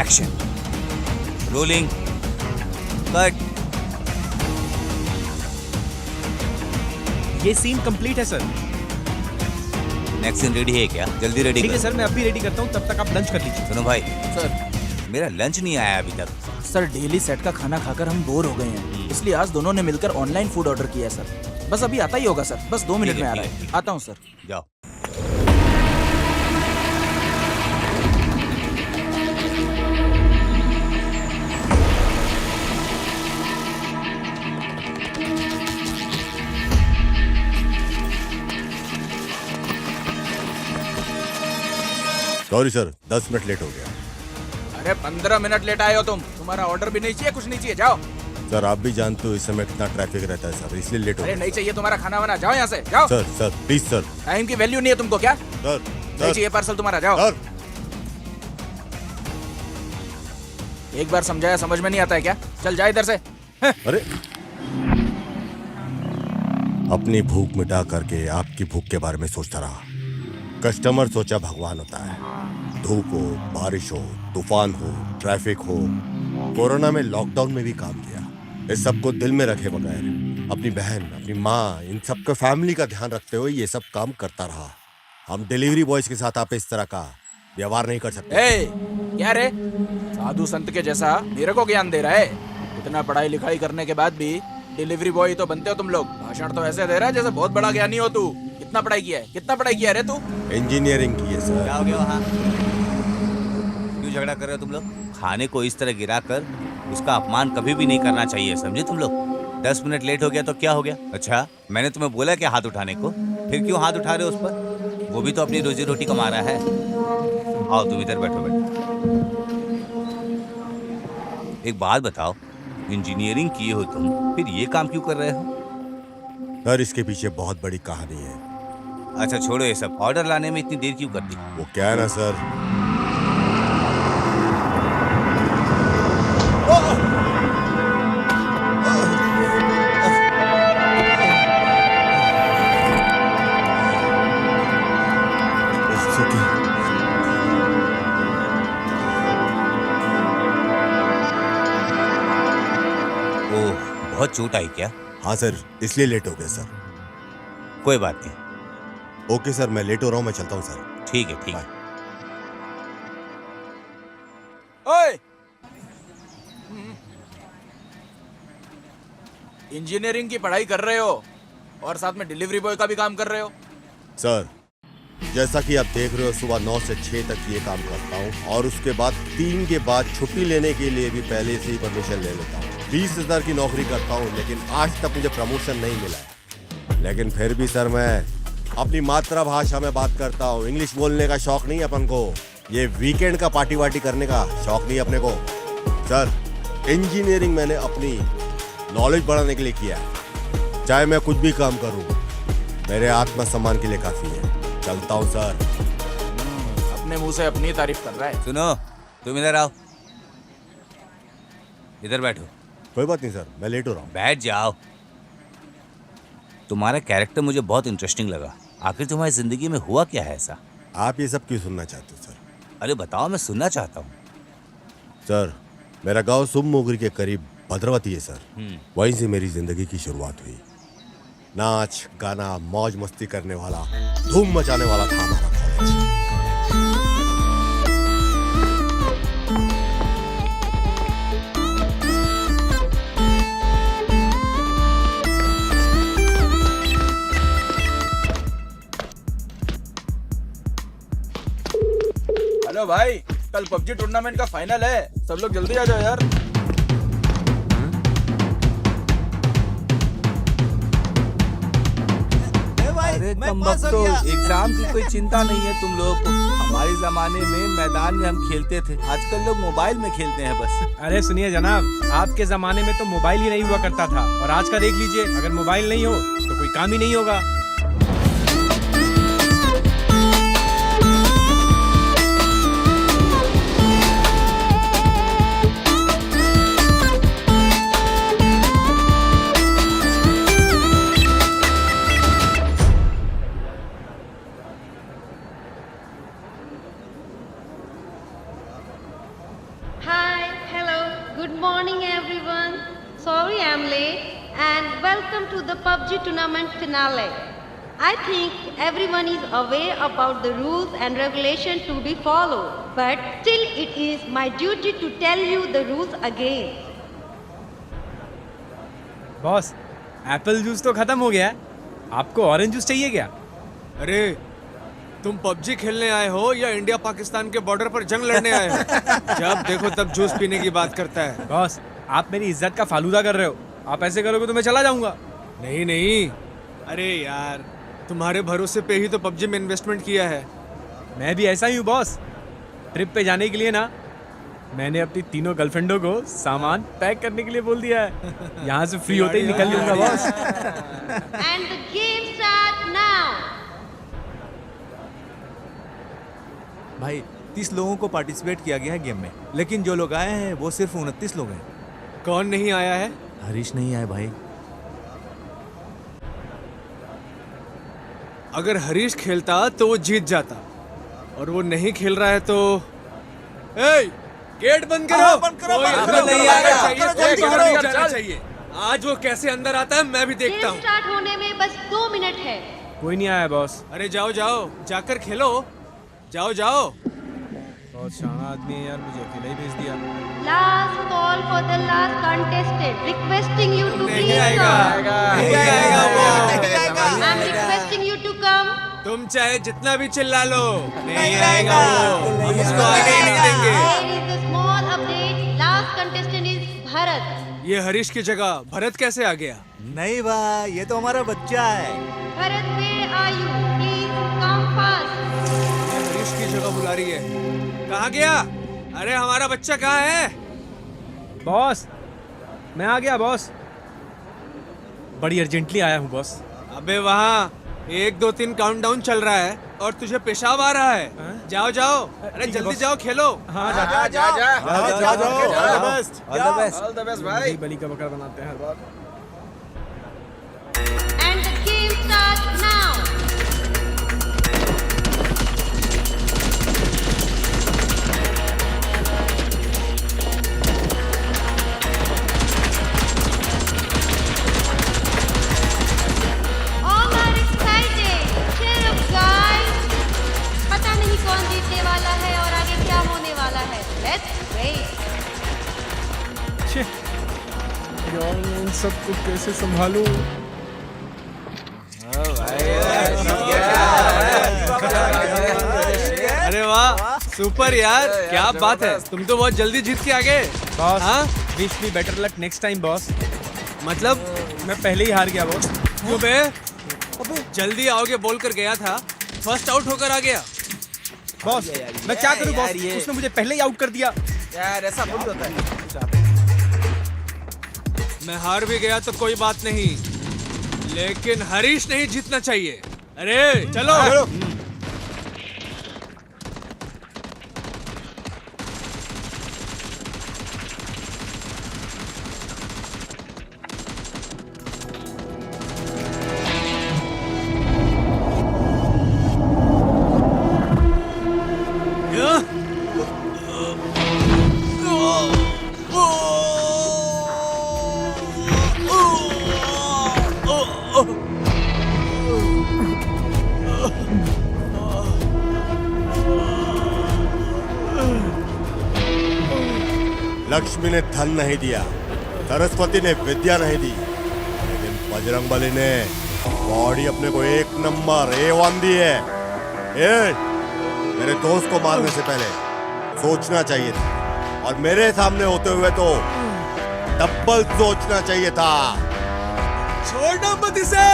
Action. Rolling, cut. ये scene complete है sir. Next scene ready है क्या? जल्दी रेडी ठीक है कर। सर, मैं अभी रेडी करता हूँ, तब तक आप लंच कर लीजिए। सुनो भाई, सर मेरा लंच नहीं आया अभी तक। सर डेली सेट का खाना खाकर हम बोर हो गए हैं, इसलिए आज दोनों ने मिलकर ऑनलाइन फूड ऑर्डर किया है सर। बस अभी आता ही होगा सर, बस 2 मिनट ठीक में है, आ रहा ठीक है। आता हूँ सर। जाओ। सॉरी सर, 10 मिनट लेट हो गया। अरे 15 मिनट लेट आए हो तुम। तुम्हारा ऑर्डर भी नहीं चाहिए, कुछ नहीं चाहिए, जाओ। सर आप भी जानते हो इस समय कितना ट्रैफिक रहता है सर, इसलिए लेट हो अरे गया। नहीं चाहिए तुम्हारा खाना वाना, जाओ यहाँ से, जाओ। Sir sir please sir. Time की वैल्यू नहीं है तुमको क्या? सर नहीं सर चाहिए पार्सल तुम्हारा, जाओ। सर एक बार समझाया समझ में नहीं आता है क्या? चल जा इधर से। अरे अपनी भूख मिटा करके आपकी भूख के बारे में सोचता रहा। कस्टमर सोचा भगवान होता है। धूप हो, बारिश हो, तूफान हो, ट्रैफिक हो, कोरोना में, लॉकडाउन में भी काम किया। इस सबको दिल में रखे बगैर अपनी बहन, अपनी माँ, इन सबका फैमिली का ध्यान रखते हुए ये सब काम करता रहा। हम डिलीवरी बॉयज के साथ आप इस तरह का व्यवहार नहीं कर सकते। ए, क्या रे, साधु संत के जैसा मेरे को ज्ञान दे रहा है? इतना पढ़ाई लिखाई करने के बाद भी डिलीवरी बॉय तो बनते हो तुम लोग। भाषण तो ऐसे दे रहा है जैसे बहुत बड़ा ज्ञानी हो तू। कितना पढ़ाई किया है? कितना पढ़ाई किया रे तू? इंजीनियरिंग की है सर। क्या हो गया वहाँ? क्यों झगड़ा कर रहे हो तुम लोग? खाने को इस तरह गिरा कर उसका अपमान कभी भी नहीं करना चाहिए, समझे तुम लोग? 10 मिनट लेट हो गया तो क्या हो गया? अच्छा, मैंने तुम्हें बोला क्या हाथ उठाने को? फिर क्यों हाथ उठा रहे हो उस पर? वो भी तो अपनी रोजी रोटी कमा रहा है। आओ तुम इधर बैठो। एक बात बताओ, इंजीनियरिंग किए हो तुम, फिर ये काम क्यों कर रहे हो? सर इसके पीछे बहुत बड़ी कहानी है। अच्छा छोड़ो ये सब, ऑर्डर लाने में इतनी देर क्यों कर दी? वो क्या है ना सर, ओह, बहुत चोट आई क्या? हाँ सर, इसलिए लेट हो गया सर। कोई बात नहीं। ओके सर, मैं लेट हो रहा हूँ, मैं चलता हूँ सर। ठीक है, ठीक है। ओए, इंजीनियरिंग की पढ़ाई कर रहे हो और साथ में डिलीवरी बॉय का भी काम कर रहे हो? सर जैसा कि आप देख रहे हो, सुबह 9 से 6 तक ये काम करता हूँ और उसके बाद 3 के बाद छुट्टी लेने के लिए भी पहले से ही परमिशन ले लेता हूँ। 20,000 की नौकरी करता हूँ, लेकिन आज तक मुझे प्रमोशन नहीं मिला है। लेकिन फिर भी सर मैं अपनी मातृभाषा में बात करता हूँ। इंग्लिश बोलने का शौक नहीं अपन को, ये वीकेंड का पार्टी वार्टी करने का शौक नहीं अपने को। सर इंजीनियरिंग मैंने अपनी नॉलेज बढ़ाने के लिए किया है। चाहे मैं कुछ भी काम करूँ, मेरे आत्मसम्मान के लिए काफी है। चलता हूँ सर। अपने मुंह से अपनी तारीफ कर रहा है। सुनो, तुम इधर आओ, इधर बैठो। कोई बात नहीं सर, मैं लेट हो रहा हूँ। बैठ जाओ। तुम्हारा कैरेक्टर मुझे बहुत इंटरेस्टिंग लगा। आखिर तुम्हारी जिंदगी में हुआ क्या है ऐसा? आप ये सब क्यों सुनना चाहते हो सर? अरे बताओ, मैं सुनना चाहता हूँ। सर मेरा गांव सुममोगरी के करीब भद्रवती है सर। वहीं से मेरी जिंदगी की शुरुआत हुई। नाच गाना मौज मस्ती करने वाला, धूम मचाने वाला था हमारा कॉलेज। हेलो भाई, कल पबजी टूर्नामेंट का फाइनल है, सब लोग जल्दी आ जाओ यार। अरे कमबख्तो, एग्जाम की कोई चिंता नहीं है तुम लोगों को। हमारे जमाने में मैदान में हम खेलते थे, आजकल लोग मोबाइल में खेलते हैं बस। अरे सुनिए जनाब, आपके जमाने में तो मोबाइल ही नहीं हुआ करता था, और आज का देख लीजिए, अगर मोबाइल नहीं हो तो कोई काम ही नहीं होगा। Good morning, everyone. Sorry I'm late and welcome to the PUBG tournament finale. I think everyone is aware about the rules and regulations to be followed, but still it is my duty to tell you the rules again. Boss, Apple juice तो खत्म हो गया है। आपको orange juice चाहिए क्या? अरे तुम पबजी खेलने आए हो या इंडिया पाकिस्तान के बॉर्डर पर जंग लड़ने आए हो? जब देखो तब जूस पीने की बात करता है। बॉस, आप मेरी इज्जत का फालूदा कर रहे हो। आप ऐसे करोगे तो मैं चला जाऊंगा। नहीं नहीं, अरे यार तुम्हारे भरोसे पे ही तो पबजी में इन्वेस्टमेंट किया है। मैं भी ऐसा ही हूँ बॉस। ट्रिप पे जाने के लिए ना मैंने अपनी तीनों गर्लफ्रेंडों को सामान पैक करने के लिए बोल दिया है। यहाँ से फ्री होते ही निकल लूंगा boss. And the game start now. भाई 30 लोगों को पार्टिसिपेट किया गया है गेम में, लेकिन जो लोग आए हैं वो सिर्फ 29 लोग हैं। कौन नहीं आया है? हरीश नहीं आए भाई। अगर हरीश खेलता तो वो जीत जाता, और वो नहीं खेल रहा है तो गेट बंद करो। कोई अंदर नहीं आना चाहिए, कोई बाहर नहीं जाना चाहिए। आज वो कैसे अंदर आता है मैं भी देखता गेम हूँ। स्टार्ट होने में बस 2 मिनट है। कोई नहीं आया बॉस। अरे जाओ जाओ, जाकर खेलो, जाओ जाओ। बहुत शाना आदमी है यार, मुझे अकेला ही भेज दिया। Last call for the last contestant. Requesting you to नहीं please आएगा, come. नहीं आएगा वो। I'm requesting you to come. तुम चाहे जितना भी चिल्ला लो, नहीं आएगा वो। हम उसको आगे ही नहीं देंगे। There is a small update. Last contestant is Bharat. ये हरीश की जगह भरत कैसे आ गया? नहीं भाई, ये तो हमारा बच्चा है। Bharat, where are you? Please come fast. ये हरीश की जगह बुला रही है। कहाँ गया? अरे हमारा बच्चा कहाँ है? बॉस, मैं आ गया बॉस। बड़ी अर्जेंटली आया हूँ बॉस। अबे वहाँ 1 2 3 काउंटडाउन चल रहा है और तुझे पेशाब आ रहा है। जाओ जाओ, अरे ठीक है जल्दी बॉस। जाओ, खेलो। हाँ, जा जा जा all the best. All the best भाई। यही बलि का बकरा बनाते हैं हर बार। And the game starts now. All are excited. Cheer up, guys. पता नहीं कौन जीतने वाला है और आगे क्या होने वाला है। Let's wait. छे, यार मैं इन सबको कैसे संभालूं? अरे वाह, सुपर यार, क्या बात है। तुम तो बहुत जल्दी जीत के आ गए। बॉस, हाँ? Wish me better luck next time boss. मतलब मैं पहले ही हार गया बॉस। क्यों बे? जल्दी आओगे बोल कर गया था, फर्स्ट आउट होकर आ गया। बॉस, मैं क्या करूं बॉस? उसने मुझे पहले ही आउट कर दिया। यार ऐसा कुछ होता है। मैं हार भी गया तो कोई बात नहीं, लेकिन हरीश नहीं जीतना चाहिए। अरे चलो। लक्ष्मी ने धन नहीं दिया, सरस्वती ने विद्या नहीं दी, लेकिन बजरंगबली ने बॉडी अपने को 1 नंबर A1 दी है। मेरे दोस्त को मारने से पहले सोचना चाहिए था, और मेरे सामने होते हुए तो डबल सोचना चाहिए था। छोड़ना मत इसे।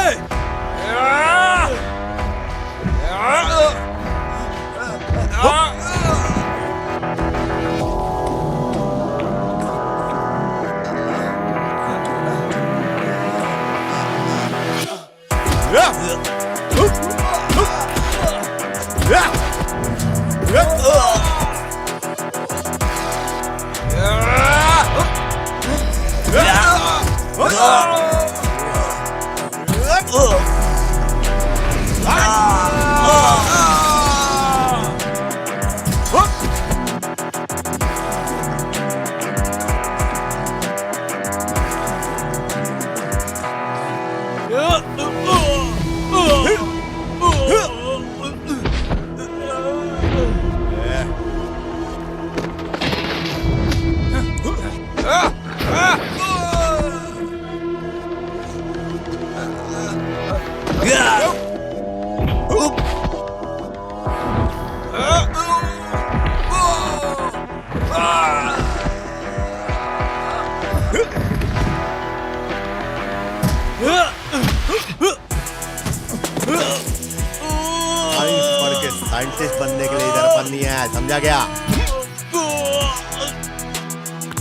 समझा गया?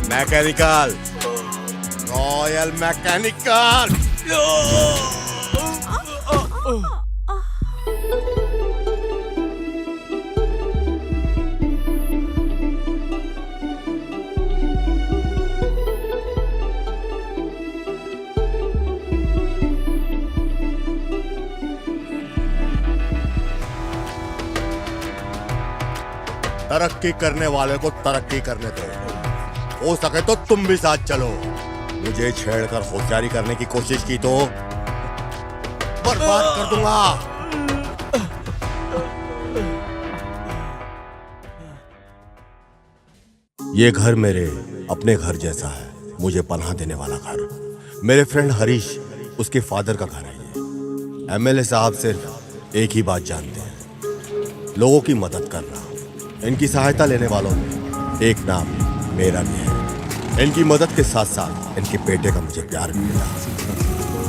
Mechanical, royal mechanical. तरक्की करने वाले को तरक्की करने दो, हो सके तो तुम भी साथ चलो। मुझे छेड़कर होशियारी करने की कोशिश की तो बर्बाद कर दूंगा। ये घर मेरे अपने घर जैसा है, मुझे पनाह देने वाला घर। मेरे फ्रेंड हरीश, उसके फादर का घर है ये। एमएलए साहब सिर्फ एक ही बात जानते हैं, लोगों की मदद करना। इनकी सहायता लेने वालों में एक नाम मेरा भी है। इनकी मदद के साथ साथ इनके बेटे का मुझे प्यार भी मिला।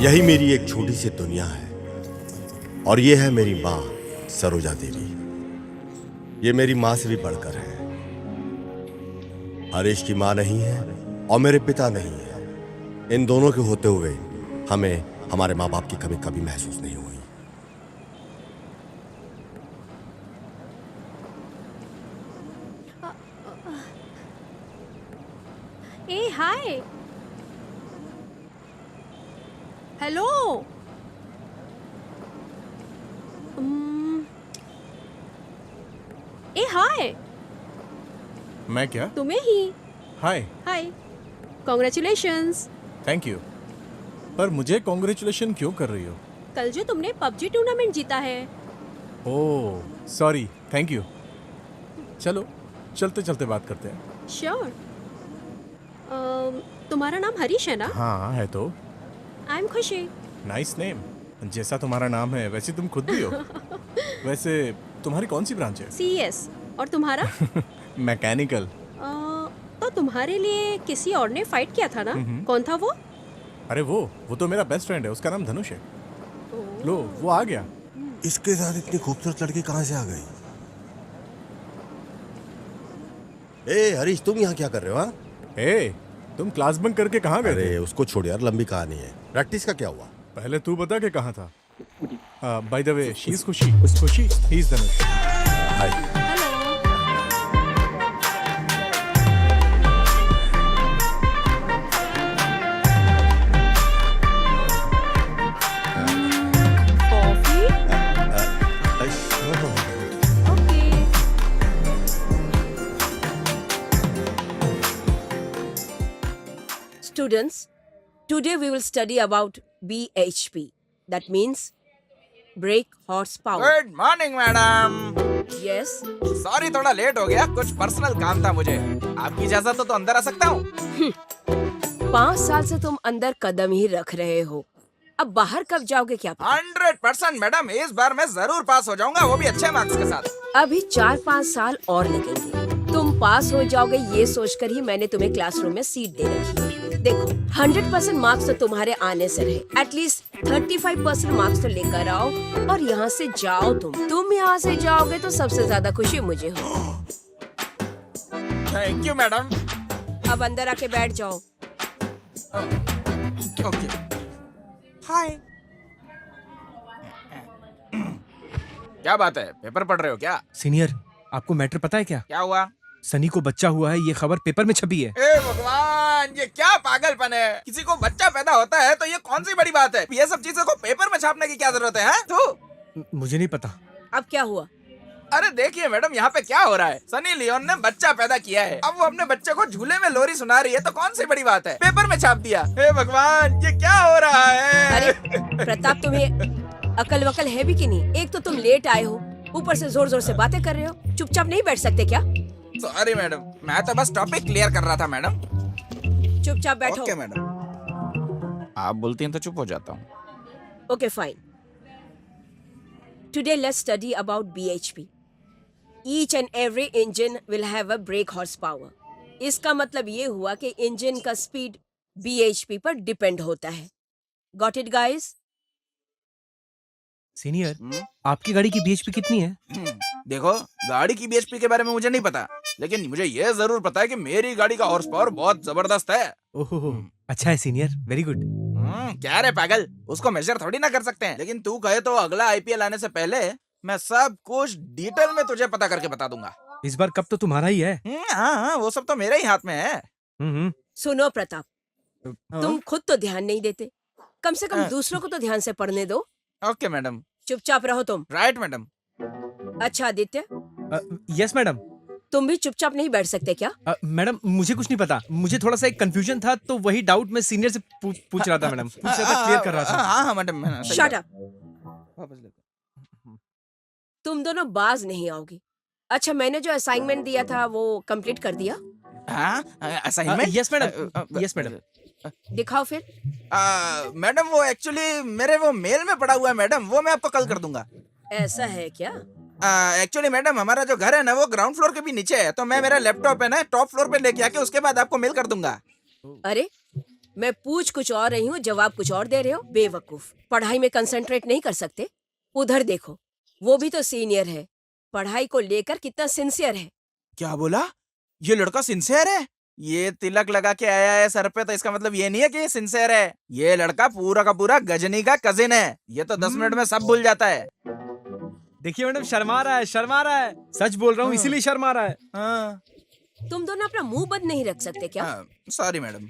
यही मेरी एक छोटी सी दुनिया है। और ये है मेरी माँ सरोजा देवी। ये मेरी माँ से भी बढ़कर है। हरीश की माँ नहीं है और मेरे पिता नहीं है। इन दोनों के होते हुए हमें हमारे माँ बाप की कमी कभी महसूस नहीं हुई। ए हाय, हेलो। ए हाय, मैं क्या? तुम्हें ही। हाय। हाय, कॉन्ग्रेचुलेशंस। Thank you. पर मुझे कॉन्ग्रेचुलेशन क्यों कर रही हो? कल जो तुमने पबजी टूर्नामेंट जीता है। Oh sorry, thank you. चलो चलते चलते बात करते हैं। श्योर। तुम्हारा नाम हरीश है ना? हाँ है तो। आई एम खुशी। Nice name. जैसा तुम्हारा नाम है वैसे तुम खुद भी हो। वैसे तुम्हारी कौन सी ब्रांच है? CS। और तुम्हारा? मैकेनिकल। तो तुम्हारे लिए किसी और ने फाइट किया था ना? कौन था वो? अरे वो तो मेरा बेस्ट फ्रेंड है, उसका नाम धनुष है। लो वो आ गया। इसके साथ इतनी खूबसूरत लड़की कहाँ से आ गई? ए हरीश, तुम यहाँ क्या कर रहे हो? हाँ, ए तुम क्लास बंक करके कहाँ गए थे? अरे उसको छोड़ यार, लंबी कहानी है। प्रैक्टिस का क्या हुआ? पहले तू बता के कहाँ था। By the way, she is खुशी। खुशी, he is Dhanush. Hi. Hello. Coffee? Okay. Students, today we will study about BHP. That means brake horsepower. Good morning madam. Yes. Sorry थोड़ा लेट हो गया, कुछ पर्सनल काम था मुझे। आपकी इजाजत हो तो अंदर आ सकता हूँ? 5 साल से तुम अंदर कदम ही रख रहे हो, अब बाहर कब जाओगे क्या पता? 100% मैडम, इस बार मैं जरूर पास हो जाऊंगा, वो भी अच्छे मार्क्स के साथ। अभी 4-5 साल और लगेंगे। तुम पास हो जाओगे ये सोचकर ही मैंने तुम्हें क्लासरूम में सीट दे रखी है। देखो 100% मार्क्स तो तुम्हारे आने से रहे, एटलीस्ट 35% मार्क्स तो लेकर आओ और यहाँ से जाओ। तुम यहाँ से जाओगे तो सबसे ज्यादा खुशी मुझे हो। Thank you madam. अब अंदर आके बैठ जाओ। ओके। हाय। क्या बात है, पेपर पढ़ रहे हो क्या? सीनियर, आपको मैटर पता है क्या? क्या हुआ? सनी को बच्चा हुआ है, ये खबर पेपर में छपी है। ए भगवान, ये क्या पागलपन है? किसी को बच्चा पैदा होता है तो ये कौन सी बड़ी बात है? ये सब चीजों को पेपर में छापने की क्या जरूरत है? तू मुझे नहीं पता। अब क्या हुआ? अरे देखिए मैडम, यहाँ पे क्या हो रहा है? सनी लियोन ने बच्चा पैदा किया है, अब वो अपने बच्चे को झूले में लोरी सुना रही है, तो कौन सी बड़ी बात है? पेपर में छाप दिया। हे भगवान, ये क्या हो रहा है? अरे प्रताप, तुम्हें अकल वकल है भी कि नहीं? एक तो तुम लेट आए हो, ऊपर से जोर जोर से बातें कर रहे हो। चुपचाप नहीं बैठ सकते क्या? सॉरी मैडम, मैं तो बस टॉपिक क्लियर कर रहा था मैडम। चुपचाप बैठो। Okay madam. आप बोलती हैं तो चुप हो जाता हूँ। Okay fine. Today let's study about BHP. Each and every engine will have a brake horsepower. इसका मतलब ये हुआ कि इंजन का स्पीड BHP पर डिपेंड होता है। Got it guys? सीनियर, आपकी गाड़ी की बीएचपी कितनी है? देखो, गाड़ी की बीएचपी के बारे में मुझे नहीं पता, लेकिन मुझे ये जरूर पता है कि मेरी गाड़ी का हॉर्स पावर बहुत जबरदस्त है। ओहो, अच्छा है सीनियर, वेरी गुड। क्या रे पागल, उसको मेजर थोड़ी ना कर सकते हैं, लेकिन तू कहे तो अगला आईपीएल आने से पहले मैं सब कुछ डिटेल में तुझे पता करके बता दूंगा। इस बार कप तो तुम्हारा ही है। हाँ, वो सब तो मेरे ही हाथ में है। सुनो प्रताप, तुम खुद तो ध्यान नहीं देते, कम से कम दूसरों को तो ध्यान से पढ़ने दो। Okay madam. चुपचाप रहो तुम। Right madam. अच्छा आदित्य, यस मैडम। तुम भी चुपचाप नहीं बैठ सकते क्या? मैडम, मुझे कुछ नहीं पता, मुझे थोड़ा सा एक कंफ्यूजन था, तो वही डाउट मैं सीनियर से पूछ रहा था मैडम, पूछ रहा था, क्लियर कर रहा था। हाँ मैडम। Shut up. तुम दोनों बाज नहीं आओगी। अच्छा, मैंने जो असाइनमेंट दिया था वो कंप्लीट कर दिया? Assignment? Yes madam, yes madam. दिखाओ फिर। मैडम वो एक्चुअली मेरे वो मेल में पड़ा हुआ है मैडम, वो मैं आपको कल कर दूंगा। ऐसा है क्या? एक्चुअली मैडम हमारा जो घर है ना वो ग्राउंड फ्लोर के भी नीचे है, तो मैं मेरा लैपटॉप है ना टॉप फ्लोर पे लेके आके उसके बाद आपको मेल कर दूंगा। अरे, मैं पूछ कुछ और रही हूँ, जवाब कुछ और दे रहे हो। बेवकूफ, पढ़ाई में कंसंट्रेट नहीं कर सकते? उधर देखो, वो भी तो सीनियर है, पढ़ाई को लेकर कितना सिंसियर है। क्या बोला? ये लड़का सिंसियर है? ये तिलक लगा के आया है सर पे, तो इसका मतलब ये नहीं है कि ये सिंसियर है। ये लड़का पूरा का पूरा गजनी का कजिन है। ये तो 10 मिनट में सब भूल जाता है। देखिए मैडम, शर्मा रहा है, शर्मा रहा है। सच बोल रहा हूँ, इसीलिए शर्मा रहा है। तुम दोनों अपना मुंह बंद नहीं रख सकते क्या? Sorry madam.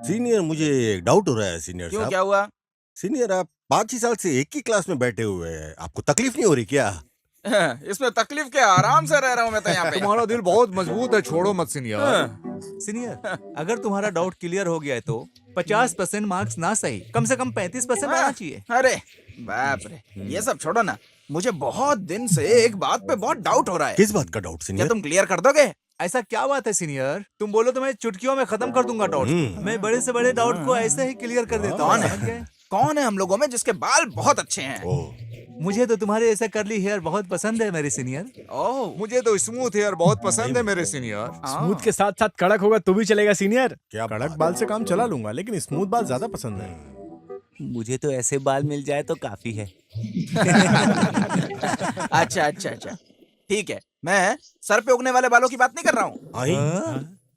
सीनियर, मुझे एक डाउट हो रहा है सीनियर क्यों, साहब। क्या हुआ? सीनियर, आप 5 ही साल से एक ही क्लास में बैठे हुए हैं, आपको तकलीफ नहीं हो रही क्या? इसमें तकलीफ क्या, आराम से रह रहा हूँ मैं तो यहाँ पे। तुम्हारा दिल बहुत मजबूत है, छोड़ो मत सीनियर। सीनियर, अगर तुम्हारा डाउट क्लियर हो गया है तो 50% मार्क्स ना सही, कम से कम 35% आना चाहिए। अरे बाप रे, ये सब छोड़ो ना, मुझे बहुत दिन से एक बात पे बहुत डाउट हो रहा है। किस बात का डाउट क्या सीनियर? तुम क्लियर कर दोगे? ऐसा क्या बात है सीनियर? तुम बोलो तो मैं चुटकियों में खत्म कर दूंगा डाउट। मैं बड़े से बड़े डाउट को ऐसे ही क्लियर कर देता हूँ। कौन है हम लोगों में जिसके बाल बहुत अच्छे हैं? मुझे तो तुम्हारे ऐसा कर्ली हेयर बहुत पसंद है मेरे सीनियर। ओह, मुझे तो स्मूथ हेयर बहुत पसंद है मेरे सीनियर। स्मूथ के साथ साथ कड़क होगा तो भी चलेगा सीनियर। क्या कड़क बाल से काम चला लूंगा, लेकिन स्मूथ बाल ज्यादा पसंद है। मुझे तो ऐसे बाल मिल जाए तो काफी है। अच्छा अच्छा अच्छा, ठीक है, मैं सर पे उगने वाले बालों की बात नहीं कर रहा हूँ।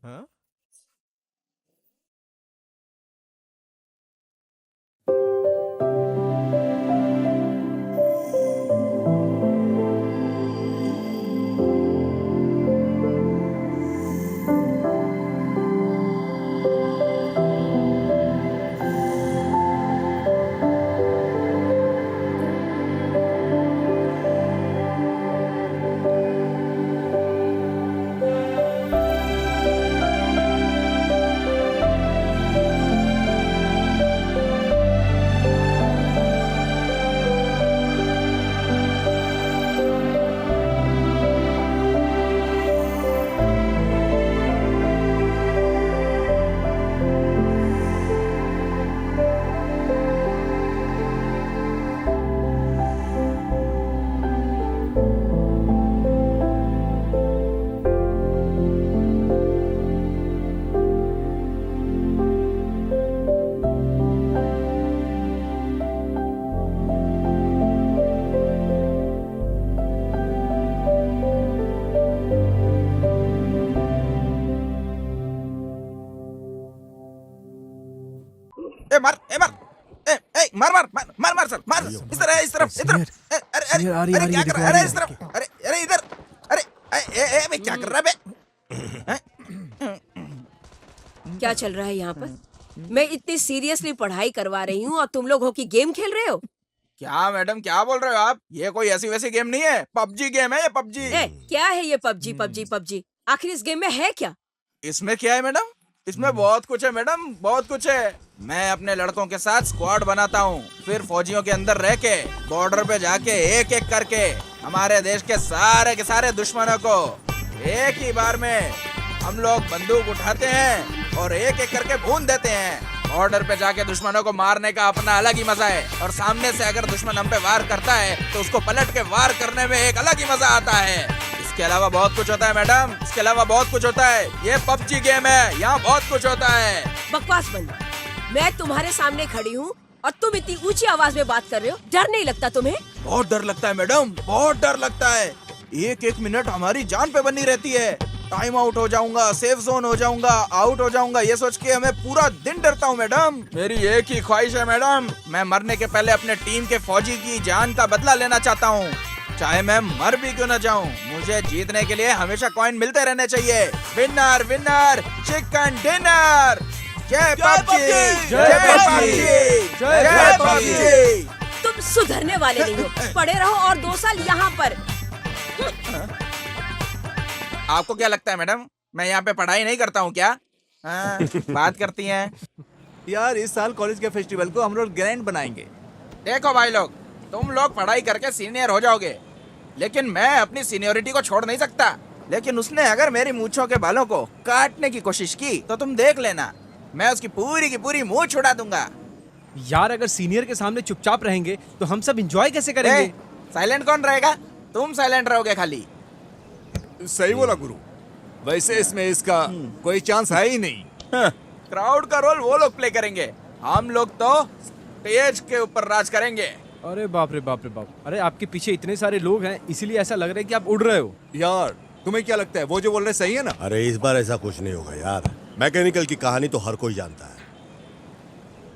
मार सर, मार इस तरफ, इस तरफ, अरे अरे क्या कर रहा है? अरे इस तरफ, अरे इधर, अरे मैं क्या कर रहा है बे? क्या चल रहा है यहाँ पर? मैं इतनी सीरियसली पढ़ाई करवा रही हूँ और तुम लोग हो कि गेम खेल रहे हो। क्या मैडम, क्या बोल रहे हो आप? ये कोई ऐसी वैसी गेम नहीं है, पबजी गेम है ये, पबजी। क्या है ये पबजी पबजी पबजी? आखिर इस गेम में है क्या? इसमें क्या है मैडम? इसमें बहुत कुछ है मैडम, बहुत कुछ है। मैं अपने लड़कों के साथ स्क्वाड बनाता हूँ, फिर फौजियों के अंदर रह के बॉर्डर पे जाके एक एक करके हमारे देश के सारे दुश्मनों को एक ही बार में हम लोग बंदूक उठाते हैं और एक एक करके भून देते हैं। बॉर्डर पे जाके दुश्मनों को मारने का अपना अलग ही मजा है, और सामने से अगर दुश्मन हम पे वार करता है तो उसको पलट के वार करने में एक अलग ही मजा आता है। इसके अलावा बहुत कुछ होता है मैडम, इसके अलावा बहुत कुछ होता है। ये पबजी गेम है, यहाँ बहुत कुछ होता है। बकवास बंद। मैं तुम्हारे सामने खड़ी हूँ, और तुम इतनी ऊंची आवाज में बात कर रहे हो, डर नहीं लगता तुम्हें? बहुत डर लगता है मैडम, बहुत डर लगता है। एक एक मिनट हमारी जान पे बनी रहती है। टाइम आउट हो जाऊंगा, सेफ जोन हो जाऊंगा, आउट हो जाऊंगा, ये सोच के मैं पूरा दिन डरता हूँ मैडम। मेरी एक ही ख्वाहिश है मैडम, मैं मरने के पहले अपने टीम के फौजी की जान का बदला लेना चाहता हूँ, चाहे मैं मर भी क्यों न जाऊँ। मुझे जीतने के लिए हमेशा कॉइन मिलते रहने चाहिए। Winner winner chicken dinner. जय पबजी, जय पबजी, जय पबजी। तुम सुधरने वाले नहीं हो, पड़े रहो और 2 साल यहाँ पर। आपको क्या लगता है मैडम, मैं यहाँ पे पढ़ाई नहीं करता हूँ क्या? बात करती हैं। यार इस साल कॉलेज के फेस्टिवल को हम लोग ग्रैंड बनाएंगे। देखो भाई लोग, तुम लोग पढ़ाई करके सीनियर हो जाओगे, लेकिन मैं अपनी सीनियोरिटी को छोड़ नहीं सकता। लेकिन उसने अगर मेरी मूंछों के बालों को काटने की कोशिश की तो तुम देख लेना, मैं उसकी पूरी की पूरी मूंछ उड़ा दूंगा। यार अगर सीनियर के सामने चुपचाप रहेंगे तो हम सब एंजॉय कैसे करेंगे? साइलेंट कौन रहेगा? तुम साइलेंट रहोगे खाली। सही बोला गुरु, वैसे इसमें इसका कोई चांस है ही नहीं। क्राउड का रोल वो लोग प्ले करेंगे, हम लोग तो स्टेज के ऊपर राज करेंगे। अरे बाप रे बाप रे बाप, अरे आपके पीछे इतने सारे लोग हैं इसीलिए ऐसा लग रहा है कि आप उड़ रहे हो। यार तुम्हें क्या लगता है वो जो बोल रहे सही है ना? अरे इस बार ऐसा कुछ नहीं होगा यार। मैकेनिकल की कहानी तो हर कोई जानता है,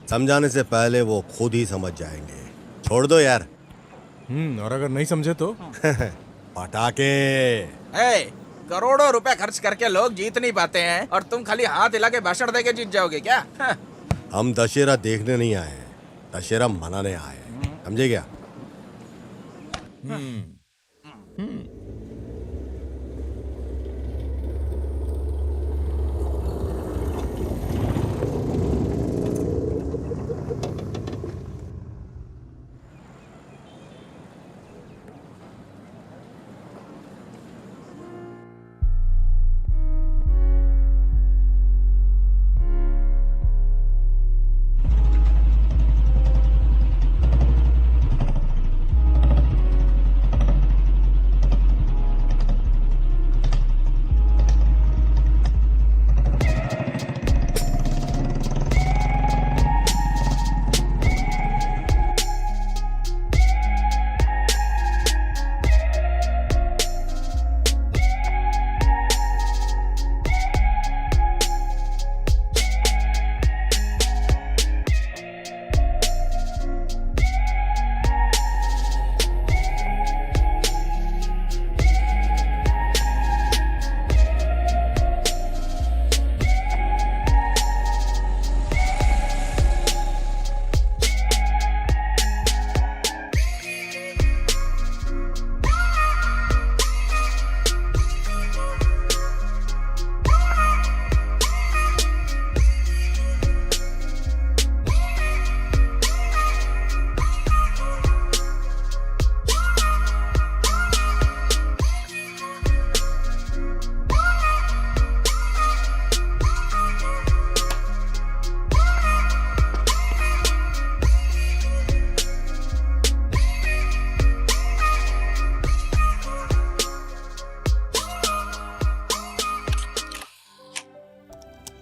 समझाने से पहले वो खुद ही समझ जाएंगे। छोड़ दो यार। और अगर नहीं समझे तो पटाखे। करोड़ों रुपए खर्च करके लोग जीत नहीं पाते हैं और तुम खाली हाथ हिला के भाषण देके जीत जाओगे क्या? हम दशहरा देखने नहीं आए हैं, दशहरा मनाने आए हैं, समझे क्या?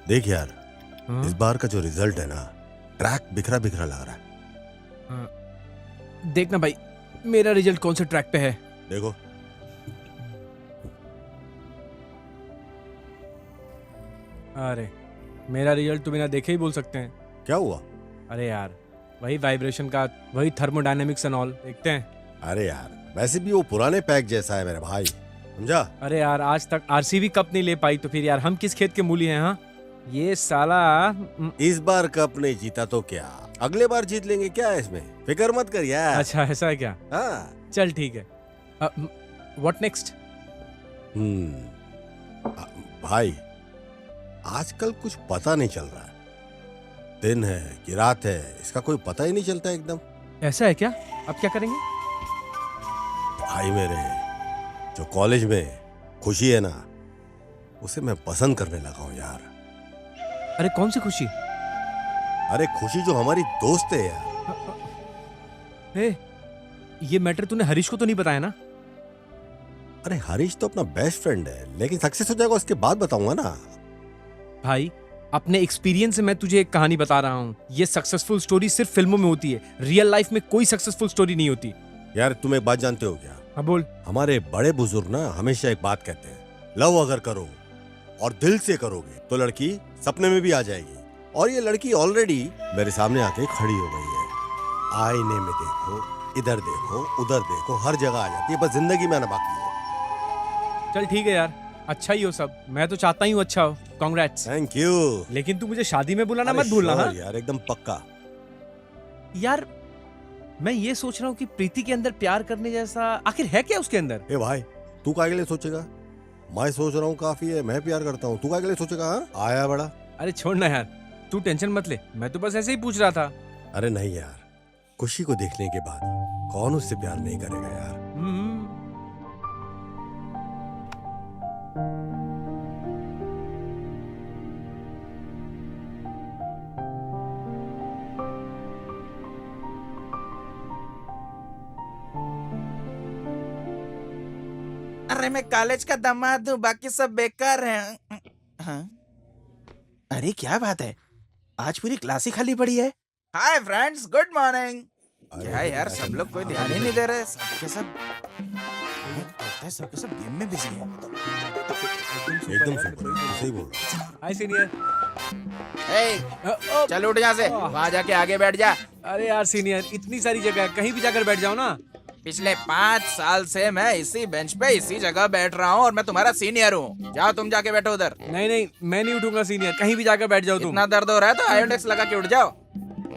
देख यार, इस बार का जो रिजल्ट है ना, ट्रैक बिखरा बिखरा लग रहा है। देखना भाई मेरा रिजल्ट कौन से ट्रैक पे है। देखो अरे मेरा रिजल्ट तो बिना देखे ही बोल सकते हैं। क्या हुआ? अरे यार वही वाइब्रेशन का, वही थर्मोडायनेमिक्स एंड ऑल, देखते हैं। अरे यार वैसे भी वो पुराने पैक जैसा है मेरे भाई, समझा? अरे यार आज तक आरसीबी कप नहीं ले पाई तो फिर यार हम किस खेत के मूली हैं? हाँ ये साला इस बार कप नहीं जीता तो क्या, अगले बार जीत लेंगे, क्या है इसमें, फिक्र मत कर यार। अच्छा ऐसा है क्या? हाँ चल ठीक है। What next? भाई आजकल कुछ पता नहीं चल रहा है, दिन है कि रात है, इसका कोई पता ही नहीं चलता एकदम। ऐसा है क्या? अब क्या करेंगे? भाई मेरे, जो कॉलेज में खुशी है ना, उसे मैं पसंद करने लगा हूँ यार। अरे कौन सी खुशी? अरे खुशी जो हमारी दोस्त है यार। ये मैटर तूने हरीश को तो नहीं बताया ना? अरे हरीश तो अपना बेस्ट फ्रेंड है, लेकिन सक्सेस हो जाएगा उसके बाद बताऊंगा ना। भाई अपने एक्सपीरियंस से मैं तुझे एक कहानी बता रहा हूँ। ये सक्सेसफुल स्टोरी सिर्फ फिल्मों में होती है, रियल लाइफ में कोई सक्सेसफुल स्टोरी नहीं होती। यार तुम एक बात जानते हो क्या? हाँ बोल। हमारे बड़े बुजुर्ग ना हमेशा एक बात कहते हैं, लव अगर करो और दिल से करोगे तो लड़की सपने में भी आ जाएगी। और ये लड़की ऑलरेडी मेरे सामने आके खड़ी हो गई है। आईने में देखो, इधर देखो, उधर देखो, हर जगह आ जाती है, बस जिंदगी में आना बाकी है। चल ठीक है यार, अच्छा ही हो सब। मैं तो चाहता ही हूँ अच्छा हो। कांग्रेट्स। Thank you. लेकिन तू मुझे शादी में बुलाना अरे मत भूलना। sure हाँ? यार, एकदम पक्का। यार मैं ये सोच रहा हूँ कि प्रीति के अंदर प्यार करने जैसा आखिर है क्या उसके अंदर? ए भाई, तू काय के लिए सोचेगा? मैं सोच रहा हूँ काफी है, मैं प्यार करता हूँ, तू काय के लिए सोचेगा? हाँ? आया बड़ा। अरे छोड़ ना यार, तू टेंशन मत ले, मैं तो बस ऐसे ही पूछ रहा था। अरे नहीं यार, खुशी को देखने के बाद कौन उससे प्यार नहीं करेगा यार। अरे मैं कॉलेज का दामाद हूँ, बाकी सब बेकार हैं। हाँ? अरे क्या बात है, आज पूरी क्लास ही खाली पड़ी है। Hi friends, good morning. क्या यार, सब लोग कोई ध्यान ही नहीं दे रहे। सबके सब गेम में बिजी है। एकदम सही बोल। हाय सीनियर। चल उठ यहाँ से, वहाँ जाके आगे बैठ जा। अरे यार सीनियर, इतनी सारी जगह, कहीं भी जाकर बैठ जाओ ना। पिछले 5 साल से मैं इसी बेंच पे इसी जगह बैठ रहा हूँ और मैं तुम्हारा सीनियर हूँ। जाओ तुम जाके बैठो उधर। नहीं, मैं नहीं उठूंगा सीनियर, कहीं भी जाकर बैठ जाओ तुम। इतना दर्द हो रहा है तो आयोडेक्स लगा के उठ जाओ।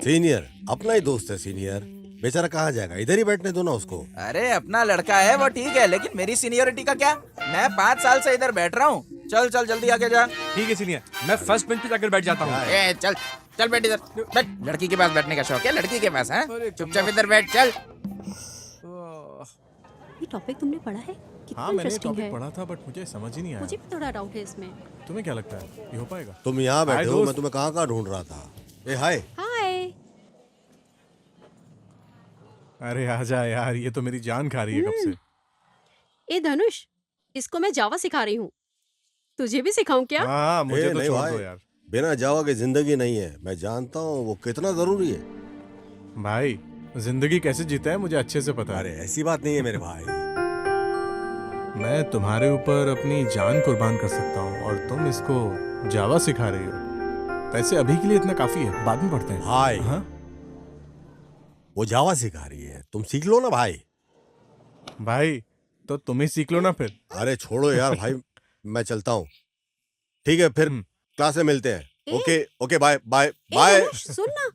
सीनियर अपना ही दोस्त है सीनियर, बेचारा कहाँ जाएगा, इधर ही बैठने दो ना उसको। अरे अपना लड़का है वो ठीक है, लेकिन मेरी सीनियोरिटी का क्या? मैं 5 साल से इधर बैठ रहा हूँ। चल चल जल्दी आगे जा। ठीक है सीनियर, मैं फर्स्ट बेंच पे जाकर बैठ जाता हूँ। चल चल बैठ इधर, बैठ। लड़की के पास बैठने का शौक है लड़की के पास? है चुपचाप इधर बैठ। चल। ये टॉपिक तुमने पढ़ा है? कितना हाँ मैंने इंटरेस्टिंग टॉपिक है। पढ़ा था बट मुझे समझ ही नहीं आया। मुझे भी थोड़ा डाउट है इसमें। तुम्हें क्या लगता है ये हो पाएगा? तुम यहाँ बैठे हो, दोस्त। मैं तुम्हें कहाँ ढूंढ रहा था। ए हाय। हाय। अरे आजा यार, ये तो मेरी जान खा रही है कब से। ए धनुष, इसको मैं जावा सिखा रही हूँ, तुझे भी सिखाऊं क्या? हाँ मुझे ए, तो नहीं छोड़ भाई, दो यार। बिना जावा की जिंदगी नहीं है। मैं जानता हूँ वो कितना जरूरी है। भाई जिंदगी कैसे जीता है मुझे अच्छे से पता है। अरे ऐसी बात नहीं है मेरे भाई। मैं तुम्हारे ऊपर अपनी जान कुर्बान कर सकता हूँ और तुम इसको जावा सिखा रही हो। वैसे अभी के लिए इतना काफी है, बाद में पढ़ते हैं। भाई हाँ? वो जावा सिखा रही है, तुम सीख लो ना भाई। भाई तो तुम ही सीख लो ना फिर। अरे छोड़ो यार भाई, मैं चलता हूँ। ठीक है फिर क्लास में मिलते हैं। Okay okay, bye bye bye. सुन ना,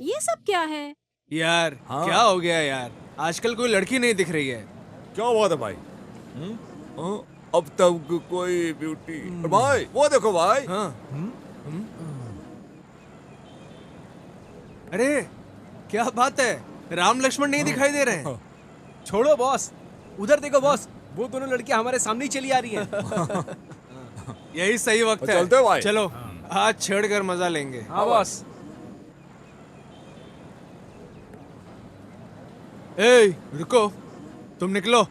ये सब क्या है? यार क्या हो गया यार, आजकल कोई लड़की नहीं दिख रही है। क्या बात है भाई? अब तक कोई ब्यूटी। भाई वो देखो भाई। अरे क्या बात है, राम लक्ष्मण नहीं दिखाई दे रहे हैं। छोड़ो बॉस, उधर देखो बॉस, वो दोनों लड़कियां हमारे सामने ही चली आ रही हैं। यही सही वक्त है। चलते भाई। चलो आज छेड़ कर मजा लेंगे। हाँ बॉस। ए रुको, तुम निकलो।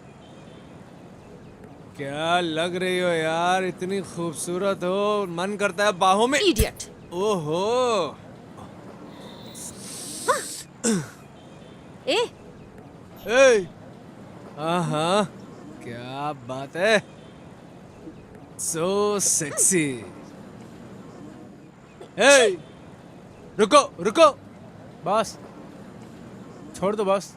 क्या लग रही हो यार, इतनी खूबसूरत हो, मन करता है बाहों में। इडियट। ओहो। ए हाँ, क्या बात है, सो सेक्सी। ए रुको रुको। बॉस छोड़ दो बॉस,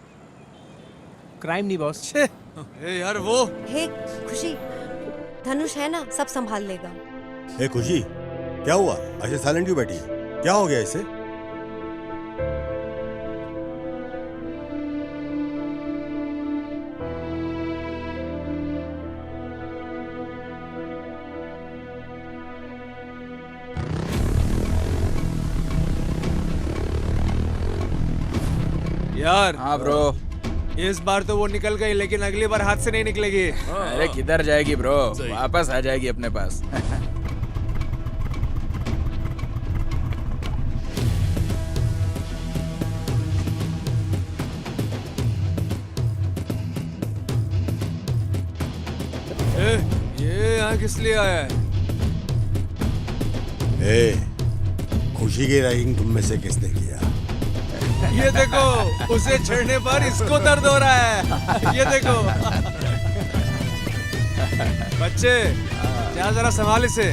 क्राइम नहीं बॉस। ए यार वो। हे खुशी, धनुष है ना, सब संभाल लेगा। ए खुशी, क्या हुआ? ऐसे साइलेंट क्यों बैठी है? क्या हो गया इसे? यार हाँ ब्रो, इस बार तो वो निकल गई, लेकिन अगली बार हाथ से नहीं निकलेगी। अरे किधर जाएगी ब्रो, वापस आ जाएगी अपने पास। ये यहाँ किस लिए आया है? खुशी की रैगिंग तुम में से किसने किया? ये देखो, उसे छेड़ने पर इसको दर्द हो रहा है। ये देखो। बच्चे, जा जरा संभाल इसे।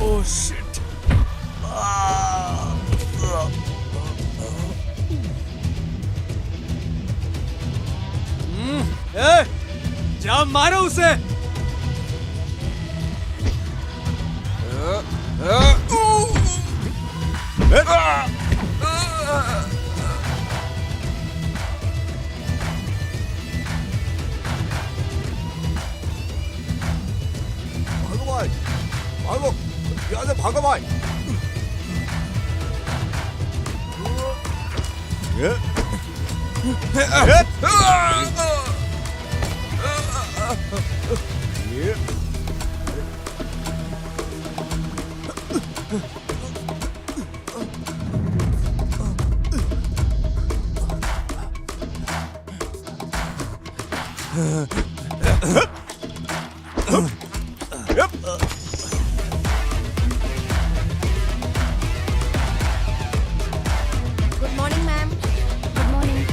Oh shit. जा मारो उसे। भागो भाई, भागो, यहाँ से भागो भाई। Good morning ma'am. Good morning.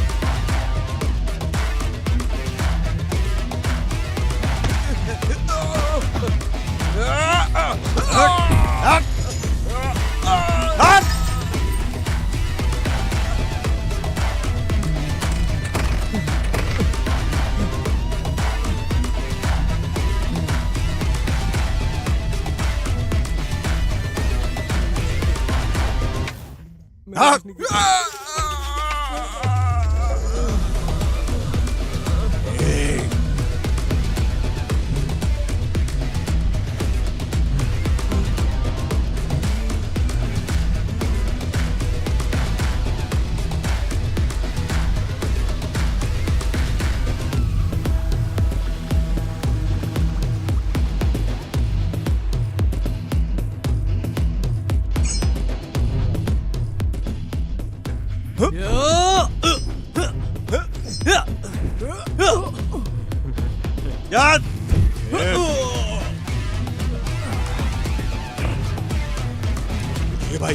ये भाई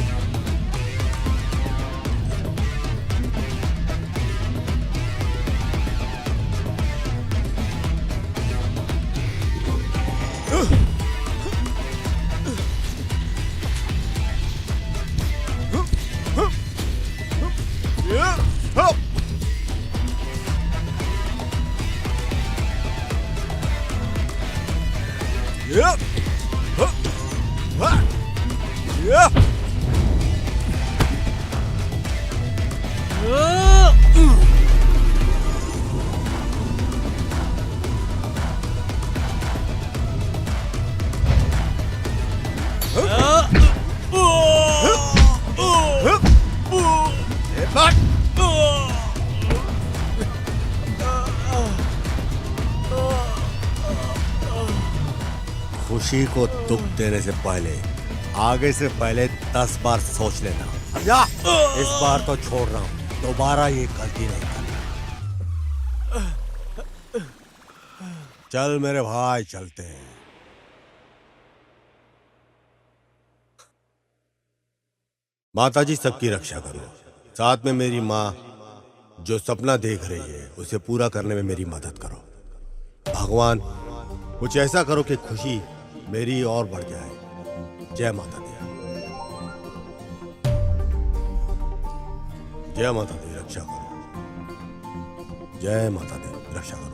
खुशी को दुख देने से पहले आगे से पहले 10 बार सोच लेना। समझा? इस बार तो छोड़ रहा हूँ, दोबारा ये गलती नहीं करना। चल मेरे भाई, चलते हैं। माता जी सबकी रक्षा करो, साथ में मेरी माँ जो सपना देख रही है उसे पूरा करने में मेरी मदद करो। भगवान कुछ ऐसा करो कि खुशी मेरी और बढ़ जाए। जय माता दी। जय माता दी, रक्षा करो। जय माता दी, रक्षा करो।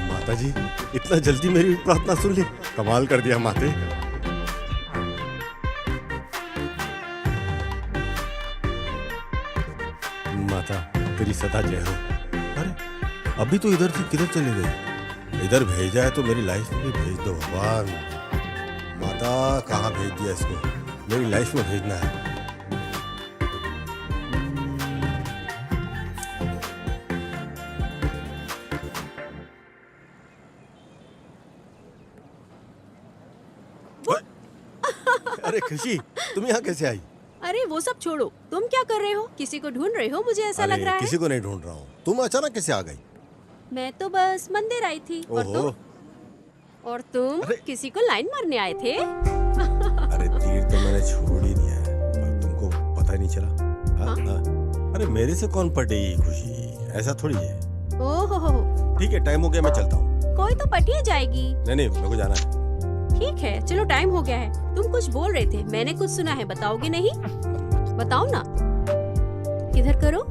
माता जी इतना जल्दी मेरी प्रार्थना सुन ली, कमाल कर दिया माते। माता तेरी सदा जय हो। अरे अभी तो इधर से किधर चले गए? इधर भेजा है तो मेरी लाइफ में भी भेज दो भगवान। माता कहाँ भेज दिया इसको? मेरी लाइफ में भेजना है। अरे खुशी, तुम यहाँ कैसे आई? अरे वो सब छोड़ो, तुम क्या कर रहे हो? किसी को ढूंढ रहे हो? मुझे ऐसा लग रहा है। किसी को नहीं ढूंढ रहा हूँ। तुम अचानक कैसे आ गई? मैं तो बस मंदिर आई थी। ओहो। और तुम किसी को लाइन मारने आए थे? अरे तीर तो मैंने छोड़ ही दिया है, पर तुमको पता ही नहीं चला। हाँ? अरे मेरे से कौन पटेगी खुशी, ऐसा थोड़ी है। ओहो। ठीक है, टाइम हो गया, मैं चलता हूँ। कोई तो पटिया जाएगी। नहीं, मेरे को जाना है। ठीक है, चलो टाइम हो गया है। तुम कुछ बोल रहे थे, मैंने कुछ सुना है, बताओगे नहीं? बताओ ना। किधर करो।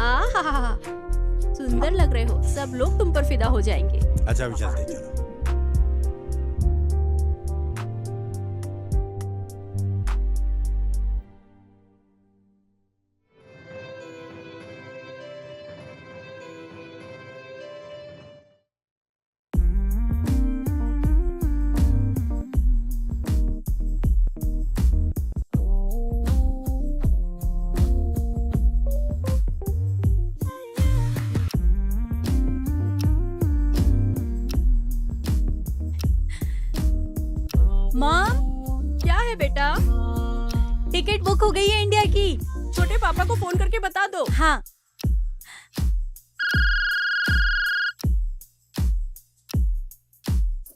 आहा, सुंदर लग रहे हो, सब लोग तुम पर फिदा हो जाएंगे। अच्छा अभी चलते हैं, चलो। टिकट बुक हो गई है इंडिया की। छोटे पापा को फोन करके बता दो। हाँ।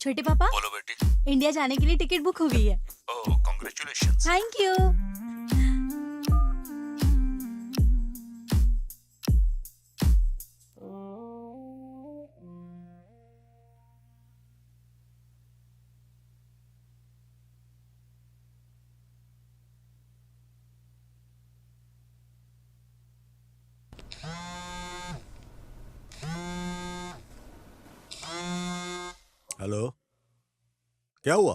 छोटे पापा। बोलो बेटी। इंडिया जाने के लिए टिकट बुक हो गई है। ओह, कांग्रेचुलेशंस। Thank you. हेलो, क्या हुआ?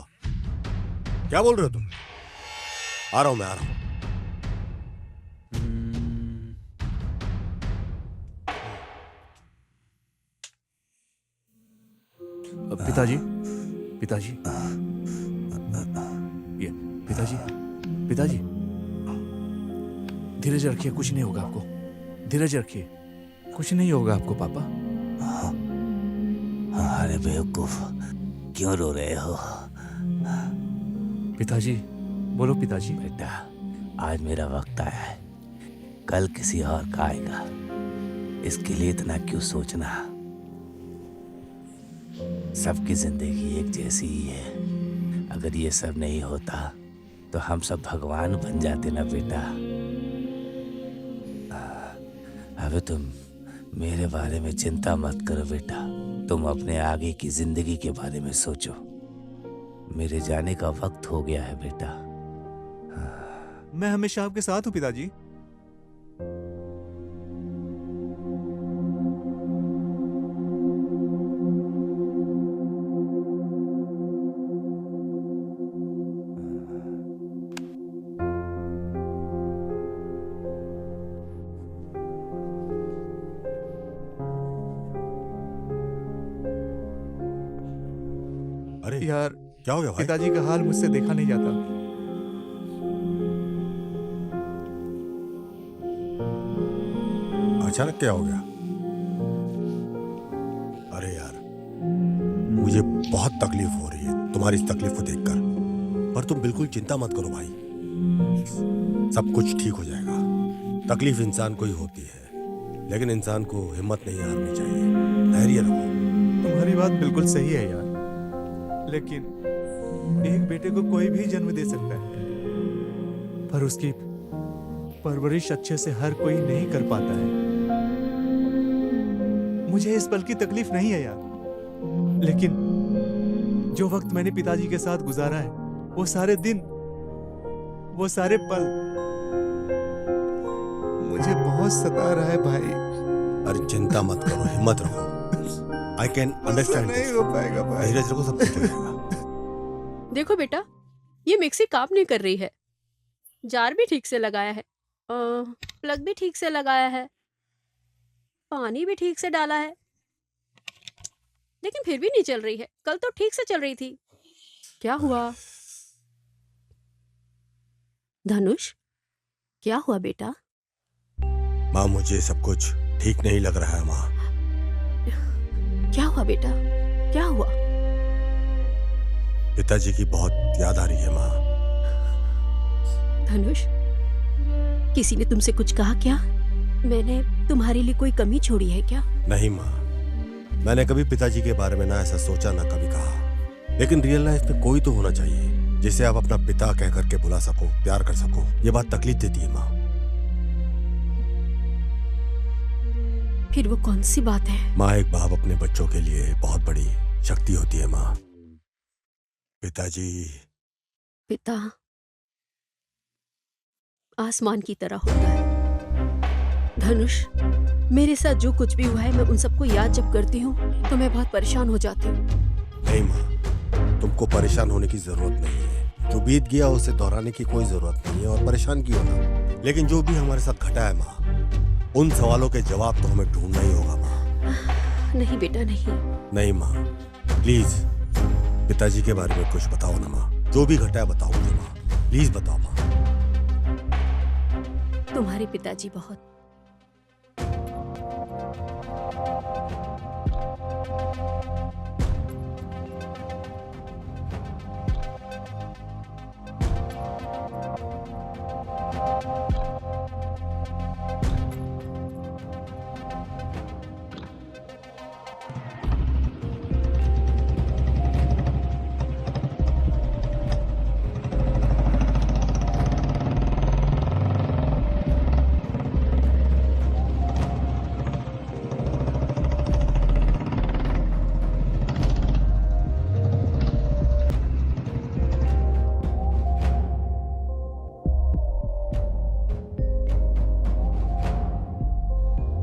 क्या बोल रहे हो तुम? आ रहा हूं, मैं आ रहा हूं। पिताजी, पिताजी, ये पिताजी, पिताजी, धीरज रखिए, कुछ नहीं होगा आपको। धीरज रखिए, कुछ नहीं होगा आपको पापा। अरे बेवकूफ, क्यों रो रहे हो? पिताजी, बोलो पिताजी। बेटा, आज मेरा वक्त आया है, कल किसी और का आएगा, इसके लिए इतना क्यों सोचना? सबकी जिंदगी एक जैसी ही है। अगर ये सब नहीं होता तो हम सब भगवान बन जाते ना बेटा। अबे तुम मेरे बारे में चिंता मत करो बेटा, तुम अपने आगे की जिंदगी के बारे में सोचो। मेरे जाने का वक्त हो गया है बेटा। मैं हमेशा आपके साथ हूं पिताजी। अरे यार, क्या हो गया भाई? पिताजी का हाल मुझसे देखा नहीं जाता। अचानक क्या हो गया? अरे यार, मुझे बहुत तकलीफ हो रही है तुम्हारी इस तकलीफ को देखकर, पर तुम बिल्कुल चिंता मत करो भाई, सब कुछ ठीक हो जाएगा। तकलीफ इंसान को ही होती है, लेकिन इंसान को हिम्मत नहीं हारनी चाहिए, धैर्य रखो। तुम्हारी बात बिल्कुल सही है यार, लेकिन एक बेटे को कोई भी जन्म दे सकता है, पर उसकी परवरिश अच्छे से हर कोई नहीं कर पाता है। मुझे इस पल की तकलीफ नहीं है यार, लेकिन जो वक्त मैंने पिताजी के साथ गुजारा है, वो सारे दिन, वो सारे पल मुझे बहुत सता रहा है भाई। अरे चिंता मत करो, हिम्मत रखो। I can understand. नहीं हो पाएगा भाई। धीरज रखो, सब कुछ हो जाएगा। देखो बेटा, ये मिक्सी काम नहीं कर रही है। जार भी ठीक से लगाया है, प्लग भी ठीक से लगाया है, पानी भी ठीक से डाला है, लेकिन फिर भी नहीं चल रही है। कल तो ठीक से चल रही थी, क्या हुआ? धनुष, क्या हुआ बेटा? माँ, मुझे सब कुछ ठीक नहीं लग रहा है माँ। क्या हुआ बेटा, क्या हुआ? पिताजी की बहुत याद आ रही है माँ। धनुष, किसी ने तुमसे कुछ कहा क्या? मैंने तुम्हारे लिए कोई कमी छोड़ी है क्या? नहीं माँ, मैंने कभी पिताजी के बारे में ना ऐसा सोचा ना कभी कहा, लेकिन रियल लाइफ में कोई तो होना चाहिए जिसे आप अपना पिता कह करके बुला सको, प्यार कर सको। ये बात तकलीफ देती है माँ। फिर वो कौन सी बात है? माँ, एक बाप अपने बच्चों के लिए बहुत बड़ी शक्ति होती है माँ। पिताजी पिता आसमान की तरह होता है। धनुष, मेरे साथ जो कुछ भी हुआ है, मैं उन सबको याद जब करती हूँ तो मैं बहुत परेशान हो जाती हूँ। नहीं माँ, तुमको परेशान होने की जरूरत नहीं है। जो बीत गया उसे दोहराने की कोई जरूरत नहीं है, और परेशान क्यों ना। लेकिन जो भी हमारे साथ घटा है माँ, उन सवालों के जवाब तो हमें ढूंढना ही होगा माँ। नहीं बेटा, नहीं। नहीं माँ, प्लीज पिताजी के बारे में कुछ बताओ ना माँ। जो भी घटा है बताओ मुझे माँ, प्लीज बताओ माँ। तुम्हारे पिताजी बहुत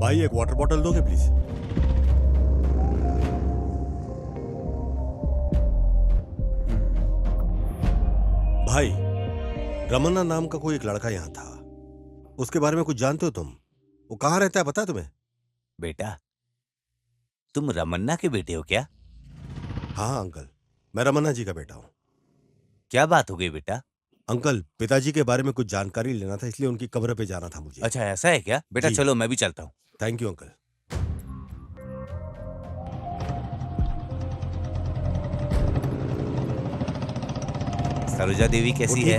भाई, एक वाटर बॉटल दोगे प्लीज? भाई, रमन्ना नाम का कोई एक लड़का यहाँ था, उसके बारे में कुछ जानते हो तुम? वो कहाँ रहता है पता है तुम्हें? बेटा, तुम रमन्ना के बेटे हो क्या? हाँ अंकल, मैं रमन्ना जी का बेटा हूँ। क्या बात हो गई बेटा? अंकल, पिताजी के बारे में कुछ जानकारी लेना था, इसलिए उनकी कब्र पे जाना था मुझे। अच्छा, ऐसा है क्या? बेटा चलो, मैं भी चलता हूँ। Thank you uncle. Saroja Devi कैसी है?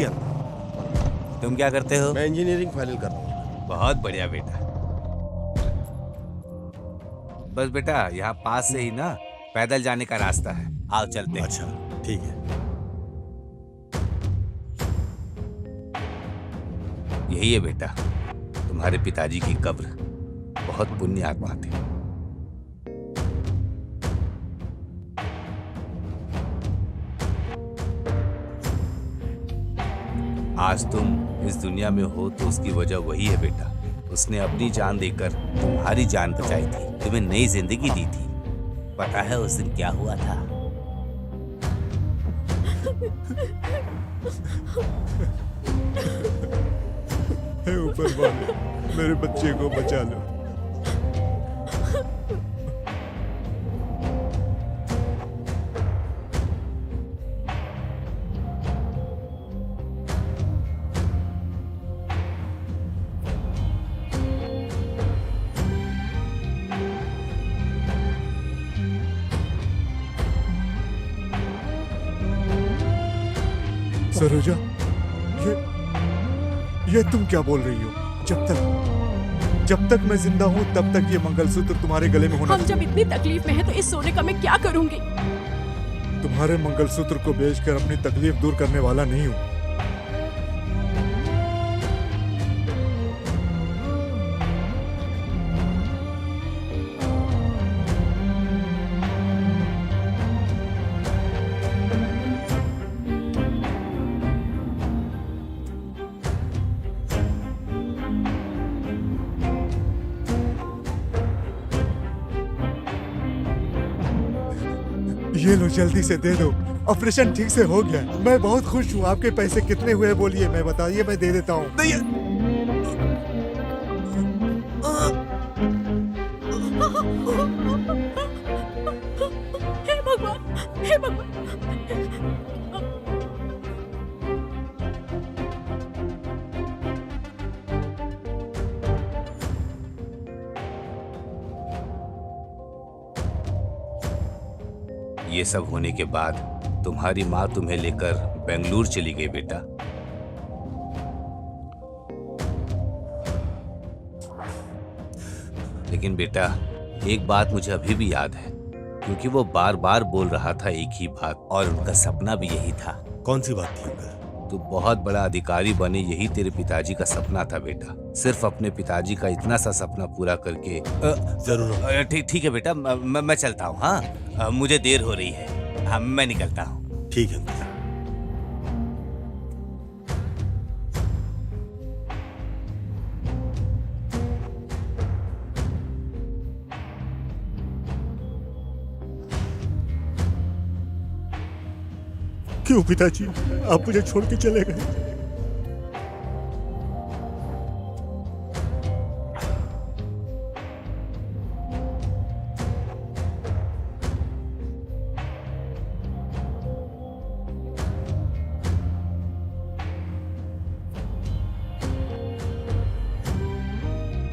तुम क्या करते हो? मैं इंजीनियरिंग फाइनल कर रहा हूँ। बहुत बढ़िया बेटा। बस बेटा, यहाँ पास से ही ना पैदल जाने का रास्ता है, आओ चलते हैं। अच्छा ठीक है। यही है बेटा तुम्हारे पिताजी की कब्र। बहुत पुण्य आत्मा थे। आज तुम इस दुनिया में हो तो उसकी वजह वही है बेटा। उसने अपनी जान देकर तुम्हारी जान बचाई थी, तुम्हें नई जिंदगी दी थी। पता है उस दिन क्या हुआ था? हे ऊपर वाले, मेरे बच्चे को बचा लो। सरोजा, ये तुम क्या बोल रही हो? जब तक मैं जिंदा हूँ तब तक ये मंगलसूत्र तुम्हारे गले में होना हम जब इतनी तकलीफ में हैं तो इस सोने का मैं क्या करूंगी? तुम्हारे मंगलसूत्र को बेचकर अपनी तकलीफ दूर करने वाला नहीं हूँ। ये लो, जल्दी से दे दो। ऑपरेशन ठीक से हो गया। मैं बहुत खुश हूँ। आपके पैसे कितने हुए बोलिए, मैं बताइए, मैं दे देता हूँ। हे भगवान, हे भगवान। ये सब होने के बाद तुम्हारी माँ तुम्हें लेकर बेंगलुरु चली गई बेटा। लेकिन बेटा एक बात मुझे अभी भी याद है, क्योंकि वो बार बार बोल रहा था एक ही बात, और उनका सपना भी यही था। कौन सी बात थी अंकल? तू बहुत बड़ा अधिकारी बने, यही तेरे पिताजी का सपना था बेटा। सिर्फ अपने पिताजी का इतना सा सपना पूरा करके जरूर। ठीक है बेटा, मैं चलता हूँ। हाँ, मुझे देर हो रही है। हाँ, मैं निकलता हूँ। ठीक है अंकल। क्यों पिताजी आप मुझे छोड़ के चले गए?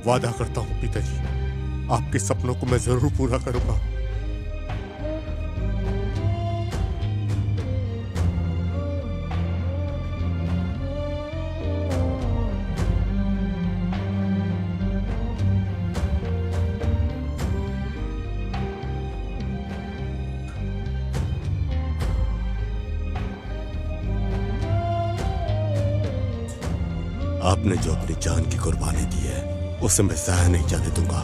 वादा करता हूं पिताजी, आपके सपनों को मैं जरूर पूरा करूंगा। आपने जो अपनी जान की कुर्बानी दी है उसे मैं ज़ाया नहीं जाने दूंगा।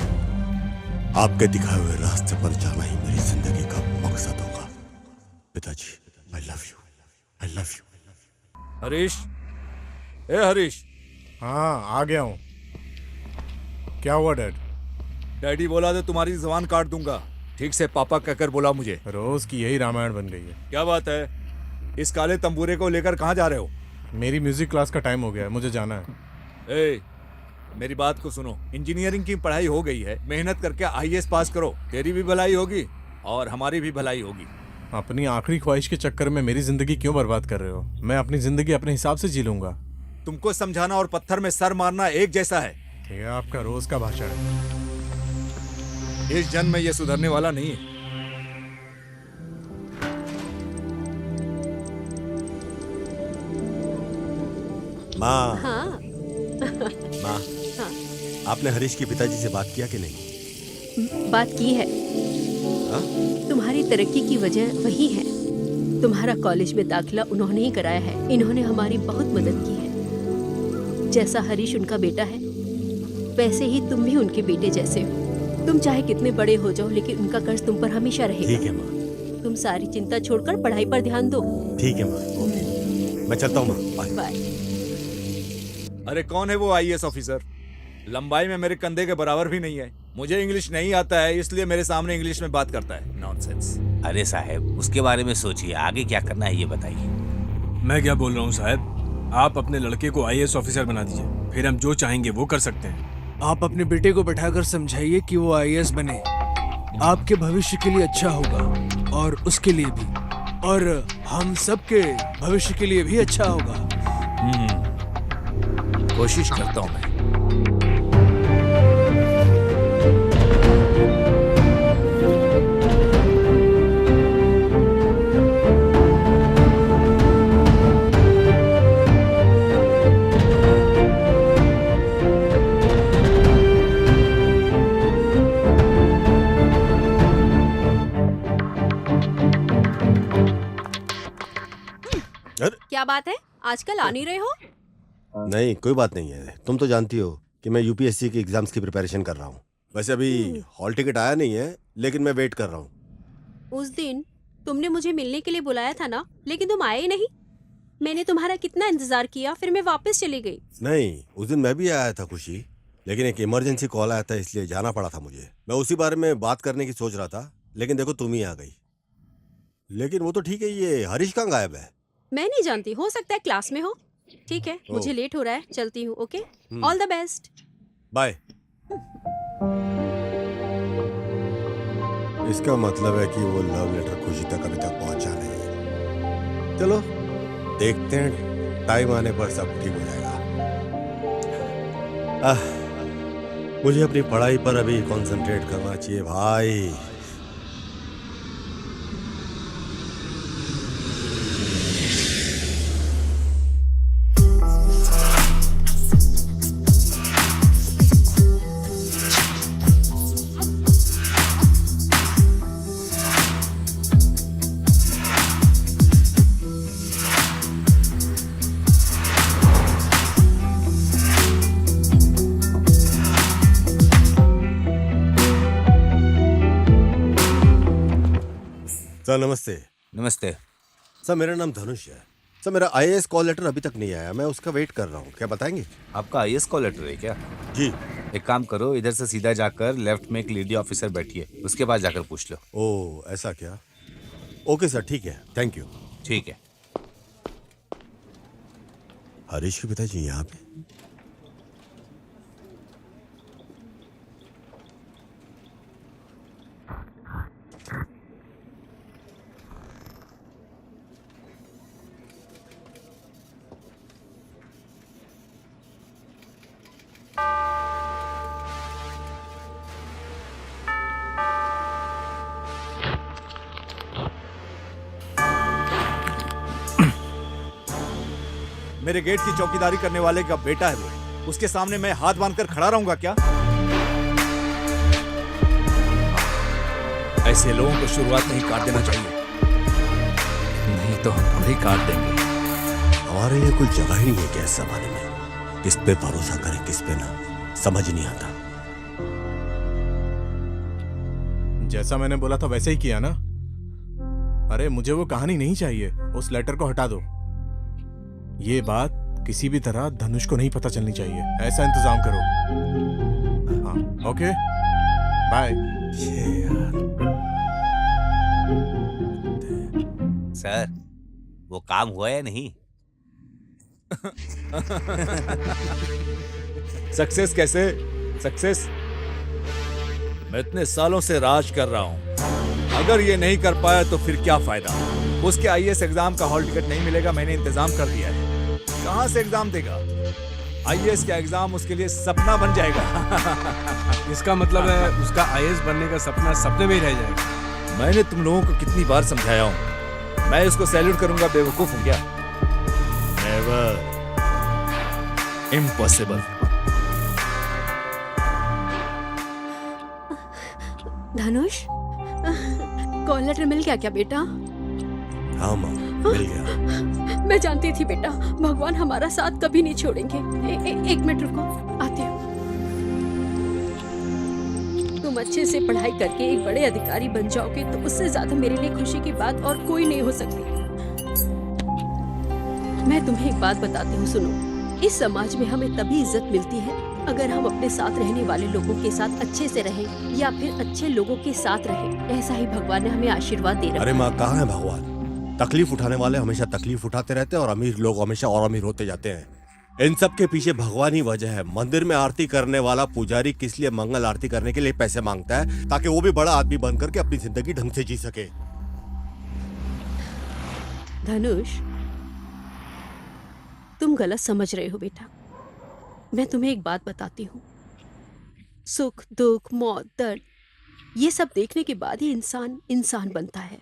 आपके दिखाए हुए रास्ते पर जाना ही मेरी जिंदगी का मकसद होगा। पिताजी, I love you, I love you. Harish, ए हरीश। हाँ, आ गया हूँ। क्या हुआ डैड? डैडी बोला तो तुम्हारी जबान काट दूंगा। ठीक से पापा कहकर बोला मुझे। रोज की यही रामायण बन गई है। क्या बात है? इस काले तंबूरे को लेकर कहाँ जा रहे हो? मेरी म्यूजिक क्लास का टाइम हो गया है, मुझे जाना है। ए, मेरी बात को सुनो। इंजीनियरिंग की पढ़ाई हो गई है, मेहनत करके आईएएस पास करो। तेरी भी भलाई होगी और हमारी भी भलाई होगी। अपनी आखिरी ख्वाहिश के चक्कर में मेरी जिंदगी क्यों बर्बाद कर रहे हो? मैं अपनी जिंदगी अपने हिसाब से जी लूंगा। तुमको समझाना और पत्थर में सर मारना एक जैसा है। ये आपका रोज का भाषण है। इस जन्म में ये सुधरने वाला नहीं है। माँ, हाँ। माँ, हाँ। आपने हरीश के पिताजी से बात किया कि नहीं? बात की है। हाँ? तुम्हारी तरक्की की वजह वही है। तुम्हारा कॉलेज में दाखिला उन्होंने ही कराया है। इन्होंने हमारी बहुत मदद की है। जैसा हरीश उनका बेटा है, वैसे ही तुम भी उनके बेटे जैसे हो। तुम चाहे कितने बड़े हो जाओ, लेकिन उनका कर्ज तुम पर हमेशा रहेगा। ठीक है माँ। तुम सारी चिंता छोड़कर पढ़ाई पर ध्यान दो। ठीक है माँ, मैं चलता हूँ माँ। बाय। अरे कौन है वो आईएएस ऑफिसर? लंबाई में मेरे कंधे के बराबर भी नहीं है। मुझे इंग्लिश नहीं आता है, इसलिए मेरे सामने इंग्लिश में बात करता है। नॉनसेंस। अरे साहब, उसके बारे में सोचिए, आगे क्या करना है ये बताइए। मैं क्या बोल रहा हूँ साहब, आप अपने लड़के को आईएएस ऑफिसर बना दीजिए, फिर हम जो चाहेंगे वो कर सकते हैं। आप अपने बेटे को बैठाकर समझाइए कि वो आईएएस बने। आपके भविष्य के लिए अच्छा होगा और उसके लिए भी, और हम सबके भविष्य के लिए भी अच्छा होगा। कोशिश करता हूँ मैं। क्या बात है, आजकल आ नहीं रहे हो? नहीं, कोई बात नहीं है। तुम तो जानती हो कि मैं यूपीएससी के एग्जाम्स की प्रिपरेशन कर रहा हूँ। वैसे अभी हॉल टिकट आया नहीं है, लेकिन मैं वेट कर रहा हूँ। उस दिन तुमने मुझे मिलने के लिए बुलाया था ना, लेकिन तुम आए ही नहीं। मैंने तुम्हारा कितना इंतजार किया, फिर मैं वापस चली गई। नहीं, उस दिन मैं भी आया था खुशी, लेकिन एक इमरजेंसी कॉल आया था, इसलिए जाना पड़ा था मुझे। मैं उसी बारे में बात करने की सोच रहा था, लेकिन देखो तुम ही आ गई। लेकिन वो तो ठीक है, ये हरीश कहाँ गायब है? मैं नहीं जानती, हो सकता है क्लास में हो। ठीक है, मुझे लेट हो रहा है, चलती हूँ। Okay, all the best. Bye. इसका मतलब है कि वो लव लेटर खुशी तक अभी तक पहुंचा नहीं। चलो देखते हैं, टाइम आने पर सब ठीक हो जाएगा। मुझे अपनी पढ़ाई पर अभी कंसंट्रेट करना चाहिए भाई। सर नमस्ते। नमस्ते। सर मेरा नाम धनुष है। सर मेरा आईएएस कॉल लेटर अभी तक नहीं आया, मैं उसका वेट कर रहा हूँ, क्या बताएंगे? आपका आईएएस कॉल लेटर है क्या? जी। एक काम करो, इधर से सीधा जाकर लेफ्ट में एक लेडी ऑफिसर बैठी है, उसके पास जाकर पूछ लो। ओह ऐसा क्या? ओके सर, ठीक है, थैंक यू। ठीक है। हरीश के पिताजी यहाँ पे? मेरे गेट की चौकीदारी करने वाले का बेटा है वो, उसके सामने मैं हाथ बांधकर खड़ा रहूंगा क्या? ऐसे लोगों को शुरुआत में ही काट देना चाहिए, नहीं तो हम भी काट देंगे। हमारे लिए कोई जगह ही नहीं है क्या इस जमाने में? किस पे भरोसा करें किस पे ना, समझ नहीं आता। जैसा मैंने बोला था वैसे ही किया ना। अरे मुझे वो कहानी नहीं चाहिए, उस लेटर को हटा दो। ये बात किसी भी तरह धनुष को नहीं पता चलनी चाहिए, ऐसा इंतजाम करो। हाँ ओके बाय। सर वो काम हुआ या नहीं? सक्सेस कैसे? सक्सेस? मैं इतने सालों से राज कर रहा हूं, अगर ये नहीं कर पाया तो फिर क्या फायदा? उसके आईएएस एग्जाम का हॉल टिकट नहीं मिलेगा, मैंने इंतजाम कर दिया है। कहां से एग्जाम देगा? आईएएस का एग्जाम उसके लिए सपना बन जाएगा। इसका मतलब है उसका आईएएस बनने का सपना सपने में ही रह जाएगा। मैंने तुम लोगों को कितनी बार समझाया हूं, मैं इसको सैल्यूट करूंगा, बेवकूफ हूं क्या? Never, impossible. Dhanush, call letter मिल गया क्या बेटा? हाँ माँ, मिल गया। मैं जानती थी बेटा, भगवान हमारा साथ कभी नहीं छोड़ेंगे। एक मिनट रुको, आती हूँ। तुम अच्छे से पढ़ाई करके एक बड़े अधिकारी बन जाओगे तो उससे ज्यादा मेरे लिए खुशी की बात और कोई नहीं हो सकती। मैं तुम्हें एक बात बताती हूँ, सुनो। इस समाज में हमें तभी इज्जत मिलती है अगर हम अपने साथ रहने वाले लोगों के साथ अच्छे से रहें या फिर अच्छे लोगों के साथ रहें। ऐसा ही भगवान ने हमें आशीर्वाद दे रखा है। अरे माँ, कहाँ है भगवान? तकलीफ उठाने वाले हमेशा तकलीफ उठाते रहते हैं और अमीर लोग हमेशा और अमीर होते जाते हैं। इन सब के पीछे भगवान ही वजह है। मंदिर में आरती करने वाला पुजारी किस लिए मंगल आरती करने के लिए पैसे मांगता है? ताकि वो भी बड़ा आदमी बन करके अपनी जिंदगी ढंग से जी सके। धनुष, तुम गलत समझ रहे हो बेटा। मैं तुम्हें एक बात बताती हूँ, सुख दुख मौत दर्द ये सब देखने के बाद ही इंसान इंसान बनता है।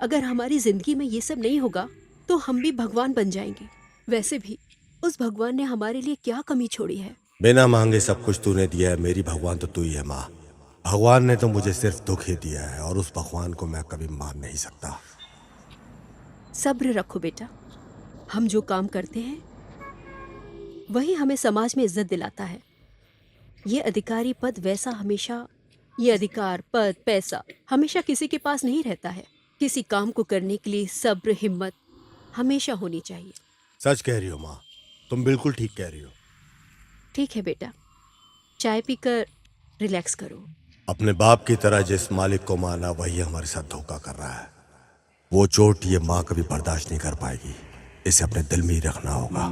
अगर हमारी जिंदगी में ये सब नहीं होगा तो हम भी भगवान बन जाएंगे। वैसे भी उस भगवान ने हमारे लिए क्या कमी छोड़ी है? बिना मांगे सब कुछ तूने दिया है मेरी भगवान, तो तू ही है माँ। भगवान ने तो मुझे सिर्फ दुख ही दिया है और उस भगवान को मैं कभी मान नहीं सकता। सब्र रखो बेटा। हम जो काम करते हैं वही हमें समाज में इज्जत दिलाता है। ये अधिकारी पद वैसा हमेशा, ये अधिकार पद पैसा हमेशा किसी के पास नहीं रहता है। किसी काम को करने के लिए सब्र हिम्मत हमेशा होनी चाहिए। सच कह रही हो माँ, तुम बिल्कुल ठीक कह रही हो। ठीक है बेटा, चाय पीकर रिलैक्स करो। अपने बाप की तरह जिस मालिक को माना वही हमारे साथ धोखा कर रहा है। वो चोट ये माँ कभी बर्दाश्त नहीं कर पाएगी, इसे अपने दिल में ही रखना होगा।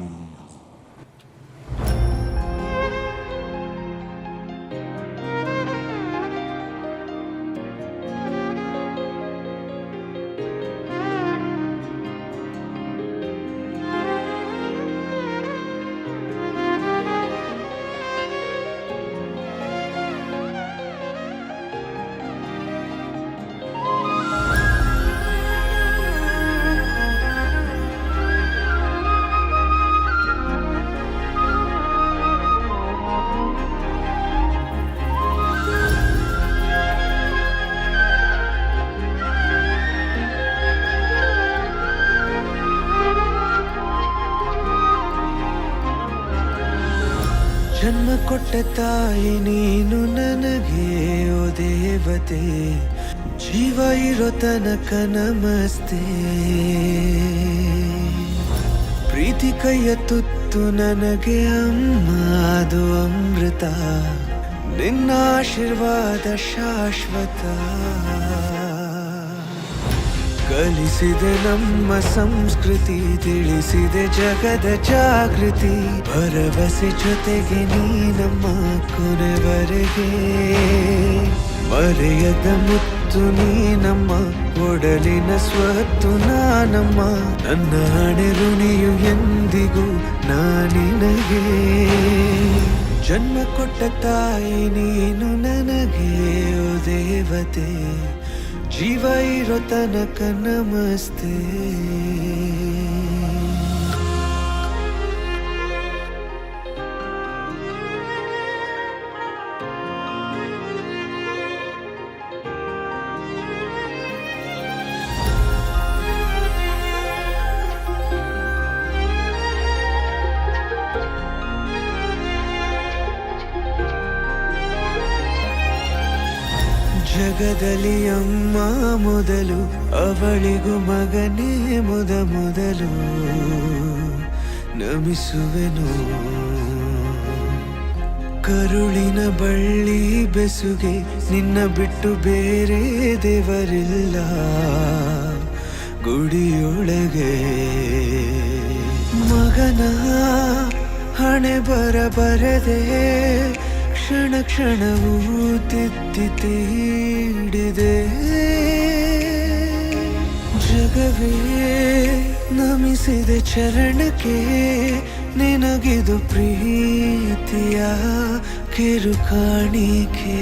ಜನ್ಮ ಕೊಟ್ಟ ತಾಯಿ ನೀನು ನನಗೆ ಓ ದೇವತೆ ಜೀವ ಇರೋ ತನಕ ನಮಸ್ತೆ ಪ್ರೀತಿ ಕೈಯ ತುತ್ತು ನನಗೆ ಅಮ್ಮ ಅದು ಅಮೃತ ನಿನ್ನ ಆಶೀರ್ವಾದ ಶಾಶ್ವತ ಕಲಿಸಿದೆ ನಮ್ಮ ಸಂಸ್ಕೃತಿ ತಿಳಿಸಿದೆ ಜಗದ ಜಾಗೃತಿ ಭರವಸೆ ಜೊತೆಗೆ ನೀ ನಮ್ಮ ಕೊನೆವರೆಗೆ ಮರೆಯದ ಮುತ್ತು ನೀ ನಮ್ಮ ಒಡಲಿನ ಸ್ವತ್ತು ನಾನಮ್ಮ ನನ್ನ ಹಣೆ ಋಣಿಯು ಎಂದಿಗೂ ನಾನಿನಗೆ ಜನ್ಮ ಕೊಟ್ಟ ತಾಯಿ ನೀನು ನನಗೆ ಓ ದೇವತೆ ಜೀವ ಇರೋ ತನಕ ನಮಸ್ತೆ ಜಗದಲ್ಲಿ ಅಮ್ಮ ಮೊದಲು ಅವಳಿಗೂ ಮಗನೇ ಮೊದಲು ನಮಿಸುವೆನು ಕರುಳಿನ ಬಳ್ಳಿ ಬೆಸುಗೆ ನಿನ್ನ ಬಿಟ್ಟು ಬೇರೆ ದೇವರಿಲ್ಲ ಗುಡಿಯೊಳಗೆ ಮಗನ ಹಣೆ ಬರದೆ ಕ್ಷಣ ಕ್ಷಣವೂ ತಿದ್ದಿ ತೀಡಿದೆ ಜಗವೇ ನಮಿಸಿದೆ ಚರಣಕ್ಕೆ ನಿನಗಿದು ಪ್ರೀತಿಯ ಕಿರುಕಾಣಿಕೆ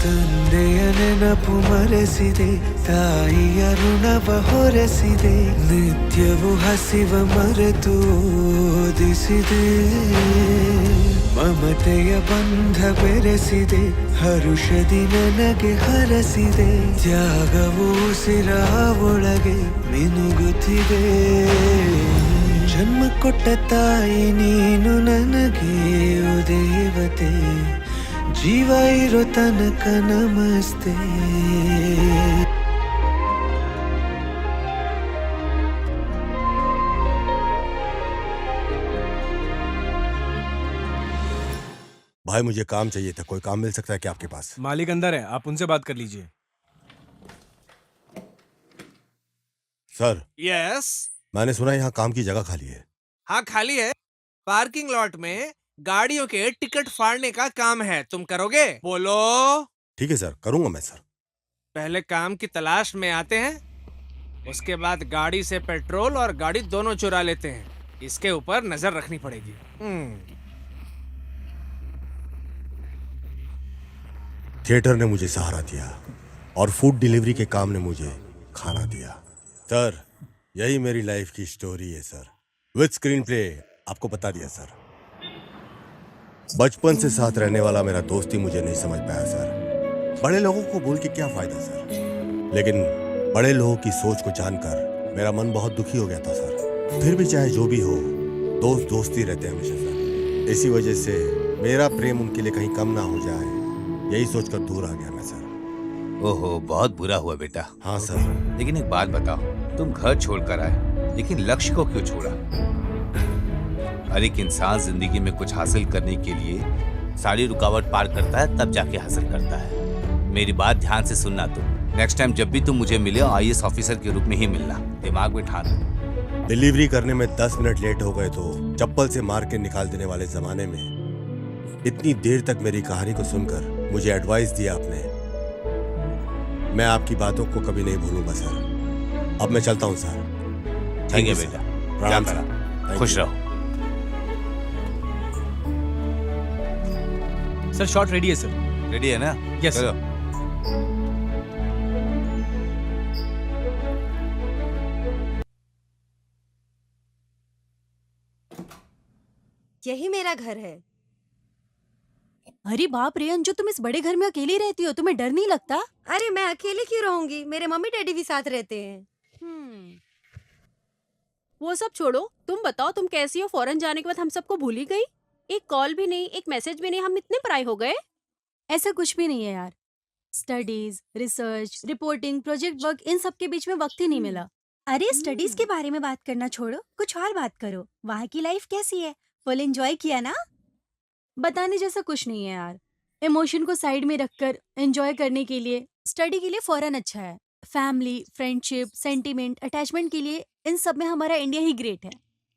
ತಂದೆಯ ನೆನಪು ಮರೆಸಿದೆ ತಾಯಿಯ ಋಣವ ಹೊರಸಿದೆ ನಿತ್ಯವು ಹಸಿವ ಮರೆತು ಓದಿಸಿದೆ ಮಮತೆಯ ಬಂಧ ಬೆರೆಸಿದೆ ಹರುಷದಿ ನನಗೆ ಹರಸಿದೆ ತ್ಯಾಗವು ಉಸಿರ ಒಳಗೆ ಮಿನುಗುತ್ತಿದೆ ಜನ್ಮ ಕೊಟ್ಟ ತಾಯಿ ನೀನು ನನಗೆ ಓ ದೇವತೆ ಜೀವ ಇರೋ ತನಕ ನಮಸ್ತೆ भाई मुझे काम चाहिए था कोई काम मिल सकता है क्या आपके पास मालिक अंदर है, आप उनसे बात कर लीजिए। Sir yes. मैंने सुना यहाँ काम की जगह खाली है। हाँ खाली है। पार्किंग लॉट में गाड़ियों के टिकट फाड़ने का काम है, तुम करोगे? बोलो। ठीक है सर करूंगा मैं सर। पहले काम की तलाश में आते हैं, उसके बाद गाड़ी से पेट्रोल और गाड़ी दोनों चुरा लेते हैं। इसके ऊपर नजर रखनी पड़ेगी। थिएटर ने मुझे सहारा दिया और फूड डिलीवरी के काम ने मुझे खाना दिया। सर यही मेरी लाइफ की स्टोरी है सर। विद स्क्रीन प्ले आपको बता दिया सर। बचपन से साथ रहने वाला मेरा दोस्त ही मुझे नहीं समझ पाया सर। बड़े लोगों को बोल के क्या फायदा सर, लेकिन बड़े लोगों की सोच को जानकर मेरा मन बहुत दुखी हो गया था सर। फिर भी चाहे जो भी हो दोस्त दोस्त ही रहते हैं हमेशा सर। इसी वजह से मेरा प्रेम उनके लिए कहीं कम ना हो जाए यही सोचकर दूर आ गया मैं सर। ओहो बहुत बुरा हुआ बेटा। हाँ सर। लेकिन एक बात बताओ, तुम घर छोड़कर आए लेकिन लक्ष्य को क्यों छोड़ा? हर एक इंसान जिंदगी में कुछ हासिल करने के लिए सारी रुकावट पार करता है तब जाके हासिल करता है। मेरी बात ध्यान से सुनना तुम। नेक्स्ट टाइम जब भी तुम मुझे मिले IAS ऑफिसर के रूप में ही मिलना, दिमाग में ठान लो। डिलीवरी करने में 10 मिनट लेट हो गए तो चप्पल से मार के निकाल देने वाले जमाने में इतनी देर तक मेरी कहानी को सुनकर मुझे एडवाइस दिया आपने। मैं आपकी बातों को कभी नहीं भूलूंगा सर। अब मैं चलता हूं सर। ठीक है बेटा, प्रणाम जा सर। बेटा, खुश रहो। सर शॉट रेडी है सर। रेडी है ना? Yes, चलो। यही मेरा घर है। अरे बाप रे अंजू, तुम इस बड़े घर में अकेली रहती हो, तुम्हें डर नहीं लगता? अरे मैं अकेले क्यों रहूंगी, मेरे मम्मी डैडी भी साथ रहते हैं। वो सब छोड़ो, तुम बताओ तुम कैसी हो? फॉरेन जाने के बाद हम सबको भूल ही गई। एक कॉल भी नहीं, एक मैसेज भी नहीं, हम इतने पराए हो गए। ऐसा कुछ भी नहीं है यार, studies, research, reporting, project work, इन सब के बीच में वक्त ही नहीं मिला। अरे स्टडीज के बारे में बात करना छोड़ो, कुछ और बात करो। वहाँ की लाइफ कैसी है? फुल एंजॉय किया ना? बताने जैसा कुछ नहीं है यार। इमोशन को साइड में रखकर एंजॉय करने के लिए स्टडी के लिए फॉरेन अच्छा है। फैमिली, फ्रेंडशिप, सेंटिमेंट, अटैचमेंट के लिए इन सब में हमारा इंडिया ही ग्रेट है।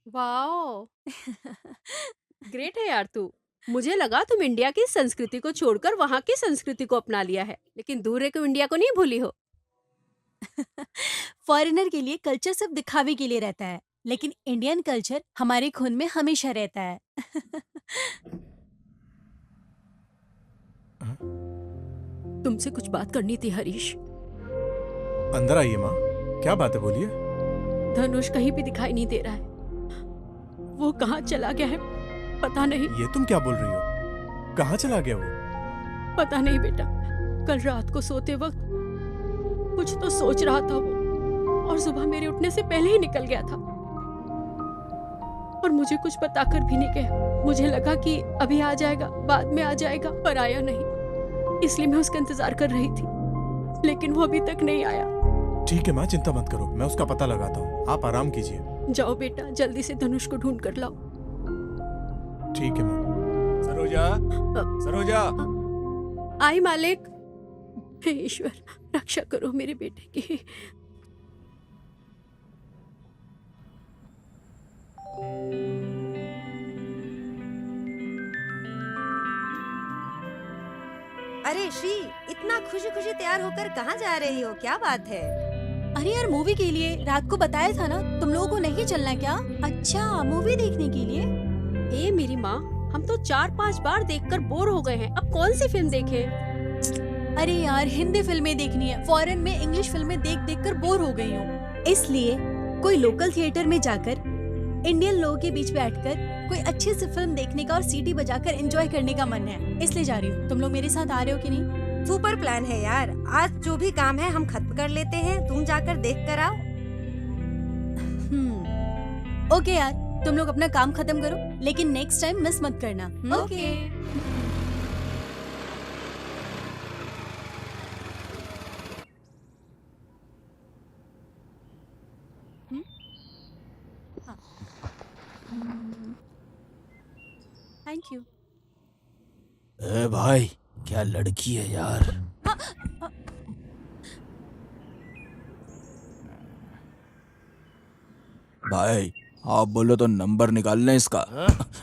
वाओ, ग्रेट है यार तू। मुझे लगा तुम इंडिया की संस्कृति को छोड़कर वहाँ की संस्कृति को अपना लिया है, लेकिन दूर रह इंडिया को नहीं भूली हो। फॉरेनर के लिए कल्चर सिर्फ दिखावे के लिए रहता है, लेकिन इंडियन कल्चर हमारे खून में हमेशा रहता है। तुमसे कुछ बात करनी थी हरीश। अंदर आइए माँ, क्या बात है, बोलिए। धनुष कहीं भी दिखाई नहीं दे रहा है। वो कहाँ चला गया है पता नहीं। ये तुम क्या बोल रही हो? कहाँ चला गया वो? पता नहीं बेटा, कल रात को सोते वक्त कुछ तो सोच रहा था वो, और सुबह मेरे उठने से पहले ही निकल गया था, और मुझे कुछ बताकर भी नहीं गया। मुझे लगा कि अभी आ जाएगा, बाद में आ जाएगा, पर आया नहीं। इसलिए मैं उसका इंतजार कर रही थी, लेकिन वो अभी तक नहीं आया। ठीक है माँ, चिंता मत करो, मैं उसका पता लगाता हूँ, आप आराम कीजिए। जाओ बेटा, जल्दी से धनुष को ढूंढ कर लाओ। ठीक है माँ। सरोजा, सरोजा। आई मालिक। हे ईश्वर, रक्षा करो मेरे बेटे की। अरे श्री, इतना खुशी खुशी तैयार होकर कहाँ जा रही हो? क्या बात है? अरे यार, मूवी के लिए रात को बताया था ना, तुम लोगों को नहीं चलना क्या? अच्छा, मूवी देखने के लिए? ए मेरी माँ, हम तो 4-5 बार देखकर बोर हो गए हैं, अब कौन सी फिल्म देखें? अरे यार, हिंदी फिल्में देखनी है। फॉरेन में इंग्लिश फिल्में देख देख कर बोर हो गई हूँ। इसलिए कोई लोकल थिएटर में जाकर इंडियन लोगों के बीच बैठकर कोई अच्छी सी फिल्म देखने का और सीटी बजाकर एंजॉय करने का मन है, इसलिए जा रही हूँ। तुम लोग मेरे साथ आ रहे हो कि नहीं? सुपर प्लान है यार। आज जो भी काम है हम खत्म कर लेते हैं, तुम जाकर देख कर आओ। ओके यार, तुम लोग अपना काम खत्म करो, लेकिन नेक्स्ट टाइम मिस मत करना। ओके। Thank you. ए भाई, क्या लड़की है यार। भाई आप बोलो तो नंबर निकाल लें इसका।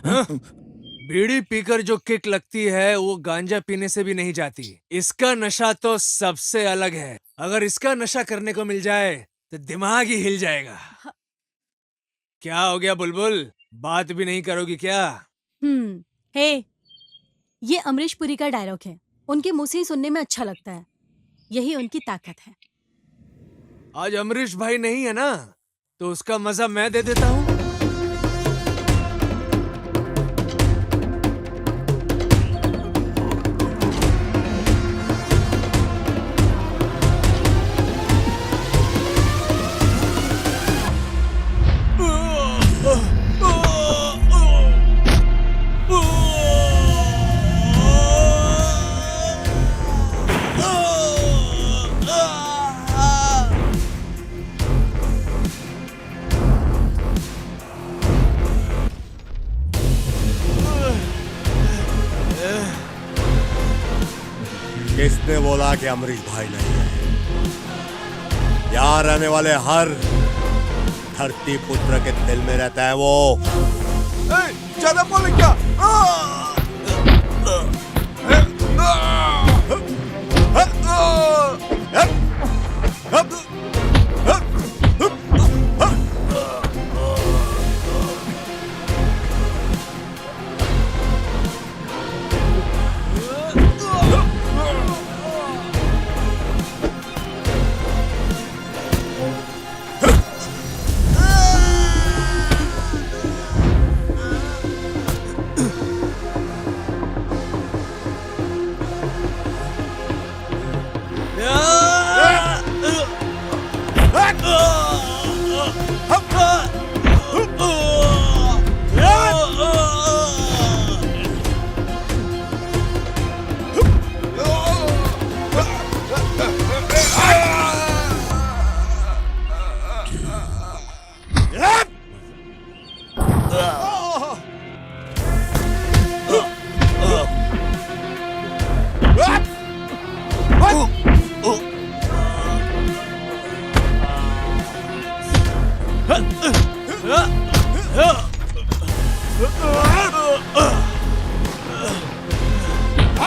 बीड़ी पीकर जो किक लगती है वो गांजा पीने से भी नहीं जाती। इसका नशा तो सबसे अलग है। अगर इसका नशा करने को मिल जाए तो दिमाग ही हिल जाएगा। क्या हो गया बुलबुल, बात भी नहीं करोगी क्या? हे, ये अमरीश पुरी का डायलॉग है। उनके मुंह से ही सुनने में अच्छा लगता है, यही उनकी ताकत है। आज अमरीश भाई नहीं है ना, तो उसका मजा मैं दे देता हूँ। किसने बोला कि अमरीश भाई नहीं है? यहाँ रहने वाले हर धरती पुत्र के दिल में रहता है वो। ज्यादा बोले क्या?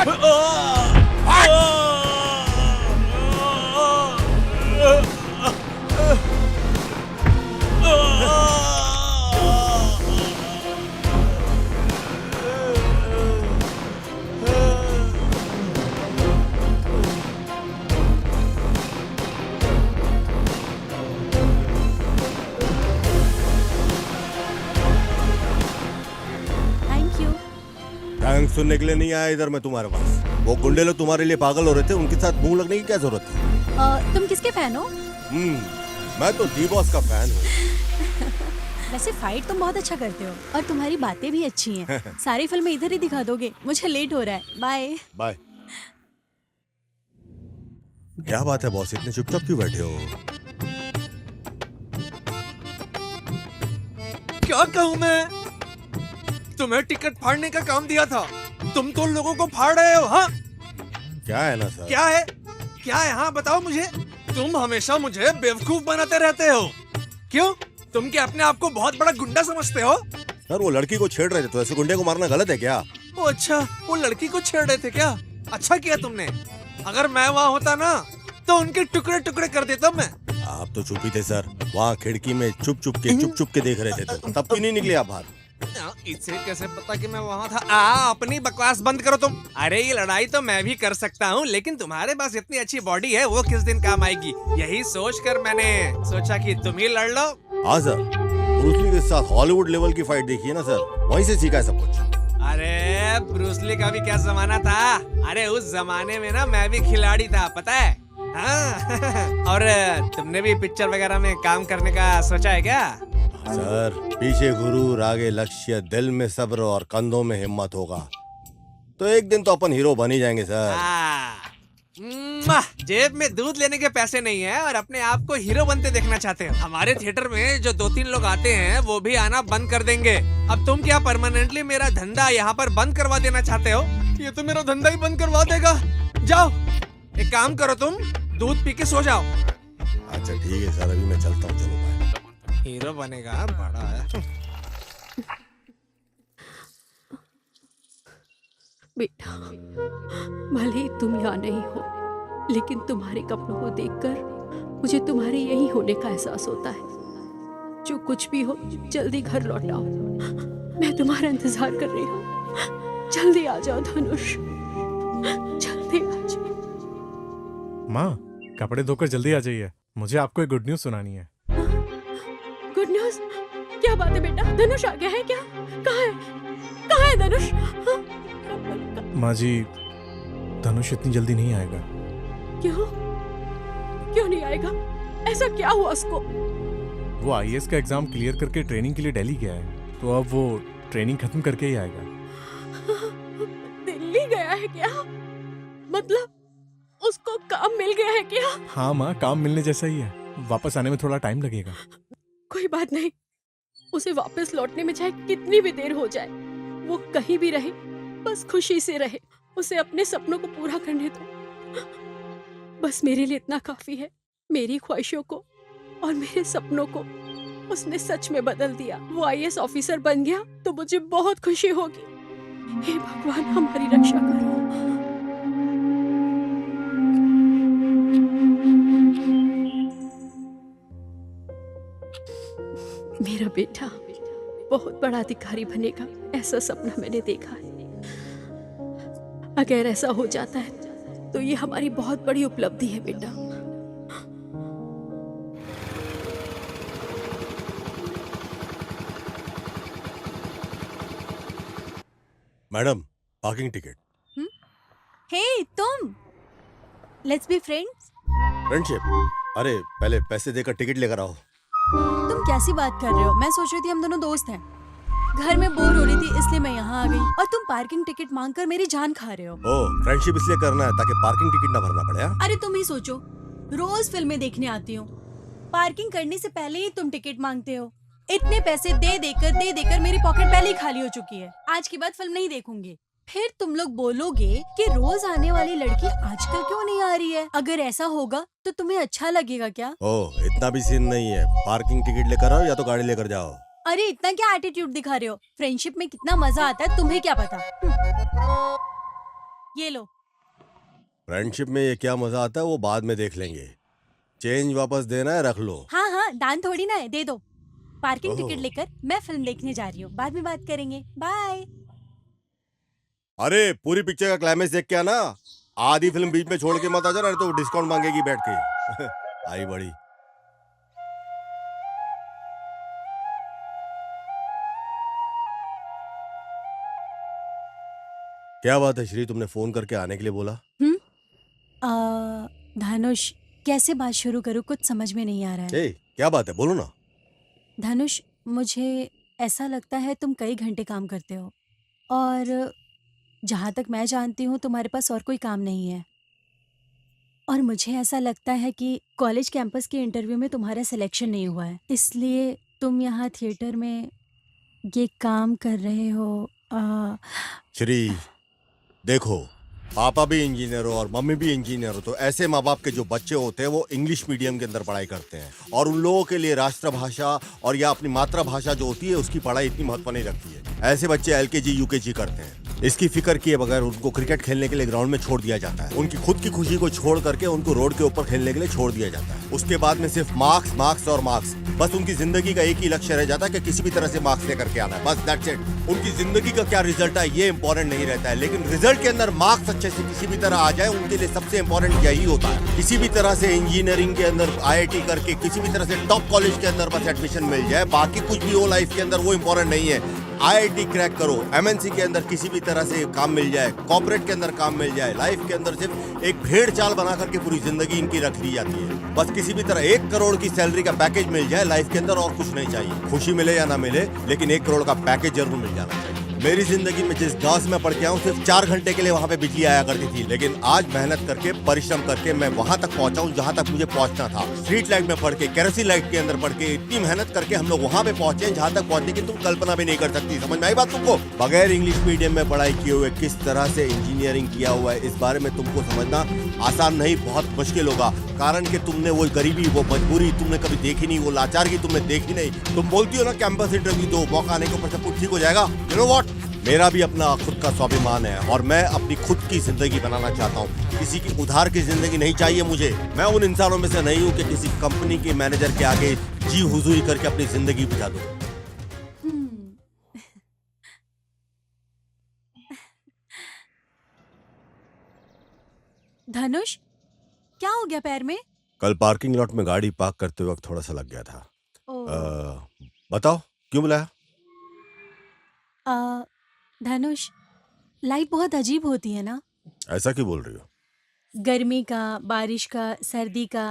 Thank you. थैंक्स सुनने के लिए नहीं आया इधर मैं तुम्हारे पास। वो गुंडे लोग तुम्हारे लिए पागल हो रहे थे, उनके साथ मुंह लगने की क्या जरूरत थी? तुम किसके फैन हो? मैं तो दी बॉस का फैन हूँ। वैसे फाइट तुम बहुत अच्छा करते हो और तुम्हारी बातें भी अच्छी हैं। सारी फिल्में इधर ही दिखा दोगे? मुझे लेट हो रहा है। Bye bye. क्या बात है बॉस, इतने चुपचाप क्यों बैठे हो? क्या कहूँ मैं? तुम्हें टिकट फाड़ने का काम दिया था, तुम तो लोगों को फाड़ रहे हो। हाँ क्या है ना सर? क्या है? क्या है? हाँ बताओ मुझे। तुम हमेशा मुझे बेवकूफ बनाते रहते हो। क्यों? तुम क्या अपने आप को बहुत बड़ा गुंडा समझते हो? सर वो लड़की को छेड़ रहे थे, तो ऐसे गुंडे को मारना गलत है क्या? ओ अच्छा, वो लड़की को छेड़ रहे थे क्या? अच्छा किया तुमने। अगर मैं वहाँ होता ना तो उनके टुकड़े टुकड़े कर देता मैं। आप तो चुप ही थे सर, वहाँ खिड़की में चुप चुप के देख रहे थे, तो तब क्यों नहीं निकले आप बाहर? इसे कैसे पता कि मैं वहाँ था? अपनी बकवास बंद करो तुम। अरे ये लड़ाई तो मैं भी कर सकता हूँ, लेकिन तुम्हारे पास इतनी अच्छी बॉडी है, वो किस दिन काम आएगी? यही सोचकर मैंने सोचा कि तुम ही लड़ लो। हाँ सर, ब्रूस ली के साथ हॉलीवुड लेवल की फाइट देखी है ना सर, वहीं से सीखा है सब कुछ। अरे ब्रूस ली का भी क्या जमाना था? अरे उस जमाने में ना मैं भी खिलाड़ी था, पता है? हाँ। और तुमने भी पिक्चर वगैरह में काम करने का सोचा है क्या? सर पीछे गुरूर, आगे लक्ष्य, दिल में सब्र और कंधों में हिम्मत होगा तो एक दिन तो अपन हीरो बन ही जाएंगे सर। जेब में दूध लेने के पैसे नहीं है और अपने आप को हीरो बनते देखना चाहते हो। हमारे थिएटर में जो 2-3 लोग आते हैं वो भी आना बंद कर देंगे। अब तुम क्या परमानेंटली मेरा धंधा यहाँ पर बंद करवा देना चाहते हो? ये तो मेरा धंधा ही बंद करवा देगा। जाओ एक काम करो, तुम दूध पी के सो जाओ। अच्छा ठीक है सर, अभी मैं चलता हूँ, चलो बाय। हीरो बनेगा बड़ा है। बेटा, भले ही तुम यहाँ नहीं हो, लेकिन तुम्हारे कपड़ों को देखकर मुझे तुम्हारे यही होने का एहसास होता है। जो कुछ भी हो जल्दी घर लौट आओ, मैं तुम्हारा इंतजार कर रही हूँ। जल्दी आ जाओ धनुष, जल्दी आ जाओ। माँ, कपड़े धोकर जल्दी आ जाइए, मुझे आपको एक गुड न्यूज सुनानी है। Good news? क्या बात है बेटा? धनुष आ गया है क्या? कहाँ है? कहाँ है धनुष? माँ जी, धनुष इतनी जल्दी नहीं आएगा। क्यों? क्यों नहीं आएगा? ऐसा क्या हुआ उसको? वो आईएएस का एग्जाम क्लियर करके ट्रेनिंग के लिए दिल्ली गया है, तो अब वो ट्रेनिंग खत्म करके ही आएगा। दिल्ली गया है क्या? मतलब उसको काम मिल गया है क्या? हाँ माँ, काम मिलने जैसा ही है, वापस आने में थोड़ा टाइम लगेगा। कोई बात नहीं, उसे वापस लौटने में चाहे कितनी भी देर हो जाए, वो कहीं भी रहे, बस खुशी से रहे। उसे अपने सपनों को पूरा करने दो। बस मेरे लिए इतना काफी है। मेरी ख्वाहिशों को और मेरे सपनों को उसने सच में बदल दिया। वो आईएएस ऑफिसर बन गया तो मुझे बहुत खुशी होगी। हे भगवान, हमारी रक्षा करो। मेरा बेटा बहुत बड़ा अधिकारी बनेगा, ऐसा सपना मैंने देखा है। अगर ऐसा हो जाता है तो ये हमारी बहुत बड़ी उपलब्धि है बेटा। Madam, parking ticket. हे तुम, लेट्स बी फ्रेंड्स। फ्रेंडशिप? अरे पहले पैसे देकर टिकट लेकर आओ। तुम कैसी बात कर रहे हो? मैं सोच रही थी हम दोनों दोस्त हैं। घर में बोर हो रही थी इसलिए मैं यहाँ आ गई और तुम पार्किंग टिकट मांगकर मेरी जान खा रहे हो। ओ, फ्रेंडशिप इसलिए करना है ताकि पार्किंग टिकट ना भरना पड़े। अरे तुम ही सोचो, रोज फिल्में देखने आती हूँ, पार्किंग करने से पहले ही तुम टिकट मांगते हो। इतने पैसे दे देकर मेरी पॉकेट पहले ही खाली हो चुकी है। आज के बाद फिल्म नहीं देखूंगी। फिर तुम लोग बोलोगे कि रोज आने वाली लड़की आजकल क्यों नहीं आ रही है। अगर ऐसा होगा तो तुम्हें अच्छा लगेगा क्या? ओह, इतना भी सीन नहीं है। पार्किंग टिकट लेकर आओ या तो गाड़ी लेकर जाओ। अरे इतना क्या एटीट्यूड दिखा रहे हो? फ्रेंडशिप में कितना मजा आता है तुम्हें क्या पता। ये लो। फ्रेंडशिप में ये क्या मजा आता है वो बाद में देख लेंगे। चेंज वापस देना है, रख लो। हाँ हाँ, दान थोड़ी ना है, दे दो। पार्किंग ओह। टिकट लेकर मैं फिल्म देखने जा रही हूँ, बाद में बात करेंगे, बाय। अरे पूरी पिक्चर का क्लाइमेक्स देख के आना, आधी फिल्म बीच में छोड़ के मत आ जाना, नहीं तो डिस्काउंट मांगेगी बैठ के। आई बड़ी। क्या बात है श्री, तुमने फोन करके आने के लिए बोला? धनुष, कैसे बात शुरू करूँ, कुछ समझ में नहीं आ रहा है। ए, क्या बात है, बोलो ना। धनुष, मुझे ऐसा लगता है तुम कई घंटे काम करते हो और जहाँ तक मैं जानती हूँ तुम्हारे पास और कोई काम नहीं है। और मुझे ऐसा लगता है कि कॉलेज कैंपस के इंटरव्यू में तुम्हारा सिलेक्शन नहीं हुआ है, इसलिए तुम यहाँ थिएटर में ये काम कर रहे हो। श्री देखो, पापा भी इंजीनियर हो और मम्मी भी इंजीनियर हो, तो ऐसे माँ बाप के जो बच्चे होते हैं वो इंग्लिश मीडियम के अंदर पढ़ाई करते हैं, और उन लोगों के लिए राष्ट्रभाषा और या अपनी मातृभाषा जो होती है उसकी पढ़ाई इतनी महत्व नहीं रखती है। ऐसे बच्चे एलकेजी यूकेजी करते हैं। इसकी फिक्र किए बगैर उनको क्रिकेट खेलने के लिए ग्राउंड में छोड़ दिया जाता है। उनकी खुद की खुशी को छोड़ करके उनको रोड के ऊपर खेलने के लिए छोड़ दिया जाता है। उसके बाद में सिर्फ मार्क्स मार्क्स और मार्क्स। बस उनकी जिंदगी का एक ही लक्ष्य रह जाता है कि किसी भी तरह से मार्क्स लेकर के आना है, बस दैट्स इट। उनकी जिंदगी का क्या रिजल्ट है ये इंपॉर्टेंट नहीं रहता है, लेकिन रिजल्ट के अंदर मार्क्स अच्छे से किसी भी तरह आ जाए उनके लिए सबसे इंपॉर्टेंट यही होता है। किसी भी तरह से इंजीनियरिंग के अंदर IIT करके किसी भी तरह से टॉप कॉलेज के अंदर बस एडमिशन मिल जाए, बाकी कुछ भी हो लाइफ के अंदर वो इंपॉर्टेंट नहीं है। IIT क्रैक करो, MNC के अंदर किसी भी तरह से काम मिल जाए, कॉर्पोरेट के अंदर काम मिल जाए, लाइफ के अंदर सिर्फ एक भेड़ चाल बना करके पूरी जिंदगी इनकी रख ली जाती है। बस किसी भी तरह 1 करोड़ की सैलरी का पैकेज मिल जाए लाइफ के अंदर, और कुछ नहीं चाहिए। खुशी मिले या ना मिले, लेकिन 1 करोड़ का पैकेज जरूर मिल जाना चाहिए। मेरी जिंदगी में जिस गांव से मैं पढ़ के आऊँ सिर्फ 4 घंटे के लिए वहाँ पे बिजली आया करती थी, लेकिन आज मेहनत करके परिश्रम करके मैं वहाँ तक पहुँचा हूँ जहाँ तक मुझे पहुँचना था। स्ट्रीट लाइट में पढ़ के, केरोसिन लाइट के अंदर पढ़ के, इतनी मेहनत करके हम लोग वहाँ पे पहुँचे जहाँ तक पहुँचने की तुम कल्पना भी नहीं कर सकती। समझ में आई बात तुमको? बगैर इंग्लिश मीडियम में पढ़ाई किए हुए किस तरह से इंजीनियरिंग किया हुआ है, इस बारे में तुमको समझना आसान नहीं, बहुत मुश्किल होगा। कारण कि तुमने वो गरीबी, वो मजबूरी तुमने कभी देखी नहीं, वो लाचारगी तुमने देखी नहीं। तुम बोलती हो ना कैंपस इंटरव्यू दो, मौका आने के ऊपर सब कुछ ठीक हो जाएगा। यू नो व्हाट, मेरा भी अपना खुद का स्वाभिमान है और मैं अपनी खुद की जिंदगी बनाना चाहता हूँ। किसी की उधार की जिंदगी नहीं चाहिए मुझे। मैं उन इंसानों में से नहीं हूँ कि किसी कंपनी के मैनेजर के आगे जी हुजूरी करके अपनी जिंदगी बिता दूं। धनुष, क्या हो गया पैर में? कल पार्किंग लॉट में गाड़ी पार्क करते वक्त थोड़ा सा लग गया था। बताओ क्यों बुलाया? धनुष, लाइफ बहुत अजीब होती है ना। ऐसा क्यों बोल रही हो? गर्मी का, बारिश का, सर्दी का,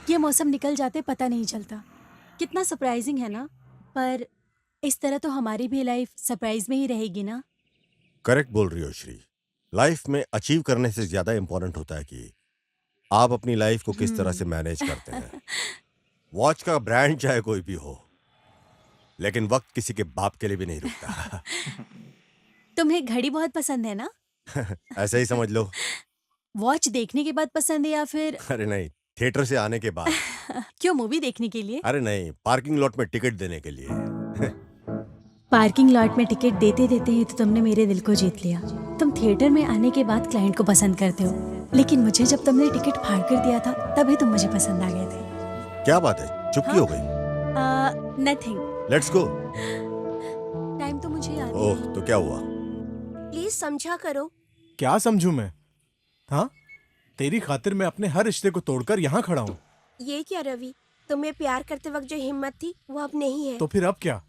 ये मौसम निकल जाते पता नहीं चलता। कितना सरप्राइजिंग है ना। पर इस तरह तो हमारी भी लाइफ सरप्राइज में ही रहेगी ना। करेक्ट बोल रही हो श्री। लाइफ में अचीव करने से ज्यादा इंपॉर्टेंट होता है कि आप अपनी लाइफ को किस तरह से मैनेज करते हैं। वॉच का ब्रांड चाहे कोई भी हो, लेकिन वक्त किसी के बाप के लिए भी नहीं रुकता। तुम्हें घड़ी बहुत पसंद है ना? ऐसा ही समझ लो। वॉच देखने के बाद पसंद है या फिर? अरे नहीं, थिएटर से आने के बाद। क्यों, मूवी देखने के लिए? अरे नहीं, पार्किंग लॉट में टिकट देने के लिए। पार्किंग लॉट में टिकट देते देते ही तो तुमने मेरे दिल को जीत लिया। तुम थिएटर में आने के बाद क्लाइंट को पसंद करते हो, लेकिन मुझे जब तुमने टिकट फाड़ कर दिया था तभी तुम मुझे पसंद आ गए थे। क्या बात है, चुप्पी हो गई? नथिंग। Let's go. टाइम तो मुझे याद ओह, तो क्या हुआ? प्लीज समझा करो। क्या समझूं मैं? हाँ, तेरी खातिर मैं अपने हर रिश्ते को तोड़कर यहाँ खड़ा हूँ। ये क्या रवि, तुम्हें प्यार करते वक्त जो हिम्मत थी वो अब नहीं है। तो फिर अब क्या?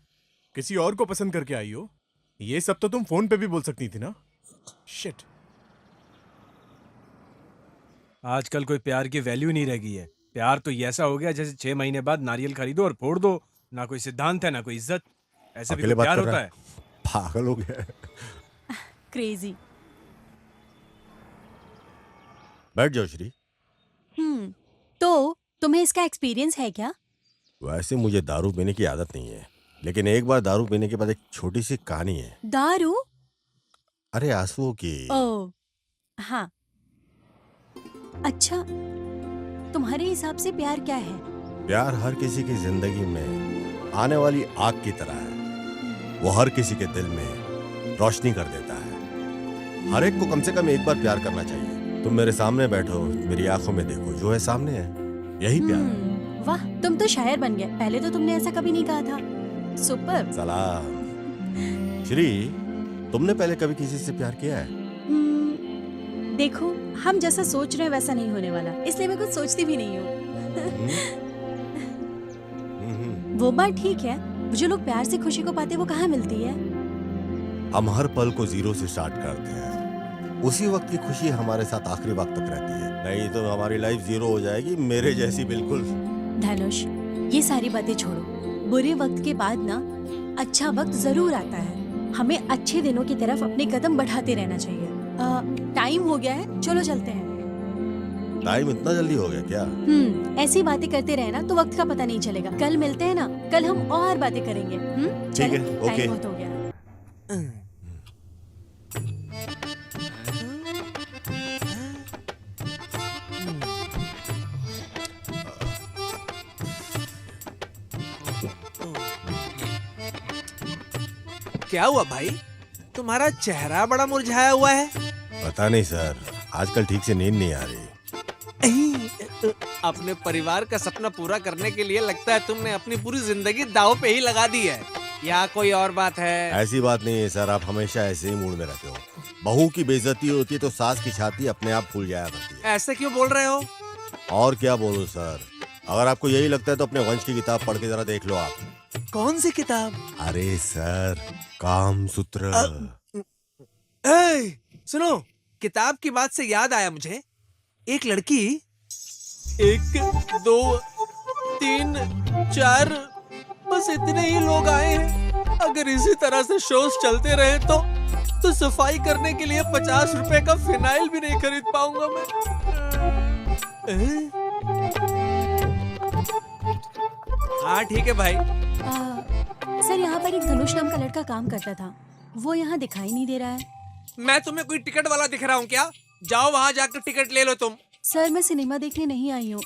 किसी और को पसंद करके आई हो? ये सब तो तुम फोन पे भी बोल सकती थी ना। शिट। आजकल कोई प्यार की वैल्यू नहीं रह गई है। प्यार तो ऐसा हो गया जैसे 6 महीने बाद नारियल खरीदो और फोड़ दो। ना कोई सिद्धांत है, ना कोई इज्जत। ऐसे भी कोई प्यार होता है? पागल हो गया। क्रेजी। बैठ जाओ श्री। तो तुम्हें इसका एक्सपीरियंस है क्या? वैसे मुझे दारू पीने की आदत नहीं है, लेकिन एक बार दारू पीने के बाद एक छोटी सी कहानी है। दारू? अरे आंसुओं की। ओह, हाँ। अच्छा, तुम्हारे हिसाब से प्यार क्या है? प्यार हर किसी की जिंदगी में आने वाली आग की तरह है। वो हर किसी के दिल में रोशनी कर देता है। हर एक को कम से कम एक बार प्यार करना चाहिए। तुम मेरे सामने बैठो, मेरी आंखों में देखो, जो है सामने है, यही प्यार है। वाह, तुम तो शायर बन गए। पहले तो तुमने ऐसा कभी नहीं कहा था। सुपर। सलाम। श्री, तुमने पहले कभी किसी से प्यार किया है? देखो, हम जैसा सोच रहे हैं वैसा नहीं होने वाला, इसलिए मैं कुछ सोचती भी नहीं हूँ। वो बात ठीक है, जो लोग प्यार से खुशी को पाते वो कहाँ मिलती है? हम हर पल को जीरो से स्टार्ट करते हैं, उसी वक्त की खुशी हमारे साथ आखिरी वक्त तक रहती है, नहीं तो हमारी लाइफ जीरो हो जाएगी, मेरे जैसी बिल्कुल। धनुष, ये सारी बातें छोड़ो। बुरे वक्त के बाद ना अच्छा वक्त जरूर आता है। हमें अच्छे दिनों की तरफ अपने कदम बढ़ाते रहना चाहिए। टाइम हो गया है, चलो चलते हैं। टाइम इतना जल्दी हो गया क्या? ऐसी बातें करते रहे ना तो वक्त का पता नहीं चलेगा। कल मिलते हैं ना, कल हम और बातें करेंगे। ठीक है, ओके। टाइम बहुत हो गया। क्या हुआ भाई, तुम्हारा चेहरा बड़ा मुरझाया हुआ है? पता नहीं सर, आजकल ठीक से नींद नहीं आ रही। अपने परिवार का सपना पूरा करने के लिए लगता है तुमने अपनी पूरी जिंदगी दांव पे ही लगा दी है, या कोई और बात है? ऐसी बात नहीं है सर, आप हमेशा ऐसे ही मूड में रहते हो। बहू की बेइज्जती होती है तो सास की छाती अपने आप फूल जाया करती है। ऐसे क्यों बोल रहे हो? और क्या बोलूं सर, अगर आपको यही लगता है तो अपने वंश की किताब पढ़ के जरा देख लो आप। कौन सी किताब? अरे सर, कामसूत्र। सुनो, किताब की बात से याद आया मुझे, एक लड़की 1 2 3 4 बस इतने ही लोग आए हैं। अगर इसी तरह से शोज चलते रहे तो सफाई करने के लिए 50 रुपए का फिनाइल भी नहीं खरीद पाऊंगा मैं। हाँ ठीक है भाई। सर, यहाँ पर एक धनुष नाम का लड़का काम करता था, वो यहाँ दिखाई नहीं दे रहा है। मैं तुम्हें कोई टिकट वाला दिख रहा हूँ क्या? जाओ वहाँ जाकर टिकट ले लो तुम। सर, मैं सिनेमा देखने नहीं आई हूँ,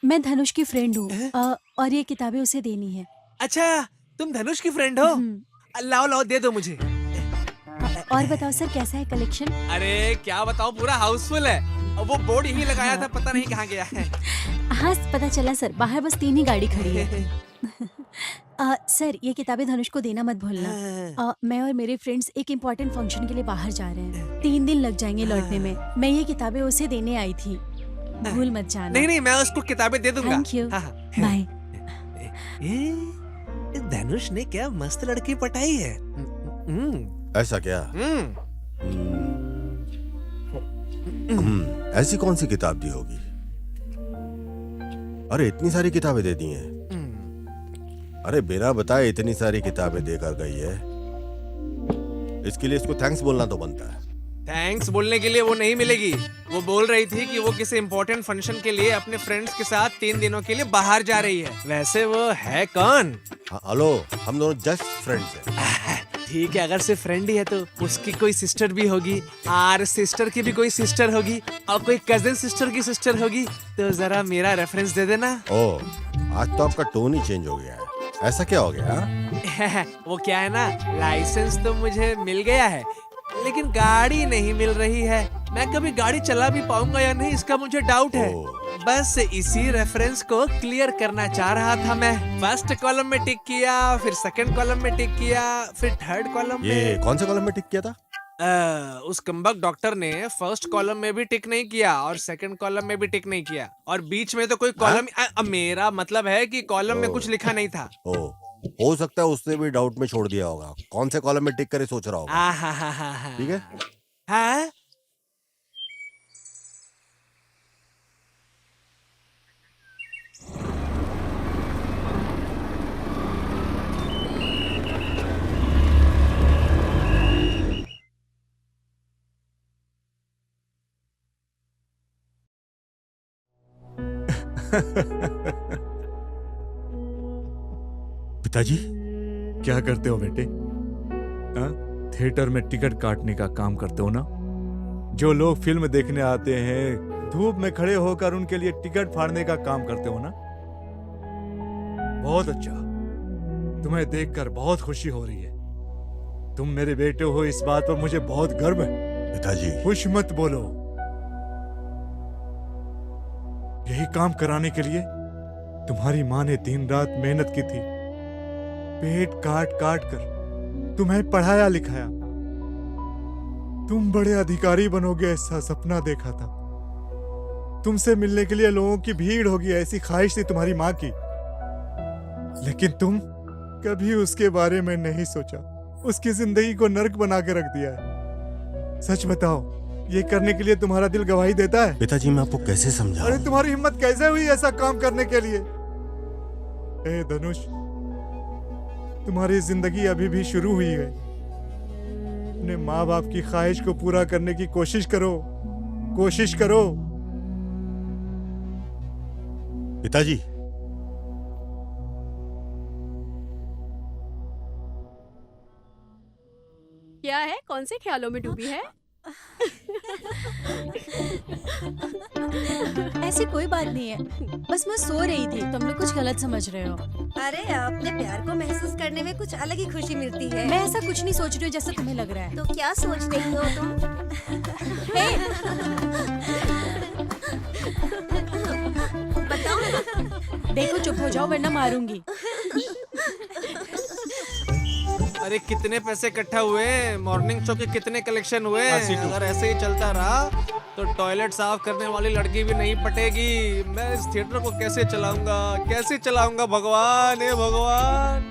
मैं धनुष की फ्रेंड हूँ और ये किताबें उसे देनी है। अच्छा, तुम धनुष की फ्रेंड हो? लाओ लाओ, दे दो मुझे। और बताओ सर, कैसा है कलेक्शन? अरे क्या बताओ, पूरा हाउसफुल है। वो बोर्ड यही लगाया था, पता नहीं कहाँ गया है। हाँ, पता चला सर, बाहर बस 3 ही गाड़ी खड़ी है। सर, ये किताबें धनुष को देना मत भूलना। मैं और मेरे फ्रेंड्स एक इम्पोर्टेंट फंक्शन के लिए बाहर जा रहे हैं, 3 दिन लग जाएंगे लौटने में। मैं ये किताबें उसे देने आई थी, भूल मत जाना। नहीं नहीं, मैं उसको किताबें दे दूंगा। Thank you, bye. धनुष ने क्या मस्त लड़की पटाई है। ऐसा क्या? ऐसी कौन सी किताब दी होगी? अरे इतनी सारी किताबें दे दी हैं। अरे बिना बताए इतनी सारी किताबें देकर गई है, इसके लिए इसको थैंक्स बोलना तो बनता है। थैंक्स बोलने के लिए वो नहीं मिलेगी। वो बोल रही थी कि वो किसी इम्पोर्टेंट फंक्शन के लिए अपने फ्रेंड्स के साथ 3 दिनों के लिए बाहर जा रही है। वैसे वो है कौन? हेलो, हम दोनों जस्ट फ्रेंड्स हैं। ठीक है, अगर सिर्फ फ्रेंड ही है तो उसकी कोई सिस्टर भी होगी, और सिस्टर की भी कोई सिस्टर होगी, और कोई कजिन सिस्टर की सिस्टर होगी। तो जरा मेरा रेफरेंस दे देना। ओह, आज तो आपका टोन ही चेंज हो गया है। ऐसा क्या हो गया? वो क्या है ना, लाइसेंस तो मुझे मिल गया है, लेकिन गाड़ी नहीं मिल रही है। मैं कभी गाड़ी चला भी पाऊंगा या नहीं, इसका मुझे डाउट है। बस इसी रेफरेंस को क्लियर करना चाह रहा था मैं। फर्स्ट कॉलम में टिक किया, फिर सेकंड कॉलम में टिक किया, फिर थर्ड कॉलम में। ये कौन से कॉलम में टिक किया था? उस कम्बक डॉक्टर ने फर्स्ट कॉलम में भी टिक नहीं किया और सेकंड कॉलम में भी टिक नहीं किया, और बीच में तो कोई कॉलम, मेरा मतलब है कि कॉलम में कुछ लिखा नहीं था। हो सकता है उसने भी डाउट में छोड़ दिया होगा, कौन से कॉलम में टिक करे सोच रहा होगा। ठीक है। हाँ, पिताजी क्या करते हो बेटे? थिएटर में टिकट काटने का काम करते हो ना? जो लोग फिल्म देखने आते हैं, धूप में खड़े होकर उनके लिए टिकट फाड़ने का काम करते हो ना? बहुत अच्छा, तुम्हें देखकर बहुत खुशी हो रही है। तुम मेरे बेटे हो, इस बात पर मुझे बहुत गर्व है। पिताजी कुछ मत बोलो। यही काम कराने के लिए तुम्हारी माँ ने दिन रात मेहनत की थी, पेट काट काट कर तुम्हें पढ़ाया लिखाया। तुम बड़े अधिकारी बनोगे ऐसा सपना देखा था। तुमसे मिलने के लिए लोगों की भीड़ होगी ऐसी ख्वाहिश थी तुम्हारी माँ की। लेकिन तुम कभी उसके बारे में नहीं सोचा। उसकी जिंदगी को नर्क बना के रख दिया है। सच बताओ, ये करने के लिए तुम्हारा दिल गवाही देता है? पिताजी मैं आपको कैसे समझाऊं? अरे तुम्हारी हिम्मत कैसे हुई ऐसा काम करने के लिए? ए धनुष, तुम्हारी जिंदगी अभी भी शुरू हुई है। अपने माँ बाप की ख्वाहिश को पूरा करने की कोशिश करो, कोशिश करो। पिताजी क्या है? कौन से ख्यालों में डूबी है? ऐसी कोई बात नहीं है, बस मैं सो रही थी। तुम लोग कुछ गलत समझ रहे हो। अरे अपने प्यार को महसूस करने में कुछ अलग ही खुशी मिलती है। मैं ऐसा कुछ नहीं सोच रही हूँ जैसा तुम्हें लग रहा है। तो क्या सोच रही हो तुम? बताओ। देखो चुप हो जाओ वरना मारूंगी। अरे कितने पैसे इकट्ठा हुए? मॉर्निंग शो के कितने कलेक्शन हुए? अगर ऐसे ही चलता रहा तो टॉयलेट साफ करने वाली लड़की भी नहीं पटेगी। मैं इस थिएटर को कैसे चलाऊंगा, कैसे चलाऊंगा? भगवान, हे भगवान,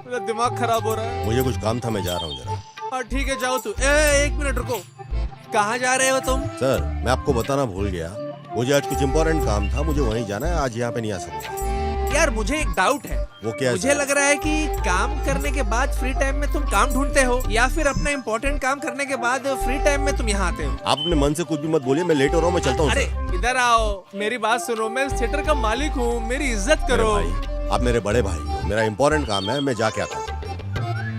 मेरा दिमाग खराब हो रहा है। मुझे कुछ काम था, मैं जा रहा हूँ जरा। हाँ ठीक है, जाओ तू। एक मिनट रुको, कहाँ जा रहे हो तुम? सर मैं आपको बताना भूल गया, मुझे आज कुछ इम्पोर्टेंट काम था, मुझे वहीं जाना है। आज यहाँ पे नहीं आ सकता। यार मुझे एक डाउट है। वो क्या है मुझे सर? लग रहा है कि काम करने के बाद फ्री टाइम में तुम काम ढूंढते हो, या फिर अपना इम्पोर्टेंट काम करने के बाद फ्री टाइम में तुम यहाँ आते हो। आप अपने मन से कुछ भी मत बोलिए, मैं लेट हो रहा हूँ, मैं चलता हूँ। अरे इधर आओ, मेरी बात सुनो। मैं इस थिएटर का मालिक हूँ, मेरी इज्जत करो। आप मेरे बड़े भाई हो, मेरा इम्पोर्टेंट काम है, मैं जाके आता हूँ।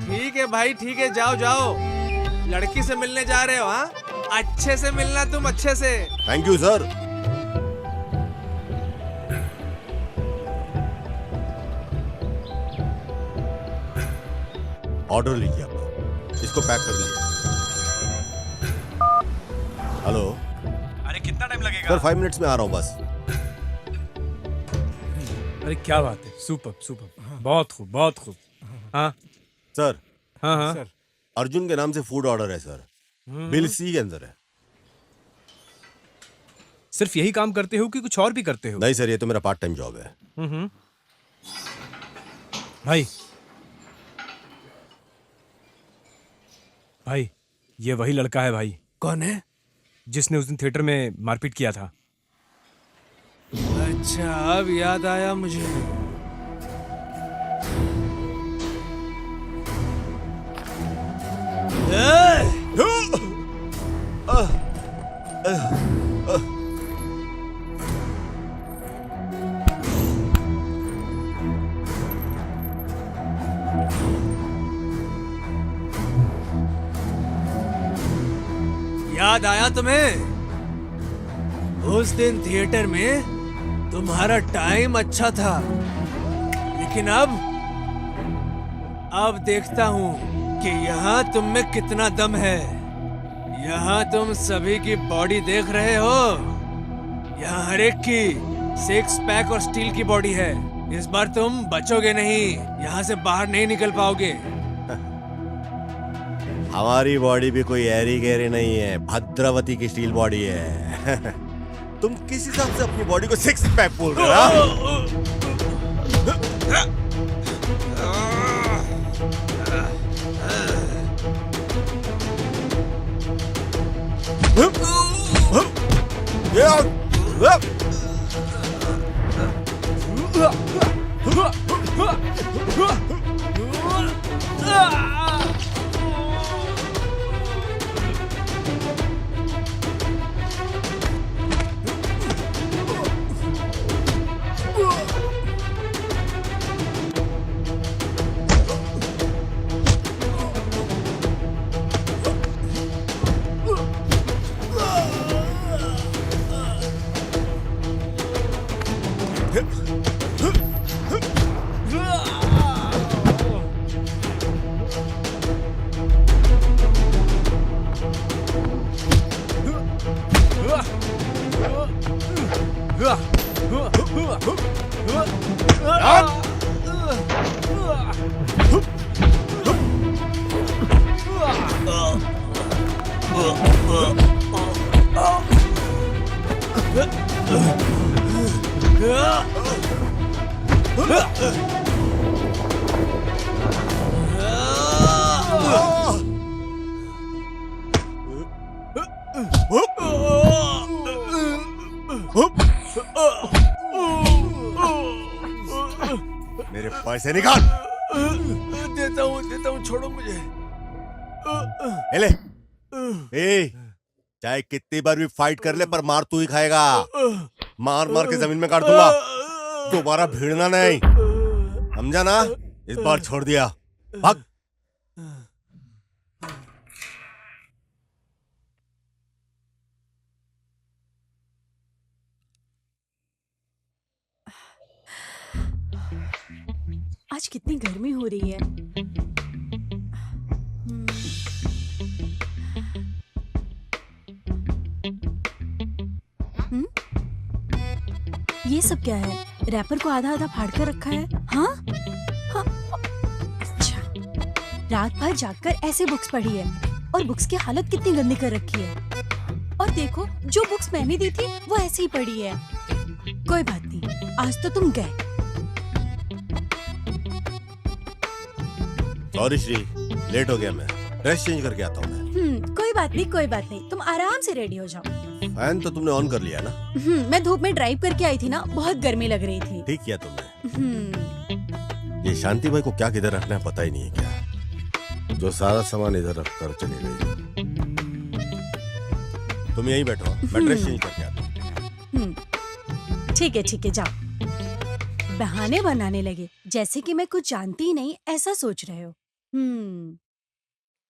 ठीक है भाई, ठीक है, जाओ जाओ। लड़की से मिलने जा रहे हो? हाँ, अच्छे से मिलना तुम, अच्छे से। Thank you sir. ऑर्डर लीजिए अपना, इसको पैक कर लीजिए। हेलो। अरे कितना टाइम लगेगा? सर 5 मिनट्स में आ रहा हूँ बस। अरे क्या बात है, सुपर सुपर, बहुत खूब बहुत खूब। हाँ सर। हाँ हाँ सर, अर्जुन के नाम से फूड ऑर्डर है सर, बिल सी के अंदर है। सिर्फ यही काम करते हो कि कुछ और भी करते हो? नहीं सर, ये तो मेरा पार्ट टाइम जॉब है। भाई भाई, ये वही लड़का है भाई। कौन है? जिसने उस दिन थिएटर में मारपीट किया था। अच्छा, अब याद आया मुझे। याद आया तुम्हें? उस दिन थिएटर में तुम्हारा टाइम अच्छा था, लेकिन अब देखता हूँ कि यहाँ तुम में कितना दम है। यहाँ तुम सभी की बॉडी देख रहे हो। यहाँ हर एक की 6 पैक और स्टील की बॉडी है। इस बार तुम बचोगे नहीं, यहाँ से बाहर नहीं निकल पाओगे। हमारी बॉडी भी कोई ऐरी गहरी नहीं है, भद्रावती की स्टील बॉडी है। तुम किस हिसाब से अपनी बॉडी को 6 पैक बोल रहे हो? मेरे पैसे निकाल। देता हूँ, छोड़ो मुझे। ले ए, चाहे कितनी बार भी फाइट कर ले पर मार तू ही खाएगा। मार मार के जमीन में काट दूंगा, दोबारा भिड़ना नहीं, समझा ना? इस बार छोड़ दिया, भाग। आज कितनी गर्मी हो रही है। ये सब क्या है? रैपर को आधा आधा फाड़ कर रखा है। हाँ? हाँ, अच्छा, रात भर जागकर ऐसे बुक्स पढ़ी है और बुक्स की हालत कितनी गंदी कर रखी है। और देखो, जो बुक्स मैंने दी थी वो ऐसे ही पड़ी है। कोई बात नहीं, आज तो तुम गए। सॉरी श्री, लेट हो गया, मैं ड्रेस चेंज करके आता हूँ। कोई बात नहीं, कोई बात नहीं, तुम आराम से रेडी हो जाओ। फैन तो तुमने ऑन कर लिया ना? मैं धूप में ड्राइव करके आई थी ना, बहुत गर्मी लग रही थी। ठीक किया तुमने। ये शांति भाई को क्या किधर रखना है पता ही नहीं है क्या, जो सारा सामान इधर रख कर चली गई। तुम यहीं बैठो, मैं ड्रेस चेंज करके आता हूँ। ठीक है, जाओ। बहाने बनाने लगे जैसे कि मैं कुछ जानती ही नहीं, ऐसा सोच रहे हो।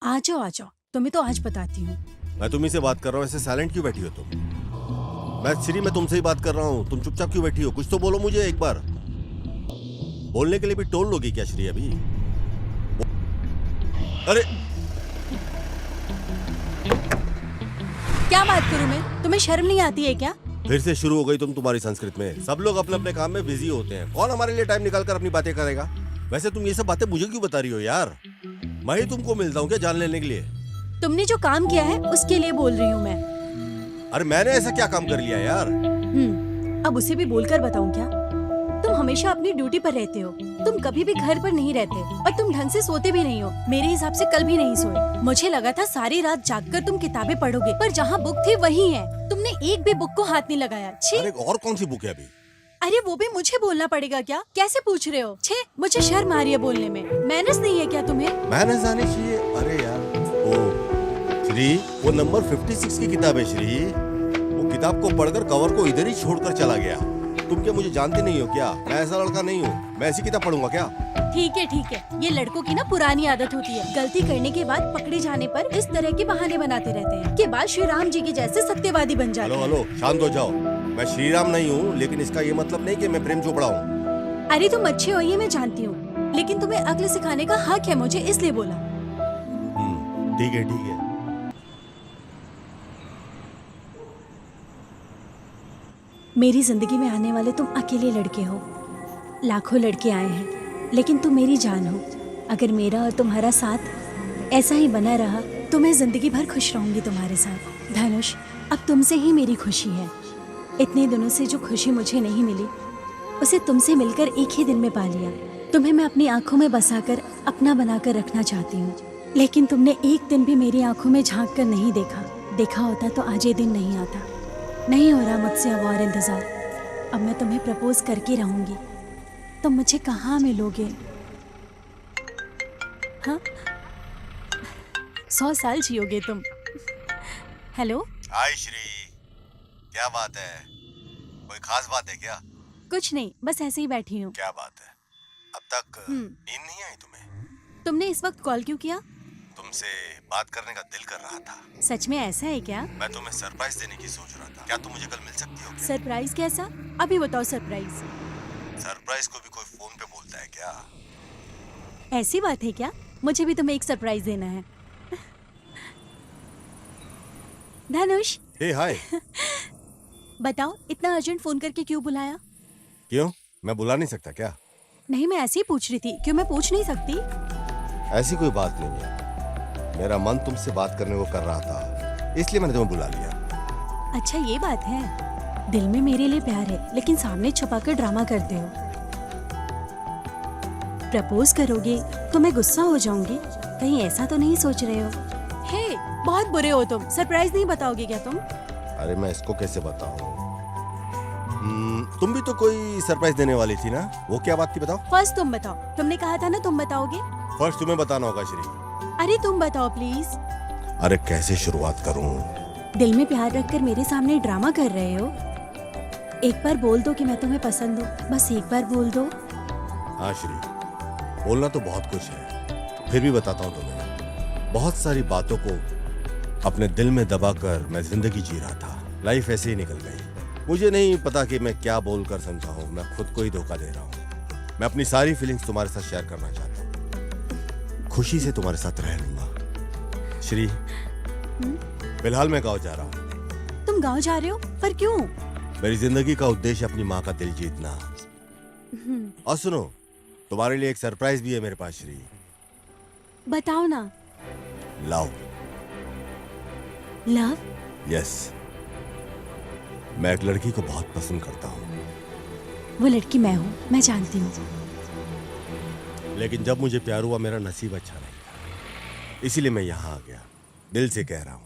आ जाओ, तुम्हें तो आज बताती हूँ। मैं तुम्ही से बात कर रहा हूँ, ऐसे साइलेंट क्यों बैठी हो तुम? मैं तुमसे ही बात कर रहा हूँ, तुम चुपचाप क्यों बैठी हो? कुछ तो बोलो मुझे एक बार। बोलने के लिए भी टोल लोगी क्या श्री अभी? अरे क्या बात करूँ मैं? तुम्हें शर्म नहीं आती है क्या? फिर से शुरू हो गई तुम तुम्हारी संस्कृत में। सब लोग अपने अपने काम में बिजी होते हैं, कौन हमारे लिए टाइम निकाल कर अपनी बातें करेगा? वैसे तुम ये सब बातें मुझे क्यों बता रही हो यार? मैं ही तुमको मिलता हूँ क्या जान लेने के लिए? तुमने जो काम किया है उसके लिए बोल रही हूँ मैं। अरे मैंने ऐसा क्या काम कर लिया यार? अब उसे भी बोलकर बताऊं क्या? तुम हमेशा अपनी ड्यूटी पर रहते हो, तुम कभी भी घर पर नहीं रहते और तुम ढंग से सोते भी नहीं हो। मेरे हिसाब से कल भी नहीं सोए। मुझे लगा था सारी रात जागकर तुम किताबें पढ़ोगे, पर जहाँ बुक थी वही है। तुमने एक भी बुक को हाथ नहीं लगाया। छी! अरे और कौन सी बुक है अभी? अरे वो भी मुझे बोलना पड़ेगा क्या? कैसे पूछ रहे हो? छे, मुझे शर्म आ रही है बोलने में। मैनर्स नहीं है क्या तुम्हें? मैनर्स आने चाहिए। अरे यार, ओ श्री, वो नंबर 56 की किताब है श्री। वो किताब को पढ़कर कवर को इधर ही छोड़कर चला गया। तुम क्या मुझे जानते नहीं हो क्या? मैं ऐसा लड़का नहीं हूँ, मैं ऐसी किताब पढ़ूंगा क्या? ठीक है, ये लड़कों की ना पुरानी आदत होती है। गलती करने के बाद पकड़े जाने पर इस तरह के बहाने बनाते रहते हैं के बाद श्री राम जी के जैसे सत्यवादी बन जाते हैं। हेलो, शांत हो जाओ। मैं श्री राम नहीं हूँ, लेकिन इसका ये मतलब नहीं कि मैं प्रेम चोपड़ा हूँ। अरे तुम अच्छे हो ये मैं जानती हूँ, लेकिन तुम्हें अक्ल सिखाने का हक है मुझे, इसलिए बोला। ठीक है। मेरी जिंदगी में आने वाले तुम अकेले लड़के हो। लाखों लड़के आए हैं, लेकिन तुम मेरी जान हो। अगर मेरा और तुम्हारा साथ ऐसा ही बना रहा तो मैं जिंदगी भर खुश रहूंगी तुम्हारे साथ। धनुष, अब तुमसे ही मेरी खुशी है। इतने दिनों से जो खुशी मुझे नहीं मिली, उसे तुमसे मिलकर एक ही दिन में पा लिया। तुम्हें मैं अपनी आंखों में बसाकर अपना बनाकर रखना चाहती हूँ, लेकिन तुमने एक दिन भी मेरी आंखों में झांक कर नहीं देखा। देखा होता तो आज ये दिन नहीं आता। नहीं हो रहा मुझसे अब और इंतजार। अब मैं तुम्हें प्रपोज करके रहूंगी। तुम मुझे कहाँ मिलोगे? हाँ, 100 साल जियोगे तुम। हेलो, हाय श्री, क्या बात है? कोई खास बात है क्या? कुछ नहीं, बस ऐसे ही बैठी हूँ। क्या बात है? अब तक नींद नहीं आई तुम्हें? तुमने इस वक्त कॉल क्यों किया? तुमसे बात करने का दिल कर रहा था। सच में ऐसा है क्या? मैं तुम्हें सरप्राइज देने की सोच रहा था। क्या तुम मुझे कल मिल सकती हो? सरप्राइज कैसा? अभी बताओ सरप्राइज। सरप्राइज को भी कोई फोन पे बोलता है क्या? ऐसी बात है क्या? मुझे भी तुम्हें एक सरप्राइज देना है। धनुष, हे हाय। बताओ इतना अर्जेंट फोन करके क्यों बुलाया? क्यों? मैं बुला नहीं सकता क्या? नहीं, मैं ऐसे ही पूछ रही थी। क्यों मैं पूछ नहीं सकती? ऐसी कोई बात नहीं है। मेरा मन तुमसे बात करने को कर रहा था, इसलिए मैंने तुम्हें बुला लिया। अच्छा ये बात है। दिल में मेरे लिए प्यार है, लेकिन सामने छुपाकर ड्रामा करते हो। प्रपोज करोगे तो मैं गुस्सा हो जाऊंगी। कहीं ऐसा तो नहीं सोच रहे हो? हे, बहुत बुरे हो तुम। सरप्राइज नहीं बताओगे क्या तुम? अरे मैं इसको कैसे बताऊं? तुम भी तो कोई सरप्राइज देने वाली थी ना? वो क्या बात थी, बताओ। फर्स्ट तुम बताओ। तुमने कहा था ना तुम बताओगे। फर्स्ट तुम्हें बताना होगा श्री। अरे तुम बताओ प्लीज। अरे कैसे शुरुआत करूं? दिल में प्यार रखकर मेरे सामने ड्रामा कर रहे हो। एक बार बोल दो कि मैं तुम्हें पसंद हूँ। बस एक बार बोल दो। हाँ श्री, बोलना तो बहुत कुछ है, फिर भी बताता हूँ तुम्हें। बहुत सारी बातों को अपने दिल में दबाकर मैं जिंदगी जी रहा था। लाइफ ऐसे ही निकल गई। मुझे नहीं पता कि मैं क्या बोलकर समझाऊं। मैं खुद को ही धोखा दे रहा हूँ। मैं अपनी सारी फीलिंग्स तुम्हारे साथ शेयर करना चाहता हूँ। खुशी से तुम्हारे साथ रह लूंगा। श्री, फिलहाल मैं गाँव जा रहा हूँ। तुम गाँव जा रहे हो? पर क्यों? मेरी जिंदगी का उद्देश्य अपनी माँ का दिल जीतना। और सुनो, तुम्हारे लिए एक सरप्राइज भी है मेरे पास श्री। बताओ ना। लव। लव? यस, मैं एक लड़की को बहुत पसंद करता हूँ। वो लड़की मैं हूँ, मैं जानती हूँ। लेकिन जब मुझे प्यार हुआ मेरा नसीब अच्छा नहीं था, इसीलिए मैं यहाँ आ गया। दिल से कह रहा हूँ।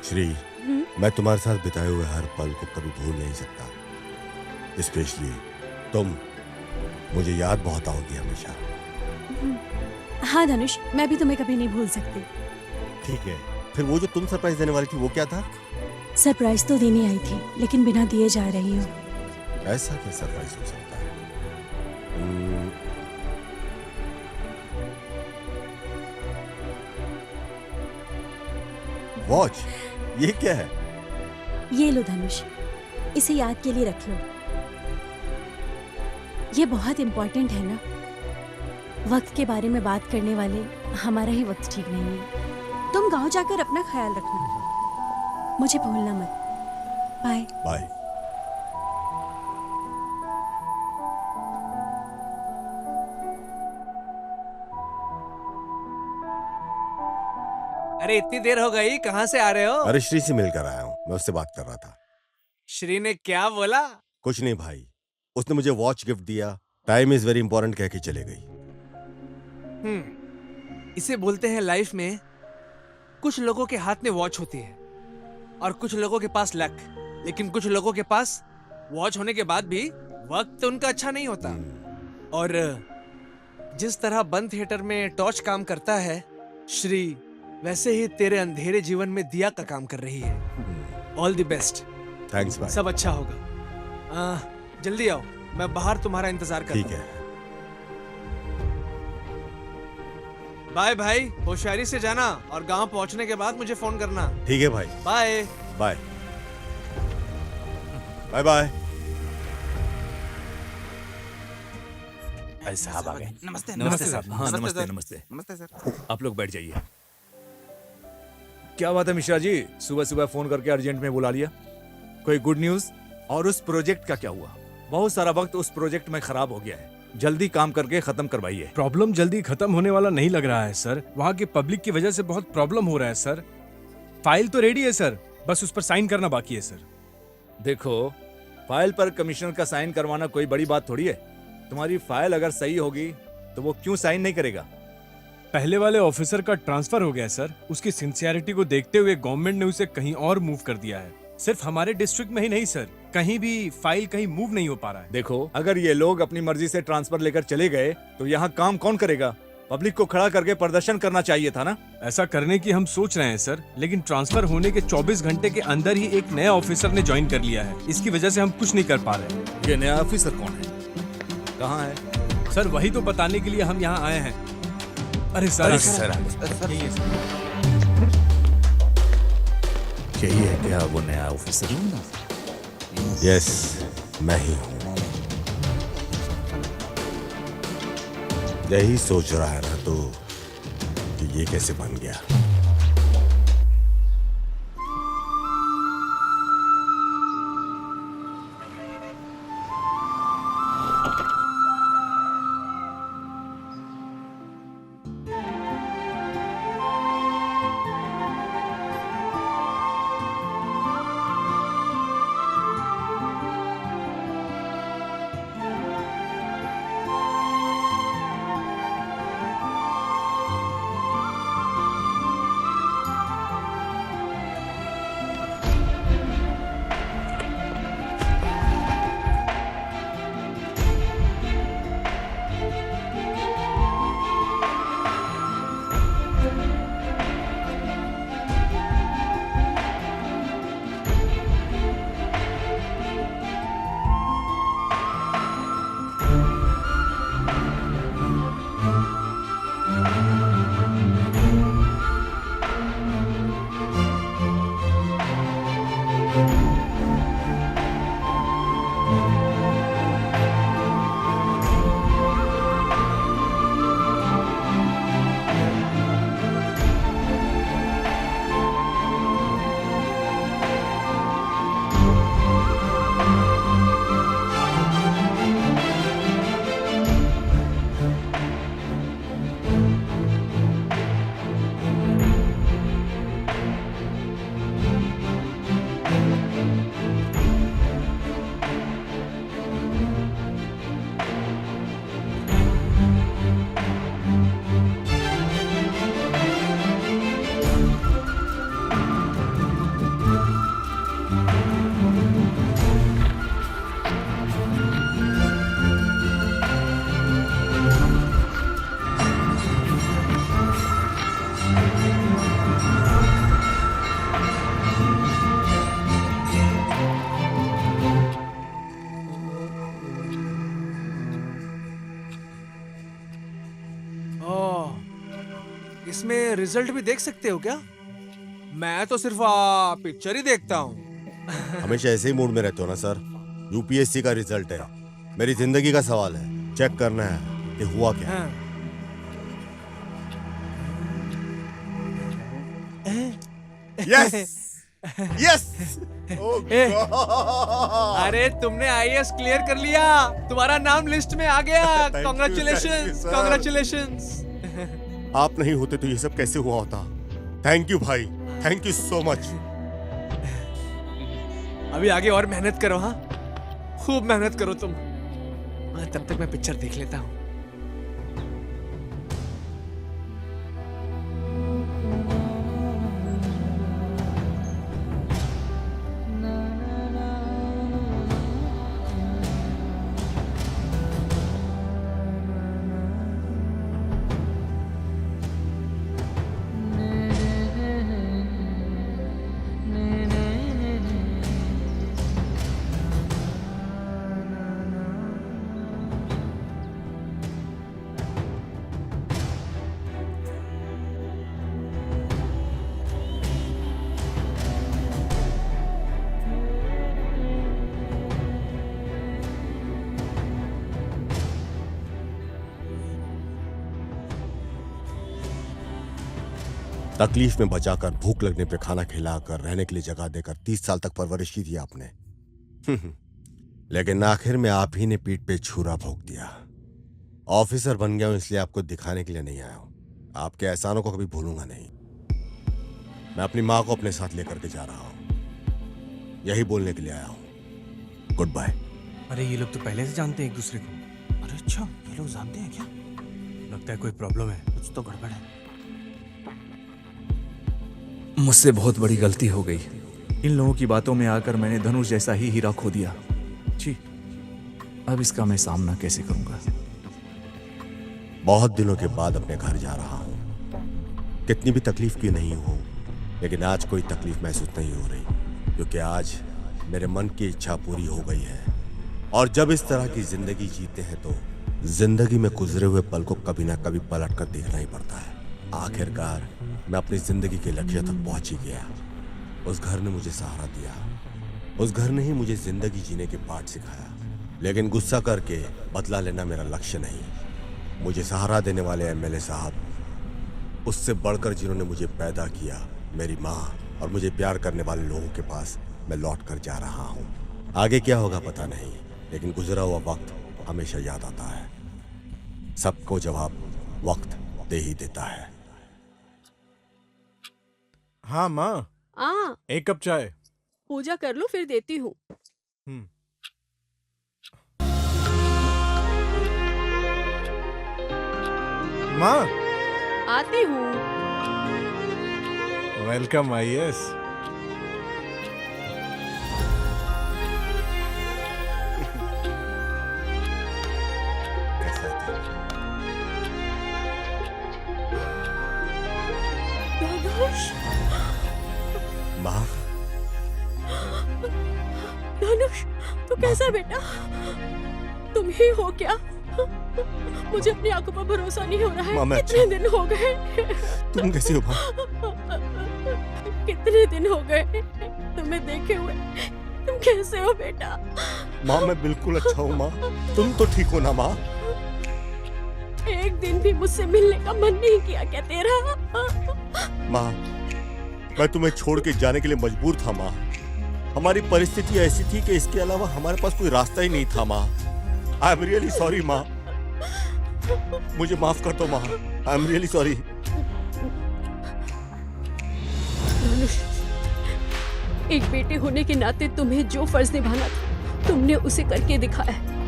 श्री, मैं तुम्हारे साथ बिताए हुए हर पल को कभी भूल नहीं सकता। स्पेशली तुम मुझे याद बहुत आओगी हमेशा। हाँ धनुष, मैं भी तुम्हें कभी नहीं भूल सकती। ठीक है, फिर वो जो तुम सरप्राइज देने वाली थी वो क्या था? सरप्राइज तो देनी आई थी, लेकिन बिना दिए जा रही हूँ। ऐसा क्या सरप्राइज हो सकता है? वॉच? ये क्या है? ये लो धनुष, इसे याद के लिए रख लो। ये बहुत इम्पोर्टेंट है ना। वक्त के बारे में बात करने वाले हमारा ही वक्त ठीक नहीं है। तुम गांव जाकर अपना ख्याल रखना, मुझे भूलना मत। Bye bye. अरे इतनी देर हो गई, कहाँ से आ रहे हो? अरे श्री से मिलकर आया हूँ, मैं उससे बात कर रहा था। श्री ने क्या बोला? कुछ नहीं भाई, उसने मुझे वॉच गिफ्ट दिया। टाइम इज वेरी इंपॉर्टेंट कह के चले गई। इसे बोलते हैं लाइफ में कुछ लोगों के हाथ में वॉच होती है और कुछ लोगों के पास लक। लेकिन कुछ लोगों के पास वॉच होने के बाद भी वक्त उनका अच्छा नहीं होता। और जिस तरह बंद थिएटर में टॉर्च काम करता है श्री, वैसे ही तेरे अंधेरे जीवन में दिया का काम कर रही है। All the best. थैंक्स भाई। सब अच्छा होगा। जल्दी आओ, मैं बाहर तुम्हारा इंतजार कर। ठीक है। बाय भाई, होशियारी से जाना और गांव पहुंचने के बाद मुझे फोन करना। ठीक है भाई। Bye bye bye bye. साहब आ गए। नमस्ते नमस्ते साहब। हाँ नमस्ते नमस्ते नमस्ते सर। आप लोग बैठ जाइए। क्या बात है मिश्रा जी, सुबह सुबह फोन करके अर्जेंट में बुला लिया? कोई गुड न्यूज? और उस प्रोजेक्ट का क्या हुआ? बहुत सारा वक्त उस प्रोजेक्ट में खराब हो गया है, जल्दी काम करके खत्म करवाइए। प्रॉब्लम जल्दी खत्म होने वाला नहीं लग रहा है सर। वहाँ के पब्लिक की वजह से बहुत प्रॉब्लम हो रहा है सर। फाइल तो रेडी है सर, बस उस पर साइन करना बाकी है सर। देखो, फाइल पर कमिश्नर का साइन करवाना कोई बड़ी बात थोड़ी है। तुम्हारी फाइल अगर सही होगी तो वो क्यों साइन नहीं करेगा? पहले वाले ऑफिसर का ट्रांसफर हो गया सर। उसकी सिंसियरिटी को देखते हुए गवर्नमेंट ने उसे कहीं और मूव कर दिया है। सिर्फ हमारे डिस्ट्रिक्ट में ही नहीं सर, कहीं भी फाइल कहीं मूव नहीं हो पा रहा है। देखो, अगर ये लोग अपनी मर्जी से ट्रांसफर लेकर चले गए तो यहाँ काम कौन करेगा? पब्लिक को खड़ा करके प्रदर्शन करना चाहिए था ना। ऐसा करने की हम सोच रहे हैं सर, लेकिन ट्रांसफर होने के 24 घंटे के अंदर ही एक नया ऑफिसर ने ज्वाइन कर लिया है। इसकी वजह से हम कुछ नहीं कर पा रहे। ये नया ऑफिसर कौन है? कहाँ है? सर वही तो बताने के लिए हम यहाँ आए हैं। अरे सर, यही है क्या वो नया ऑफिसर? यस, मैं ही हूँ। यही सोच रहा है ना तो कि ये कैसे बन गया। इसमें रिजल्ट भी देख सकते हो क्या? मैं तो सिर्फ पिक्चर ही देखता हूँ। हमेशा ऐसे ही मूड में रहते हो ना सर। यूपीएससी का रिजल्ट है, मेरी जिंदगी का सवाल है, चेक करना है कि हुआ क्या। हाँ। Yes yes. अरे तुमने आईएएस क्लियर कर लिया, तुम्हारा नाम लिस्ट में आ गया। Congratulations, congratulations. आप नहीं होते तो ये सब कैसे हुआ होता। थैंक यू भाई, थैंक यू सो मच। अभी आगे और मेहनत करो, हाँ खूब मेहनत करो तुम। तब तक मैं पिक्चर देख लेता हूँ। तकलीफ में बचाकर, भूख लगने पे खाना खिलाकर, रहने के लिए जगह देकर 30 साल तक परवरिश की थी आपने। लेकिन आखिर में आप ही ने पीठ पे छुरा भोंक दिया। ऑफिसर बन गया हूं इसलिए आपको दिखाने के लिए नहीं आया हूं। आपके एहसानों को कभी भूलूंगा नहीं। मैं अपनी माँ को अपने साथ लेकर के जा रहा हूं, यही बोलने के लिए आया हूं। Goodbye. अरे ये लोग तो पहले से जानते हैं एक दूसरे को। अरे अच्छा, ये लोग जानते हैं क्या? लगता है कोई प्रॉब्लम है। कुछ तो गड़बड़ है। मुझसे बहुत बड़ी गलती हो गई। इन लोगों की बातों में आकर मैंने धनुष जैसा ही हीरा खो दिया। जी, अब इसका मैं सामना कैसे करूंगा? बहुत दिनों के बाद अपने घर जा रहा हूं। कितनी भी तकलीफ की नहीं हो, लेकिन आज कोई तकलीफ महसूस नहीं हो रही, क्योंकि आज मेरे मन की इच्छा पूरी हो गई है। और जब इस तरह की जिंदगी जीते हैं तो जिंदगी में गुजरे हुए पल को कभी ना कभी पलट कर देखना ही पड़ता है। आखिरकार मैं अपनी जिंदगी के लक्ष्य तक पहुंच ही गया। उस घर ने मुझे सहारा दिया, उस घर ने ही मुझे जिंदगी जीने के पाठ सिखाया। लेकिन गुस्सा करके बदला लेना मेरा लक्ष्य नहीं। मुझे सहारा देने वाले एमएलए साहब, उससे बढ़कर जिन्होंने मुझे पैदा किया, मेरी माँ, और मुझे प्यार करने वाले लोगों के पास मैं लौट कर जा रहा हूँ। आगे क्या होगा पता नहीं, लेकिन गुजरा हुआ वक्त हमेशा याद आता है। सबको जवाब वक्त दे ही देता है। हाँ माँ, एक कप चाय। पूजा कर लो फिर देती हूँ। माँ, आती हूँ। Welcome IAS. माँ, धनुष, तू कैसा बेटा? तुम ही हो क्या? मुझे अपनी आंखों पर भरोसा नहीं हो रहा है। माँ, कितने दिन हो गए? तुम कैसी हो माँ? कितने दिन हो गए तुम्हें देखे हुए? तुम कैसे हो बेटा? माँ, मैं बिल्कुल अच्छा हूँ माँ। तुम तो ठीक हो ना माँ? एक दिन भी मुझसे मिलने का मन नहीं किया क्या तेरा? माँ, मैं तुम्हें छोड़ के जाने के लिए मजबूर था माँ। हमारी परिस्थिति ऐसी थी कि इसके अलावा हमारे पास कोई रास्ता ही नहीं था माँ। आई एम रियली सॉरी माँ, मुझे माफ कर दो माँ। I am really sorry. एक बेटे होने के नाते तुम्हें जो फर्ज निभाना था तुमने उसे करके दिखाया है।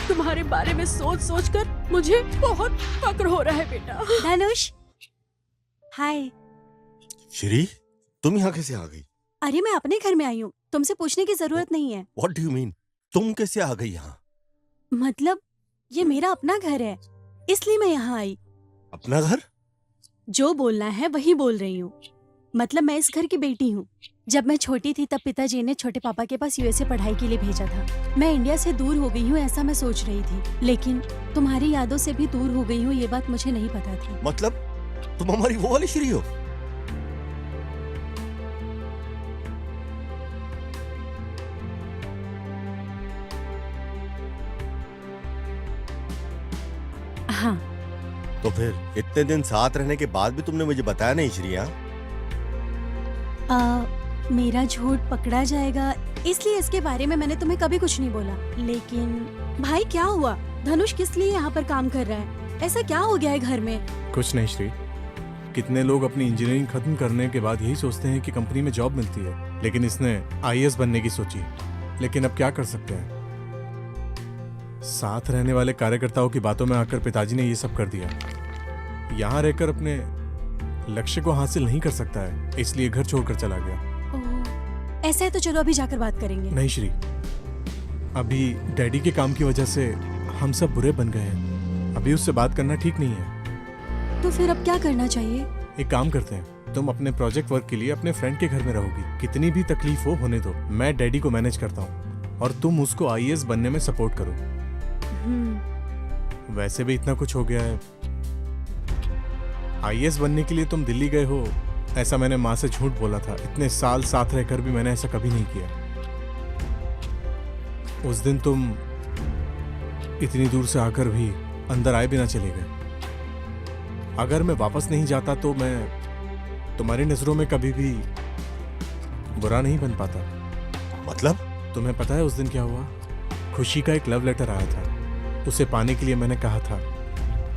तुम्हारे बारे में सोच सोच कर मुझे बहुत फक्र हो रहा है बेटा। धनुष, हाय। श्री, तुम यहाँ कैसे आ गई? अरे मैं अपने घर में आई हूँ, तुमसे पूछने की जरूरत नहीं है। What do you mean? तुम कैसे आ गई यहाँ? मतलब ये मेरा अपना घर है, इसलिए मैं यहाँ आई। अपना घर? जो बोलना है वही बोल रही हूँ। मतलब मैं इस घर की बेटी हूँ। जब मैं छोटी थी तब पिताजी ने छोटे पापा के पास यूएसए पढ़ाई के लिए भेजा था। मैं इंडिया से दूर हो गई हूँ ऐसा मैं सोच रही थी, लेकिन तुम्हारी यादों से भी दूर हो गई हूँ ये बात मुझे नहीं पता थी। मतलब तुम हमारी वो वाली श्री हो? हाँ। तो फिर इतने दिन साथ रहने के बाद भी तुमने मुझे बताया नहीं श्री? मेरा झूठ पकड़ा जाएगा इसलिए इसके बारे में मैंने तुम्हें कभी कुछ नहीं बोला। लेकिन भाई क्या हुआ? धनुष किस लिए यहाँ पर काम कर रहा है? ऐसा क्या हो गया है घर में? कुछ नहीं श्री। कितने लोग अपनी इंजीनियरिंग खत्म करने के बाद यही सोचते हैं कि कंपनी में जॉब मिलती है, लेकिन इसने आईएएस बनने की सोची। लेकिन अब क्या कर सकते हैं, साथ रहने वाले कार्यकर्ताओं की बातों में आकर पिताजी ने ये सब कर दिया। यहाँ रहकर अपने लक्ष्य को हासिल नहीं कर सकता है, इसलिए घर छोड़कर चला गया। ऐसा है तो चलो अभी जाकर बात करेंगे। नहीं श्री, अभी डैडी के काम की वजह से हम सब बुरे बन गए हैं। अभी उससे बात करना ठीक नहीं है। तो फिर अब क्या करना चाहिए? एक काम करते हैं, तुम अपने प्रोजेक्ट वर्क के लिए अपने फ्रेंड के घर में रहोगी। कितनी भी तकलीफ हो होने दो, मैं डैडी को मैनेज करता हूँ और तुम उसको आईएएस बनने में सपोर्ट करो। वैसे भी इतना कुछ हो गया है। आईएएस बनने के लिए तुम दिल्ली गए हो ऐसा मैंने माँ से झूठ बोला था। इतने साल साथ रहकर भी मैंने ऐसा कभी नहीं किया। उस दिन तुम इतनी दूर से आकर भी अंदर आए बिना चले गए। अगर मैं वापस नहीं जाता तो मैं तुम्हारी नजरों में कभी भी बुरा नहीं बन पाता। मतलब? तुम्हें पता है उस दिन क्या हुआ? खुशी का एक लव लेटर आया था, उसे पाने के लिए मैंने कहा था,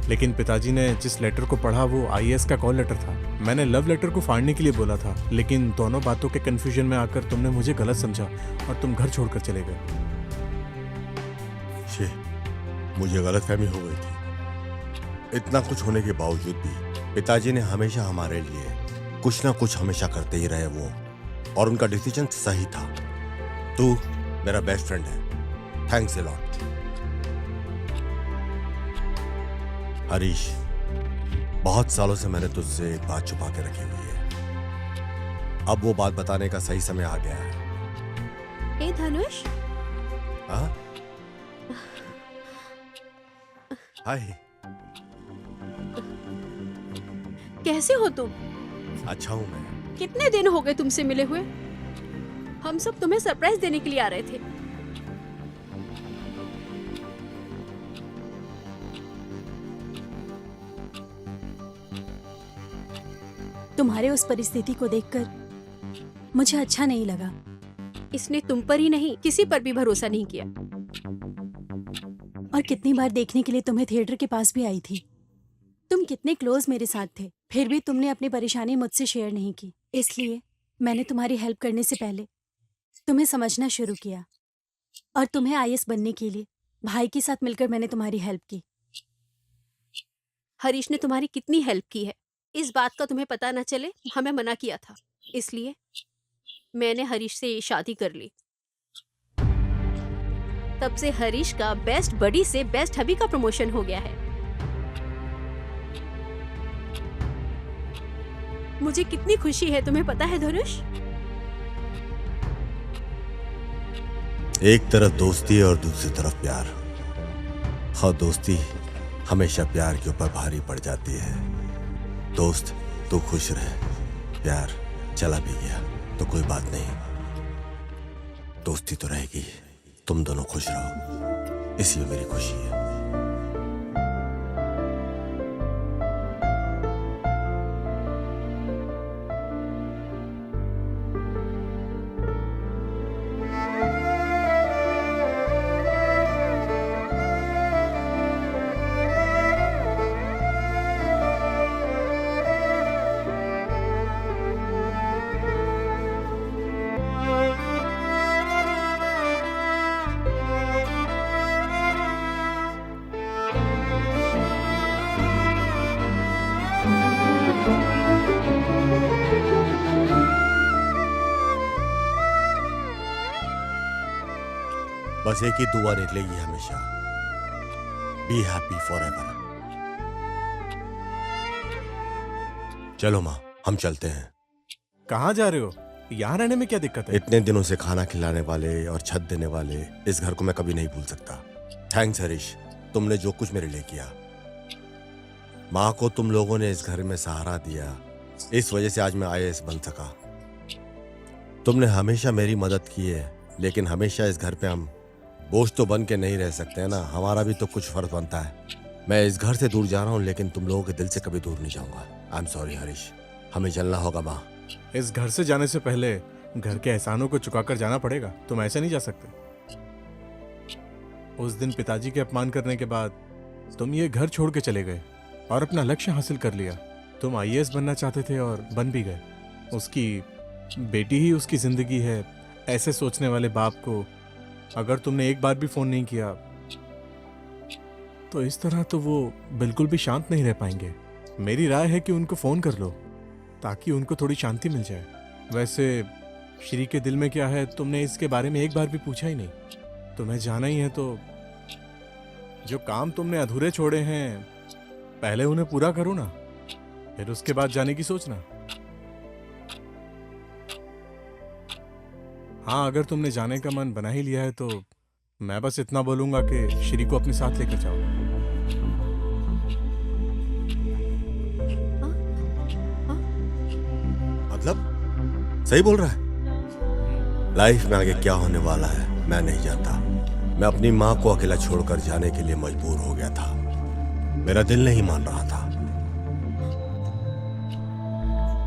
लेकिन पिताजी ने जिस लेटर को पढ़ा वो आईएएस का कॉल लेटर था। मैंने लव लेटर को फाड़ने के लिए बोला था, लेकिन दोनों बातों के कंफ्यूजन में आकर तुमने मुझे गलत समझा और तुम घर छोड़कर चले गए। मुझे गलतफहमी हो गई थी। इतना कुछ होने के बावजूद भी पिताजी ने हमेशा हमारे लिए कुछ ना कुछ हमेशा करते ही रहे वो, और उनका डिसीजन सही था। तू मेरा बेस्ट फ्रेंड है, थैंक्स अ लॉट। हरीश, बहुत सालों से मैंने तुझसे एक बात छुपा के रखी हुई है। अब वो बात बताने का सही समय आ गया है। ए धनुष। हाँ? हाय। कैसे हो तुम? अच्छा हूँ मैं। कितने दिन हो गए तुमसे मिले हुए? हम सब तुम्हें सरप्राइज देने के लिए आ रहे थे। तुम्हारे उस परिस्थिति को देखकर मुझे अच्छा नहीं लगा। इसने तुम पर ही नहीं किसी पर भी भरोसा नहीं किया। और कितनी बार देखने के लिए तुम्हें थिएटर के पास भी आई थी। तुम कितने क्लोज मेरे साथ थे, फिर भी तुमने अपनी परेशानी मुझसे शेयर नहीं की। इसलिए मैंने तुम्हारी हेल्प करने से पहले तुम्हें समझना शुरू किया, और तुम्हें आईएएस बनने के लिए भाई के साथ मिलकर मैंने तुम्हारी हेल्प की। हरीश ने तुम्हारी कितनी हेल्प की है इस बात का तुम्हें पता न चले, हमें मना किया था, इसलिए मैंने हरीश से शादी कर ली। तब से हरीश का बेस्ट बडी से बेस्ट हबी का प्रमोशन हो गया है। मुझे कितनी खुशी है तुम्हें पता है धनुष? एक तरफ दोस्ती है और दूसरी तरफ प्यार, और दोस्ती हमेशा प्यार के ऊपर भारी पड़ जाती है। दोस्त तू खुश रहे, प्यार चला भी गया तो कोई बात नहीं, दोस्ती तो रहेगी। तुम दोनों खुश रहो, इसी में मेरी खुशी है। बस एक ही दुआ निकलेगी हमेशा, बी हैप्पी फॉरएवर। चलो माँ, हम चलते हैं। कहाँ जा रहे हो? यहाँ रहने में क्या दिक्कत है? इतने दिनों से खाना खिलाने वाले और छत देने वाले इस घर को मैं कभी नहीं भूल सकता। थैंक्स हरीश, तुमने जो कुछ मेरे लिए किया। माँ को तुम लोगों ने इस घर में सहारा दिया, इस वजह से आज मैं IAS बन सका। तुमने हमेशा मेरी मदद की है, लेकिन हमेशा इस घर पे हम बोझ तो बन के नहीं रह सकते हैं ना, हमारा भी तो कुछ फर्ज बनता है। मैं इस घर से दूर जा रहा हूँ, लेकिन तुम लोगों के दिल से कभी दूर नहीं जाऊंगा। आई एम सॉरी हरीश, हमें चलना होगा माँ। इस घर से जाने से पहले घर के एहसानों को चुकाकर जाना पड़ेगा। तुम ऐसे नहीं जा सकते। उस दिन पिताजी के अपमान करने के बाद तुम ये घर छोड़ के चले गए और अपना लक्ष्य हासिल कर लिया। तुम IAS बनना चाहते थे और बन भी गए। उसकी बेटी ही उसकी जिंदगी है, ऐसे सोचने वाले बाप को अगर तुमने एक बार भी फोन नहीं किया तो इस तरह तो वो बिल्कुल भी शांत नहीं रह पाएंगे। मेरी राय है कि उनको फोन कर लो ताकि उनको थोड़ी शांति मिल जाए। वैसे श्री के दिल में क्या है तुमने इसके बारे में एक बार भी पूछा ही नहीं। तुम्हें जाना ही है तो जो काम तुमने अधूरे छोड़े हैं पहले उन्हें पूरा करो ना, फिर उसके बाद जाने की सोचना। हाँ, अगर तुमने जाने का मन बना ही लिया है तो मैं बस इतना बोलूंगा कि श्री को अपने साथ लेकर जाओ। मतलब सही बोल रहा है। लाइफ में आगे क्या होने वाला है मैं नहीं जानता। मैं अपनी माँ को अकेला छोड़कर जाने के लिए मजबूर हो गया था। मेरा दिल नहीं मान रहा था।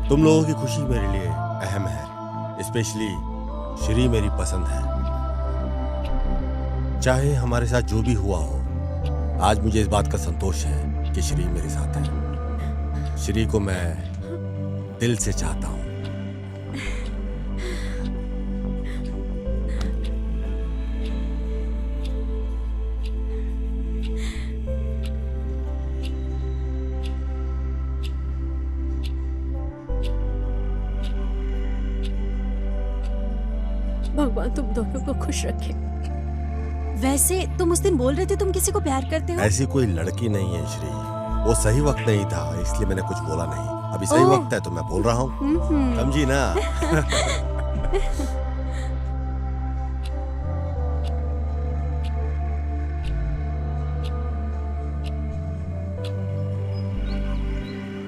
तुम लोगों की खुशी मेरे लिए अहम है, स्पेशली श्री मेरी पसंद है। चाहे हमारे साथ जो भी हुआ हो, आज मुझे इस बात का संतोष है कि श्री मेरे साथ है। श्री को मैं दिल से चाहता हूं। भगवान तुम दोनों को खुश रखे। वैसे तुम उस दिन बोल रहे थे तुम किसी को प्यार करते हो। ऐसी कोई लड़की नहीं है श्री, वो सही वक्त नहीं था इसलिए मैंने कुछ बोला नहीं। अभी सही वक्त है तो मैं बोल रहा हूँ, समझी ना।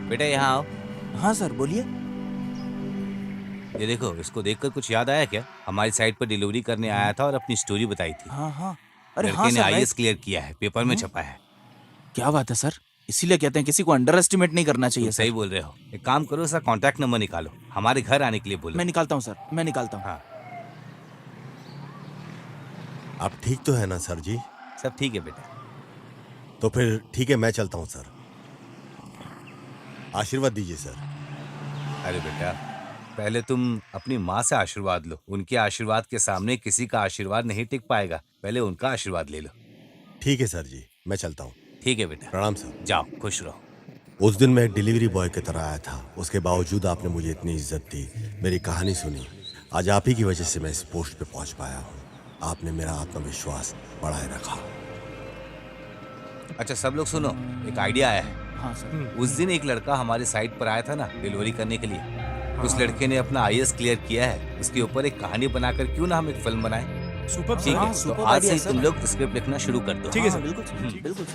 बेटा यहाँ आओ। हाँ सर बोलिए। ये देखो, इसको देखकर कुछ याद आया क्या? हमारी साइट पर डिलीवरी करने आया था और अपनी स्टोरी बताई थी। हाँ हाँ, अरे लड़के हाँ ने सर, IAS क्लियर किया है, पेपर में छपा है। क्या बात है सर, इसीलिए कहते हैं किसी को अंडर एस्टिमेट नहीं करना चाहिए। सही बोल रहे हो। एक काम करो, उसका कांटेक्ट नंबर निकालो, हमारे घर आने के लिए बोलो। मैं निकालता हूँ सर, मैं निकालता हूँ। हाँ। आप ठीक तो है ना सर जी? सब ठीक है बेटा। तो फिर ठीक है, मैं चलता हूँ सर। आशीर्वाद दीजिए सर। अरे बेटा, पहले तुम अपनी माँ से आशीर्वाद लो। उनके आशीर्वाद के सामने किसी का आशीर्वाद नहीं टिक पाएगा। पहले उनका आशीर्वाद ले लो। ठीक है सर जी, मैं चलता हूँ। ठीक है बेटा। प्रणाम सर। जाओ, खुश रहो। उस दिन मैं एक डिलीवरी बॉय की तरह आया था, उसके बावजूद आपने मुझे इतनी इज्जत दी, मेरी कहानी सुनी। आज आप ही की वजह से मैं इस पोस्ट पे पहुंच पाया हूँ। आपने मेरा आत्मविश्वास बढ़ाए रखा। अच्छा सब लोग सुनो, एक आइडिया आया है। हाँ सर। उस दिन एक लड़का हमारे साइट पर आया था ना डिलीवरी करने के लिए। उस लड़के ने अपना IAS क्लियर किया है। उसके ऊपर एक कहानी बनाकर क्यों ना हम एक फिल्म बनाएं? सुपर। ठीक है, तो आज से तुम लोग स्क्रिप्ट लिखना शुरू कर दो। ठीक है सर, बिल्कुल बिल्कुल।